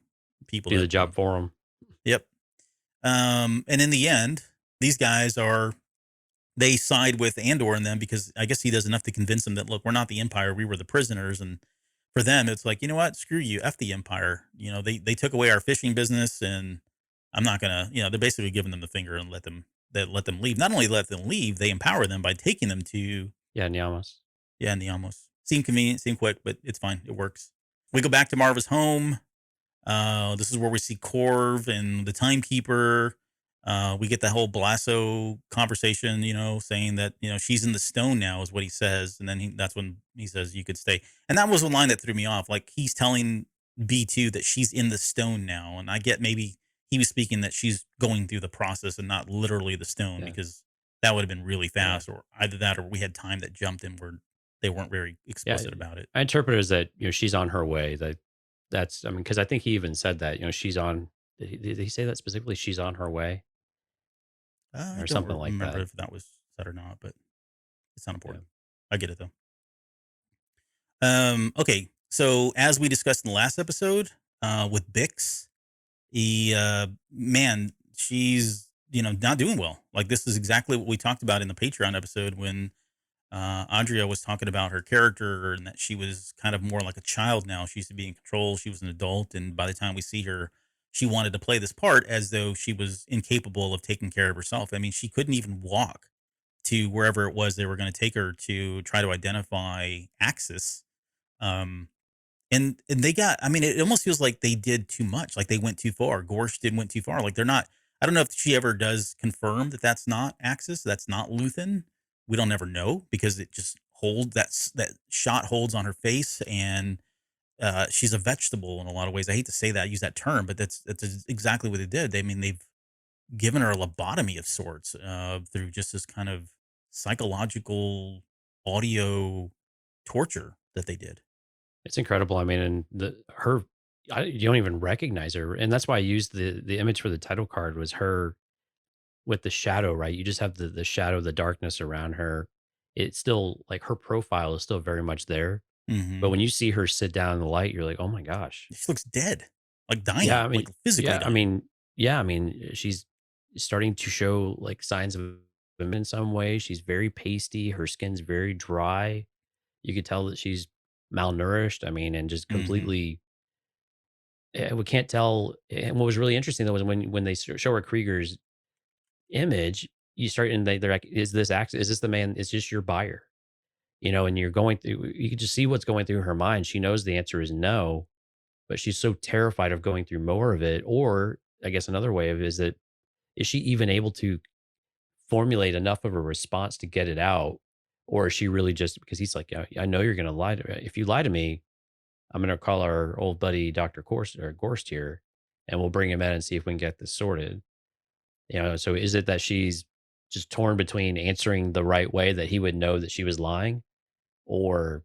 people do the that were. job for them. Yep. And in the end, these guys they side with Andor and them, because I guess he does enough to convince them that, look, we're not the Empire, we were the prisoners. And for them, it's like, you know what, screw you, f the Empire. They took away our fishing business, and I'm not gonna. They're basically giving them the finger and let them leave. Not only let them leave, they empower them by taking them to, Yeah, Niamos. yeah, Niamos. Seemed convenient, seemed quick, but it's fine, it works. We go back to Marva's home. This is where we see Corv and the timekeeper. We get that whole Blasso conversation, saying that, she's in the stone now, is what he says. And then that's when he says, you could stay. And that was a line that threw me off. Like, he's telling B2 that she's in the stone now. And I get, maybe he was speaking that she's going through the process and not literally the stone, Yeah, because that would have been really yeah, fast, or either that, or we had time that jumped in where they weren't very yeah. explicit about it. I interpret it as that she's on her way. That's, I mean, because I think he even said that she's on. Did he say that specifically? She's on her way I or don't something like remember that. if that was said or not, but it's not Yeah. important. I get it though. Okay. So as we discussed in the last episode, with Bix, man, she's, not doing well. Like, this is exactly what we talked about in the Patreon episode, when Andrea was talking about her character, and that she was kind of more like a child now. She used to be in control. She was an adult. And by the time we see her, she wanted to play this part as though she was incapable of taking care of herself. I mean, she couldn't even walk to wherever it was they were going to take her to try to identify Axis. Um, and they got, I mean, it almost feels like they did too much. Like, they went too far. Gorsh did went too far. Like, they're not, I don't know if she ever does confirm that that's not Axis, that's not Luthen. We don't ever know, because it just that shot holds on her face. And she's a vegetable in a lot of ways. I hate to say that, use that term, but that's exactly what they did. I mean, they've given her a lobotomy of sorts, through just this kind of psychological audio torture that they did. It's incredible. I mean, and you don't even recognize her, and that's why I used the image for the title card was her with the shadow, right? You just have the shadow, the darkness around her. It's still like her profile is still very much there, but Hmm. when you see her sit down in the light, you're like, oh my gosh. She looks dead, like Yeah, dying, I mean, like physically yeah, I dying. mean, yeah, I mean, she's starting to show like signs of them in some way. She's very pasty. Her skin's very dry. You could tell that she's malnourished. I mean, and just Hmm. completely. We can't tell. And what was really interesting though was when they show her Krieger's image, you start and they're like, "Is this Is this the man? Is this your buyer?" And you're going through. You can just see what's going through her mind. She knows the answer is no, but she's so terrified of going through more of it. Or I guess another way of it is that is she even able to formulate enough of a response to get it out, or is she really just because he's like, yeah, I know you're going to lie to me. If you lie to me, I'm going to call our old buddy Dr. Gorst here, and we'll bring him in and see if we can get this sorted. So is it that she's just torn between answering the right way that he would know that she was lying, or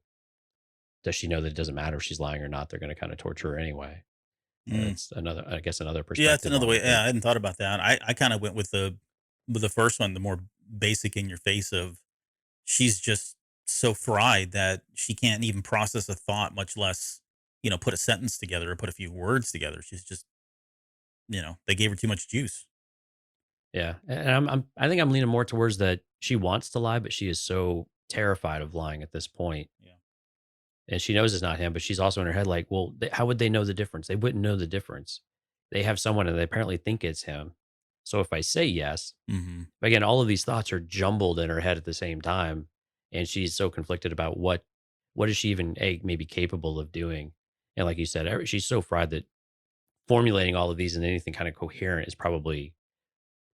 does she know that it doesn't matter if she's lying or not? They're going to kind of torture her anyway. Mm. That's another, I guess, another Yeah, it's perspective another on way. it. Yeah, I hadn't thought about that. I kind of went with the first one, the more basic, in your face of, she's just so fried that she can't even process a thought, much less, put a sentence together or put a few words together. She's just, they gave her too much juice. Yeah, and I think I'm leaning more towards that she wants to lie, but she is so terrified of lying at this point, Yeah. and she knows it's not him. But she's also in her head like, well, how would they know the difference? They wouldn't know the difference. They have someone, and they apparently think it's him. So if I say yes, Hmm. but again, all of these thoughts are jumbled in her head at the same time, and she's so conflicted about what is she even maybe capable of doing. And like you said, she's so fried that formulating all of these in anything kind of coherent is probably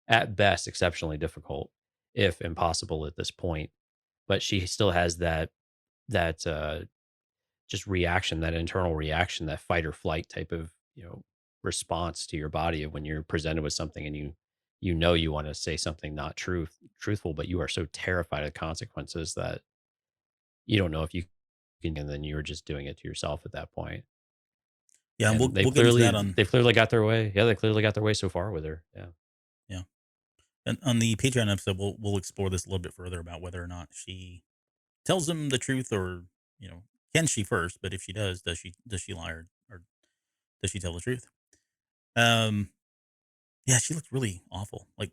at best exceptionally difficult, if impossible at this point. But she still has that just reaction, that internal reaction, that fight or flight type of response to your body of when you're presented with something and you know you want to say something not truthful, but you are so terrified of consequences that you don't know if you can, and then you're just doing it to yourself at that point. Yeah, and And we'll get into that on they've clearly got their way. Yeah, they clearly got their way so far with her. Yeah. yeah. And on the Patreon episode, we'll explore this a little bit further about whether or not she tells him the truth, or can she first? But if she does she lie, or does she tell the truth? Um, yeah, she looked really awful. Like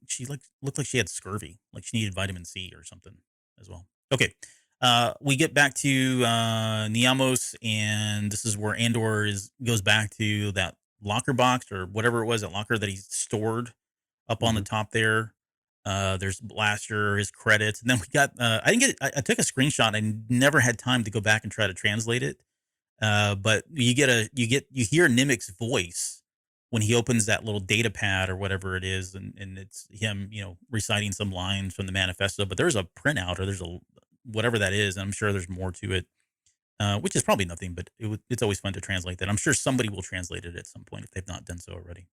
she looked like she had scurvy, like she needed vitamin C or something as well. Okay. We get back to Niamos, and this is where Andor goes back to that locker box or whatever it was, that locker that he stored up on the Hmm. top there. There's Blaster, his credits, and then we got. I didn't get. I took a screenshot. I never had time to go back and try to translate it. But you hear Nimic's voice when he opens that little data pad or whatever it is, and it's him, reciting some lines from the manifesto. But there's a printout, or there's a whatever that is, and I'm sure there's more to it, which is probably nothing. But it's always fun to translate that. I'm sure somebody will translate it at some point if they've not done so already.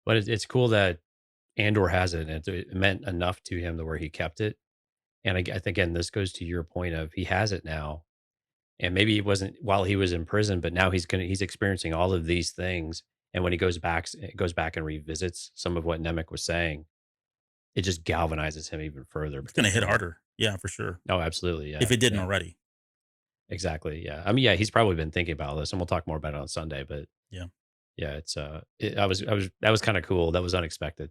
But it's cool that Andor has it, and it meant enough to him to where he kept it. And I think, again, this goes to your point of he has it now, and maybe it wasn't while he was in prison, but now he's experiencing all of these things. And when he goes back and revisits some of what Nemec was saying, it just galvanizes him even further It's gonna because hit of it. harder, yeah, for sure, Oh, absolutely, if yeah, it didn't yeah, already. exactly, yeah. I mean, yeah, he's probably been thinking about this, and we'll talk more about it on Sunday. But Yeah. yeah, I was that was kind of cool. That was unexpected.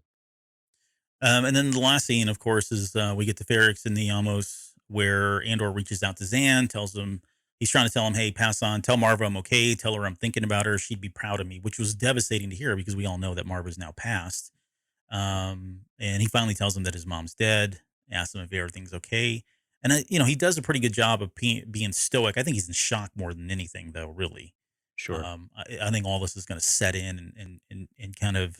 And then the last scene, of course, is we get to Ferrix in the Amos, where Andor reaches out to Zan, tells him he's trying to tell him, "Hey, pass on, tell Marva I'm okay, tell her I'm thinking about her. She'd be proud of me," which was devastating to hear because we all know that Marva's now passed. And he finally tells him that his mom's dead. Asks him if everything's okay, and he does a pretty good job of being stoic. I think he's in shock more than anything, though. Really, Sure. I think all this is going to set in and kind of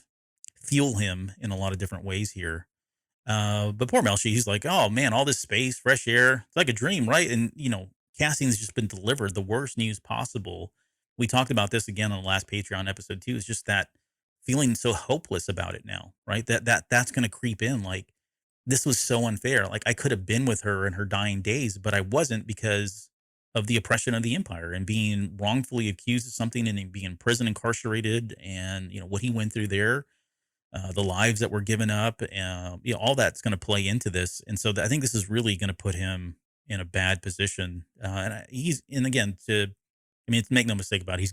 fuel him in a lot of different ways here. But poor Melshi, he's like, "Oh man, all this space, fresh air, it's like a dream, right?" And Cassian's just been delivered the worst news possible. We talked about this again on the last Patreon episode too. It's just that feeling so hopeless about it now, right? That's going to creep in. Like, this was so unfair. Like, I could have been with her in her dying days, but I wasn't because of the oppression of the Empire and being wrongfully accused of something and being in prison, incarcerated, and what he went through there, the lives that were given up, all that's going to play into this. And so I think this is really going to put him in a bad position. And again, to make no mistake about it,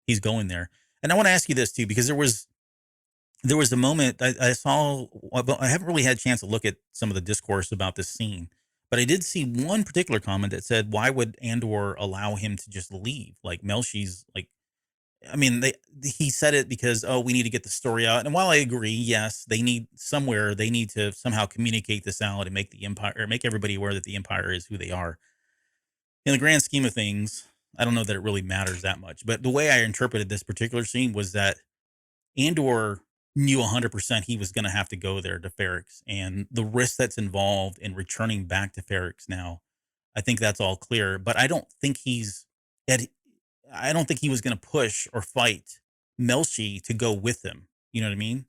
he's going there. And I want to ask you this too, because there was a moment I saw. Well, I haven't really had a chance to look at some of the discourse about this scene, but I did see one particular comment that said, "Why would Andor allow him to just leave?" Like Melshi's like, I mean, he said it because, oh, we need to get the story out. And while I agree, yes, they need to somehow communicate this out and make the Empire, or make everybody aware that the Empire is who they are. In the grand scheme of things, I don't know that it really matters that much. But the way I interpreted this particular scene was that Andor knew 100% he was going to have to go there to Ferrix, and the risk that's involved in returning back to Ferrix now. I think that's all clear, but at I don't think he was going to push or fight Melshi to go with him. You know what I mean?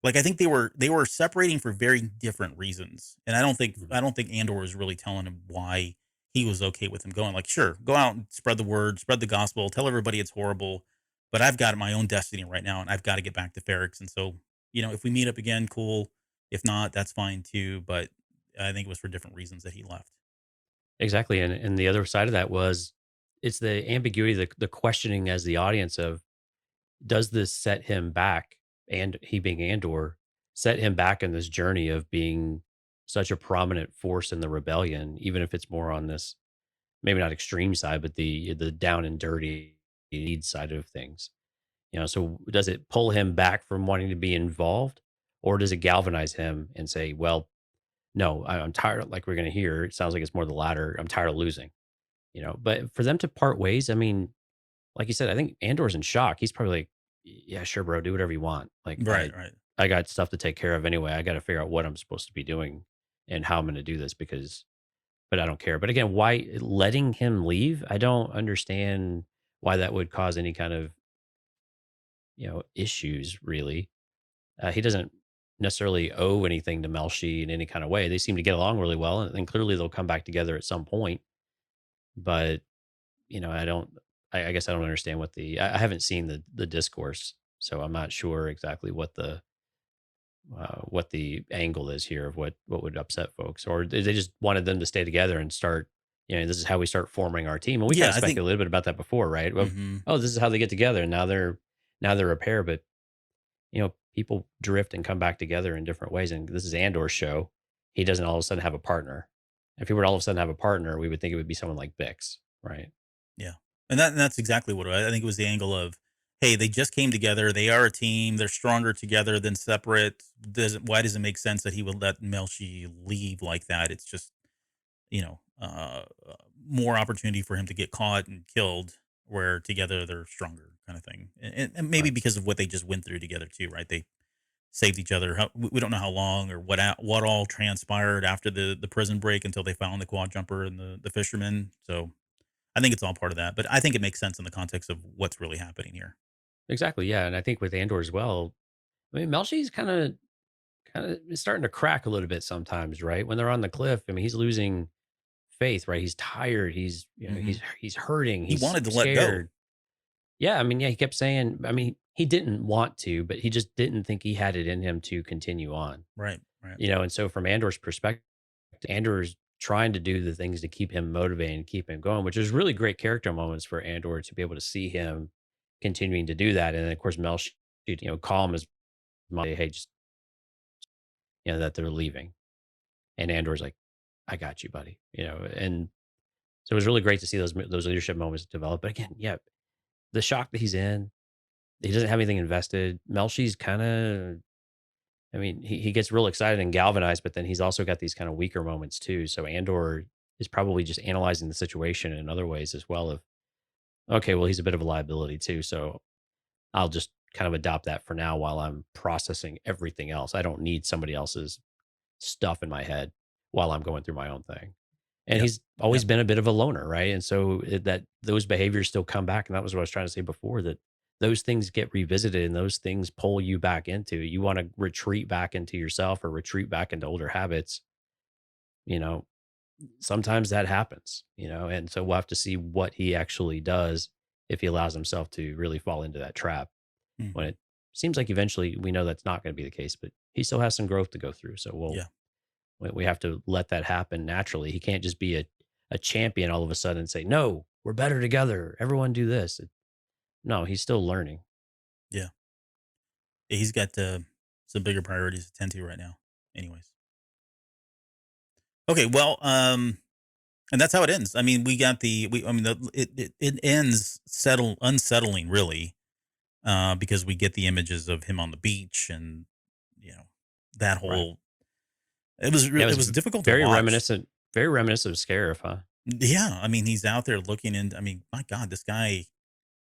Like, I think they were separating for very different reasons, and Mhm. I don't think Andor was really telling him why he was okay with him going. Like, sure, go out and spread the word, spread the gospel, tell everybody it's horrible, but I've got my own destiny right now, and I've got to get back to Ferrix. And so, if we meet up again, cool. If not, that's fine too. But I think it was for different reasons that he left. Exactly. And the other side of that was it's the ambiguity, the questioning as the audience of, does this set him back, and he being Andor, set him back in this journey of being such a prominent force in the rebellion, even if it's more on this maybe not extreme side, but the down and dirty lead side of things. So does it pull him back from wanting to be involved, or does it galvanize him and say, well, no, I'm tired, like we're gonna hear, it sounds like it's more the latter. I'm tired of losing. But for them to part ways, I mean, like you said, I think Andor's in shock. He's probably like, "Yeah, sure, bro, do whatever you want. Like, Right, right. I got stuff to take care of anyway. I got to figure out what I'm supposed to be doing and how I'm going to do this because, but I don't care." But again, why letting him leave? I don't understand why that would cause any kind of issues really. He doesn't necessarily owe anything to Melshi in any kind of way. They seem to get along really well, and clearly they'll come back together at some point. But I don't. I guess I don't understand what I haven't seen the discourse, so I'm not sure exactly what the angle is here of what would upset folks, or they just wanted them to stay together and start. This is how we start forming our team, and we kind Yeah, of I think. speculated a little bit about that before, right? Well, Hmm. oh, this is how they get together, and now they're a pair, but people drift and come back together in different ways. And this is Andor's show. He doesn't all of a sudden have a partner. If he were to all of a sudden have a partner, we would think it would be someone like Bix, right? Yeah, and that's exactly what I think it was the angle of, hey, they just came together. They are a team. They're stronger together than separate. Why does it make sense that he would let Melshi leave like that? It's just you know, uh, uh, more opportunity for him to get caught and killed. Where together they're stronger, kind of thing, and maybe Right. because of what they just went through together too, right? They saved each other. We don't know how long or what all transpired after the prison break until they found the quad jumper and the fisherman. So I think it's all part of that, but I think it makes sense in the context of what's really happening here. Exactly. Yeah. And I think with Andor as well, I mean, Melshi's kind of starting to crack a little bit sometimes, right? When they're on the cliff, I mean, he's losing faith, right? He's tired. He's Hmm. he's hurting. He He's wanted to let go, scared. Yeah. I mean, yeah. He kept saying. I mean, he didn't want to, but he just didn't think he had it in him to continue on. right? Right. And so from Andor's perspective, Andor's trying to do the things to keep him motivated and keep him going, which is really great character moments for Andor to be able to see him continuing to do that. And then of course Mel, calm his mom, hey, just that they're leaving, and Andor's like, I got you, buddy. And so it was really great to see those leadership moments develop. But again, yeah, the shock that he's in, he doesn't have anything invested. Melshi's kind of I mean, he gets real excited and galvanized, but then he's also got these kind of weaker moments too. So Andor is probably just analyzing the situation in other ways as well. Of okay, well, he's a bit of a liability too. So I'll just kind of adopt that for now while I'm processing everything else. I don't need somebody else's stuff in my head while I'm going through my own thing. And Yep. he's always Yep. been a bit of a loner, right? And so that those behaviors still come back. And that was what I was trying to say before, that those things get revisited and those things pull you back into. You want to retreat back into yourself or retreat back into older habits. You know, Sometimes that happens, and so we'll have to see what he actually does if he allows himself to really fall into that trap when Hmm. it seems like eventually we know that's not going to be the case, but he still has some growth to go through. So Yeah. we have to let that happen naturally. He can't just be a champion all of a sudden and say, no, we're better together. Everyone do this. No, he's still learning. Yeah. Yeah, he's got some bigger priorities to tend to right now. Anyways. Okay. Well, and that's how it ends. I mean, we got the we. I mean, it ends unsettling, really, because we get the images of him on the beach, and you know that Right. whole. Yeah, it It was was difficult to very watch. reminiscent of Scarif, huh? Yeah, I mean, he's out there looking, and I mean, my God, this guy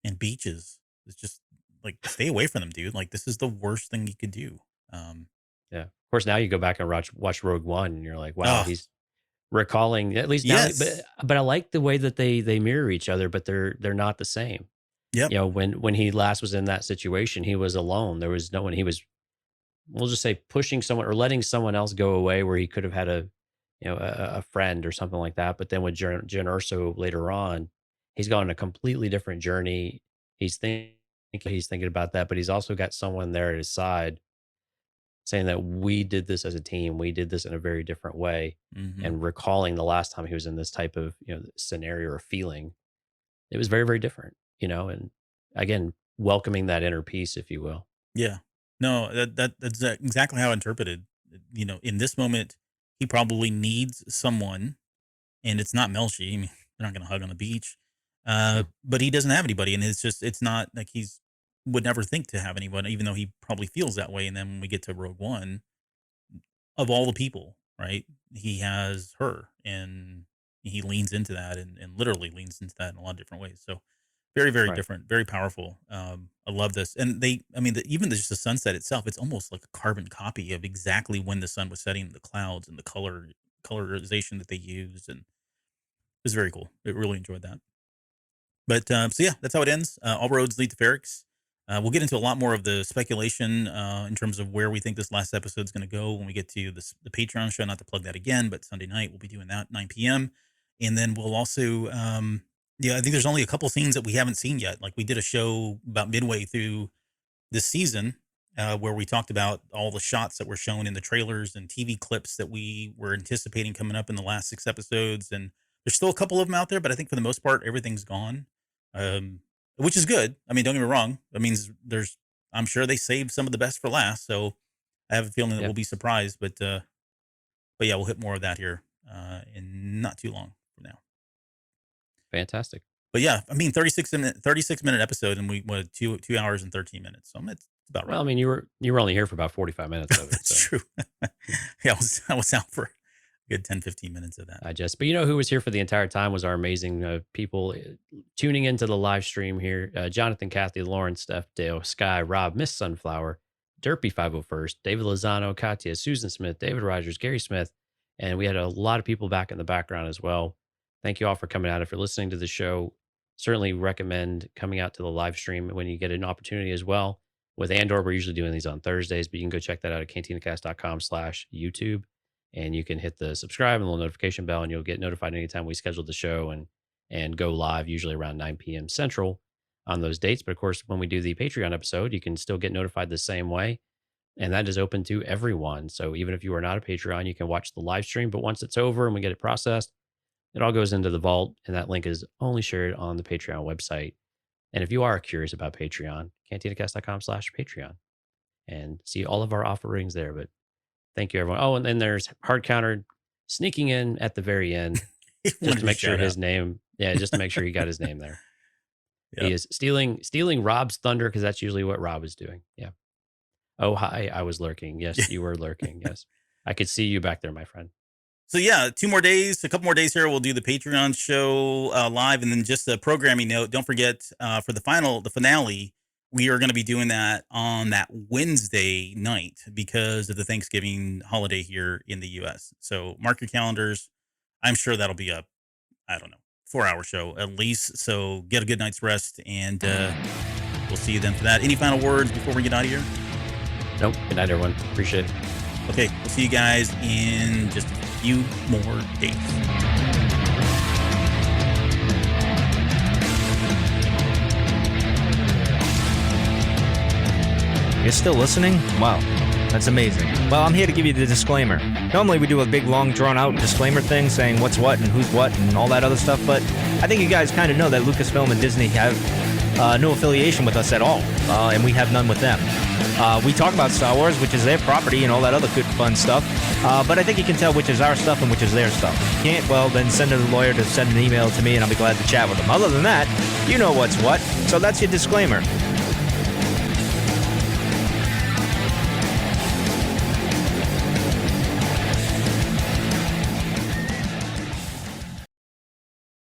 in beaches is just like, stay away from them, dude. Like, this is the worst thing you could do. Um, Yeah. Of course, now you go back and watch Rogue One, and you're like, wow, oh, he's recalling at least now. But yes, I like the way that they mirror each other, but they're not the same. yep, When he last was in that situation, he was alone. There was no one. He was, we'll just say, pushing someone or letting someone else go away where he could have had a friend or something like that. But then with Jen Urso later on, he's gone on a completely different journey. He's thinking about that, but he's also got someone there at his side saying that we did this as a team. We did this in a very different way. hmm, And recalling the last time he was in this type of scenario or feeling, it was very, very different, and again, welcoming that inner peace, if you will. yeah. No, that's exactly how I interpreted. In this moment, he probably needs someone, and it's not Melshi. I mean, they're not going to hug on the beach, Hmm. but he doesn't have anybody, and it's not like would never think to have anyone, even though he probably feels that way. And then when we get to Rogue One, of all the people, right? He has her, and he leans into that, and literally leans into that in a lot of different ways. So very, very Right. different, very powerful. I love this, and I mean, even just the sunset itself, it's almost like a carbon copy of exactly when the sun was setting, the clouds and the colorization that they used, and it was very cool. I really enjoyed that. But so yeah, that's how it ends. All roads lead to Ferrix. We'll get into a lot more of the speculation in terms of where we think this last episode is going to go when we get to the Patreon show. Not to plug that again, but Sunday night we'll be doing that 9 p.m. And then we'll also, I think there's only a couple scenes that we haven't seen yet. Like we did a show about midway through this season where we talked about all the shots that were shown in the trailers and TV clips that we were anticipating coming up in the last 6 episodes. And there's still a couple of them out there, but I think for the most part, everything's gone. Which is good. I mean, don't get me wrong. That means I'm sure they saved some of the best for last. So I have a feeling that we'll be surprised, but yeah, we'll hit more of that here in not too long from now. Fantastic. But yeah, I mean, 36-minute episode, and we went 2 hours and 13 minutes. So it's about right. Well, I mean, you were only here for about 45 minutes of it. That's true. Yeah, I was out for a good 10, 15 minutes of that. But you know who was here for the entire time was our amazing people tuning into the live stream here. Jonathan, Kathy, Lauren, Steph, Dale, Sky, Rob, Miss Sunflower, Derpy 501st, David Lozano, Katya, Susan Smith, David Rogers, Gary Smith. And we had a lot of people back in the background as well. Thank you all for coming out. If you're listening to the show, certainly recommend coming out to the live stream when you get an opportunity as well. With Andor, we're usually doing these on Thursdays, but you can go check that out at cantinacast.com/YouTube. And you can hit the subscribe and the little notification bell, and you'll get notified anytime we schedule the show and go live, usually around 9 p.m. Central on those dates. But of course, when we do the Patreon episode, you can still get notified the same way. And that is open to everyone. So even if you are not a Patreon, you can watch the live stream. But once it's over and we get it processed, it all goes into the vault. And that link is only shared on the Patreon website. And if you are curious about Patreon, cantinacast.com/Patreon, and see all of our offerings there. But thank you, everyone. Oh, and then there's Hard Counter sneaking in at the very end just to make sure his name. Yeah, just to make sure he got his name there. Yep. He is stealing Rob's thunder because that's usually what Rob is doing. Yeah. Oh, hi. I was lurking. Yes, you were lurking. Yes. I could see you back there, my friend. So yeah, a couple more days here. We'll do the Patreon show live. And then just a programming note. Don't forget for the finale, we are going to be doing that on that Wednesday night because of the Thanksgiving holiday here in the U.S. So mark your calendars. I'm sure that'll be a 4-hour show at least. So get a good night's rest, and we'll see you then for that. Any final words before we get out of here? Nope. Good night, everyone. Appreciate it. Okay. We'll see you guys in just a few more days. You're still listening? Wow, that's amazing. Well, I'm here to give you the disclaimer. Normally we do a big, long, drawn-out disclaimer thing saying what's what and who's what and all that other stuff, but I think you guys kind of know that Lucasfilm and Disney have no affiliation with us at all, and we have none with them. We talk about Star Wars, which is their property and all that other good, fun stuff, but I think you can tell which is our stuff and which is their stuff. If you can't, well, then send a lawyer to send an email to me, and I'll be glad to chat with them. Other than that, you know what's what, so that's your disclaimer.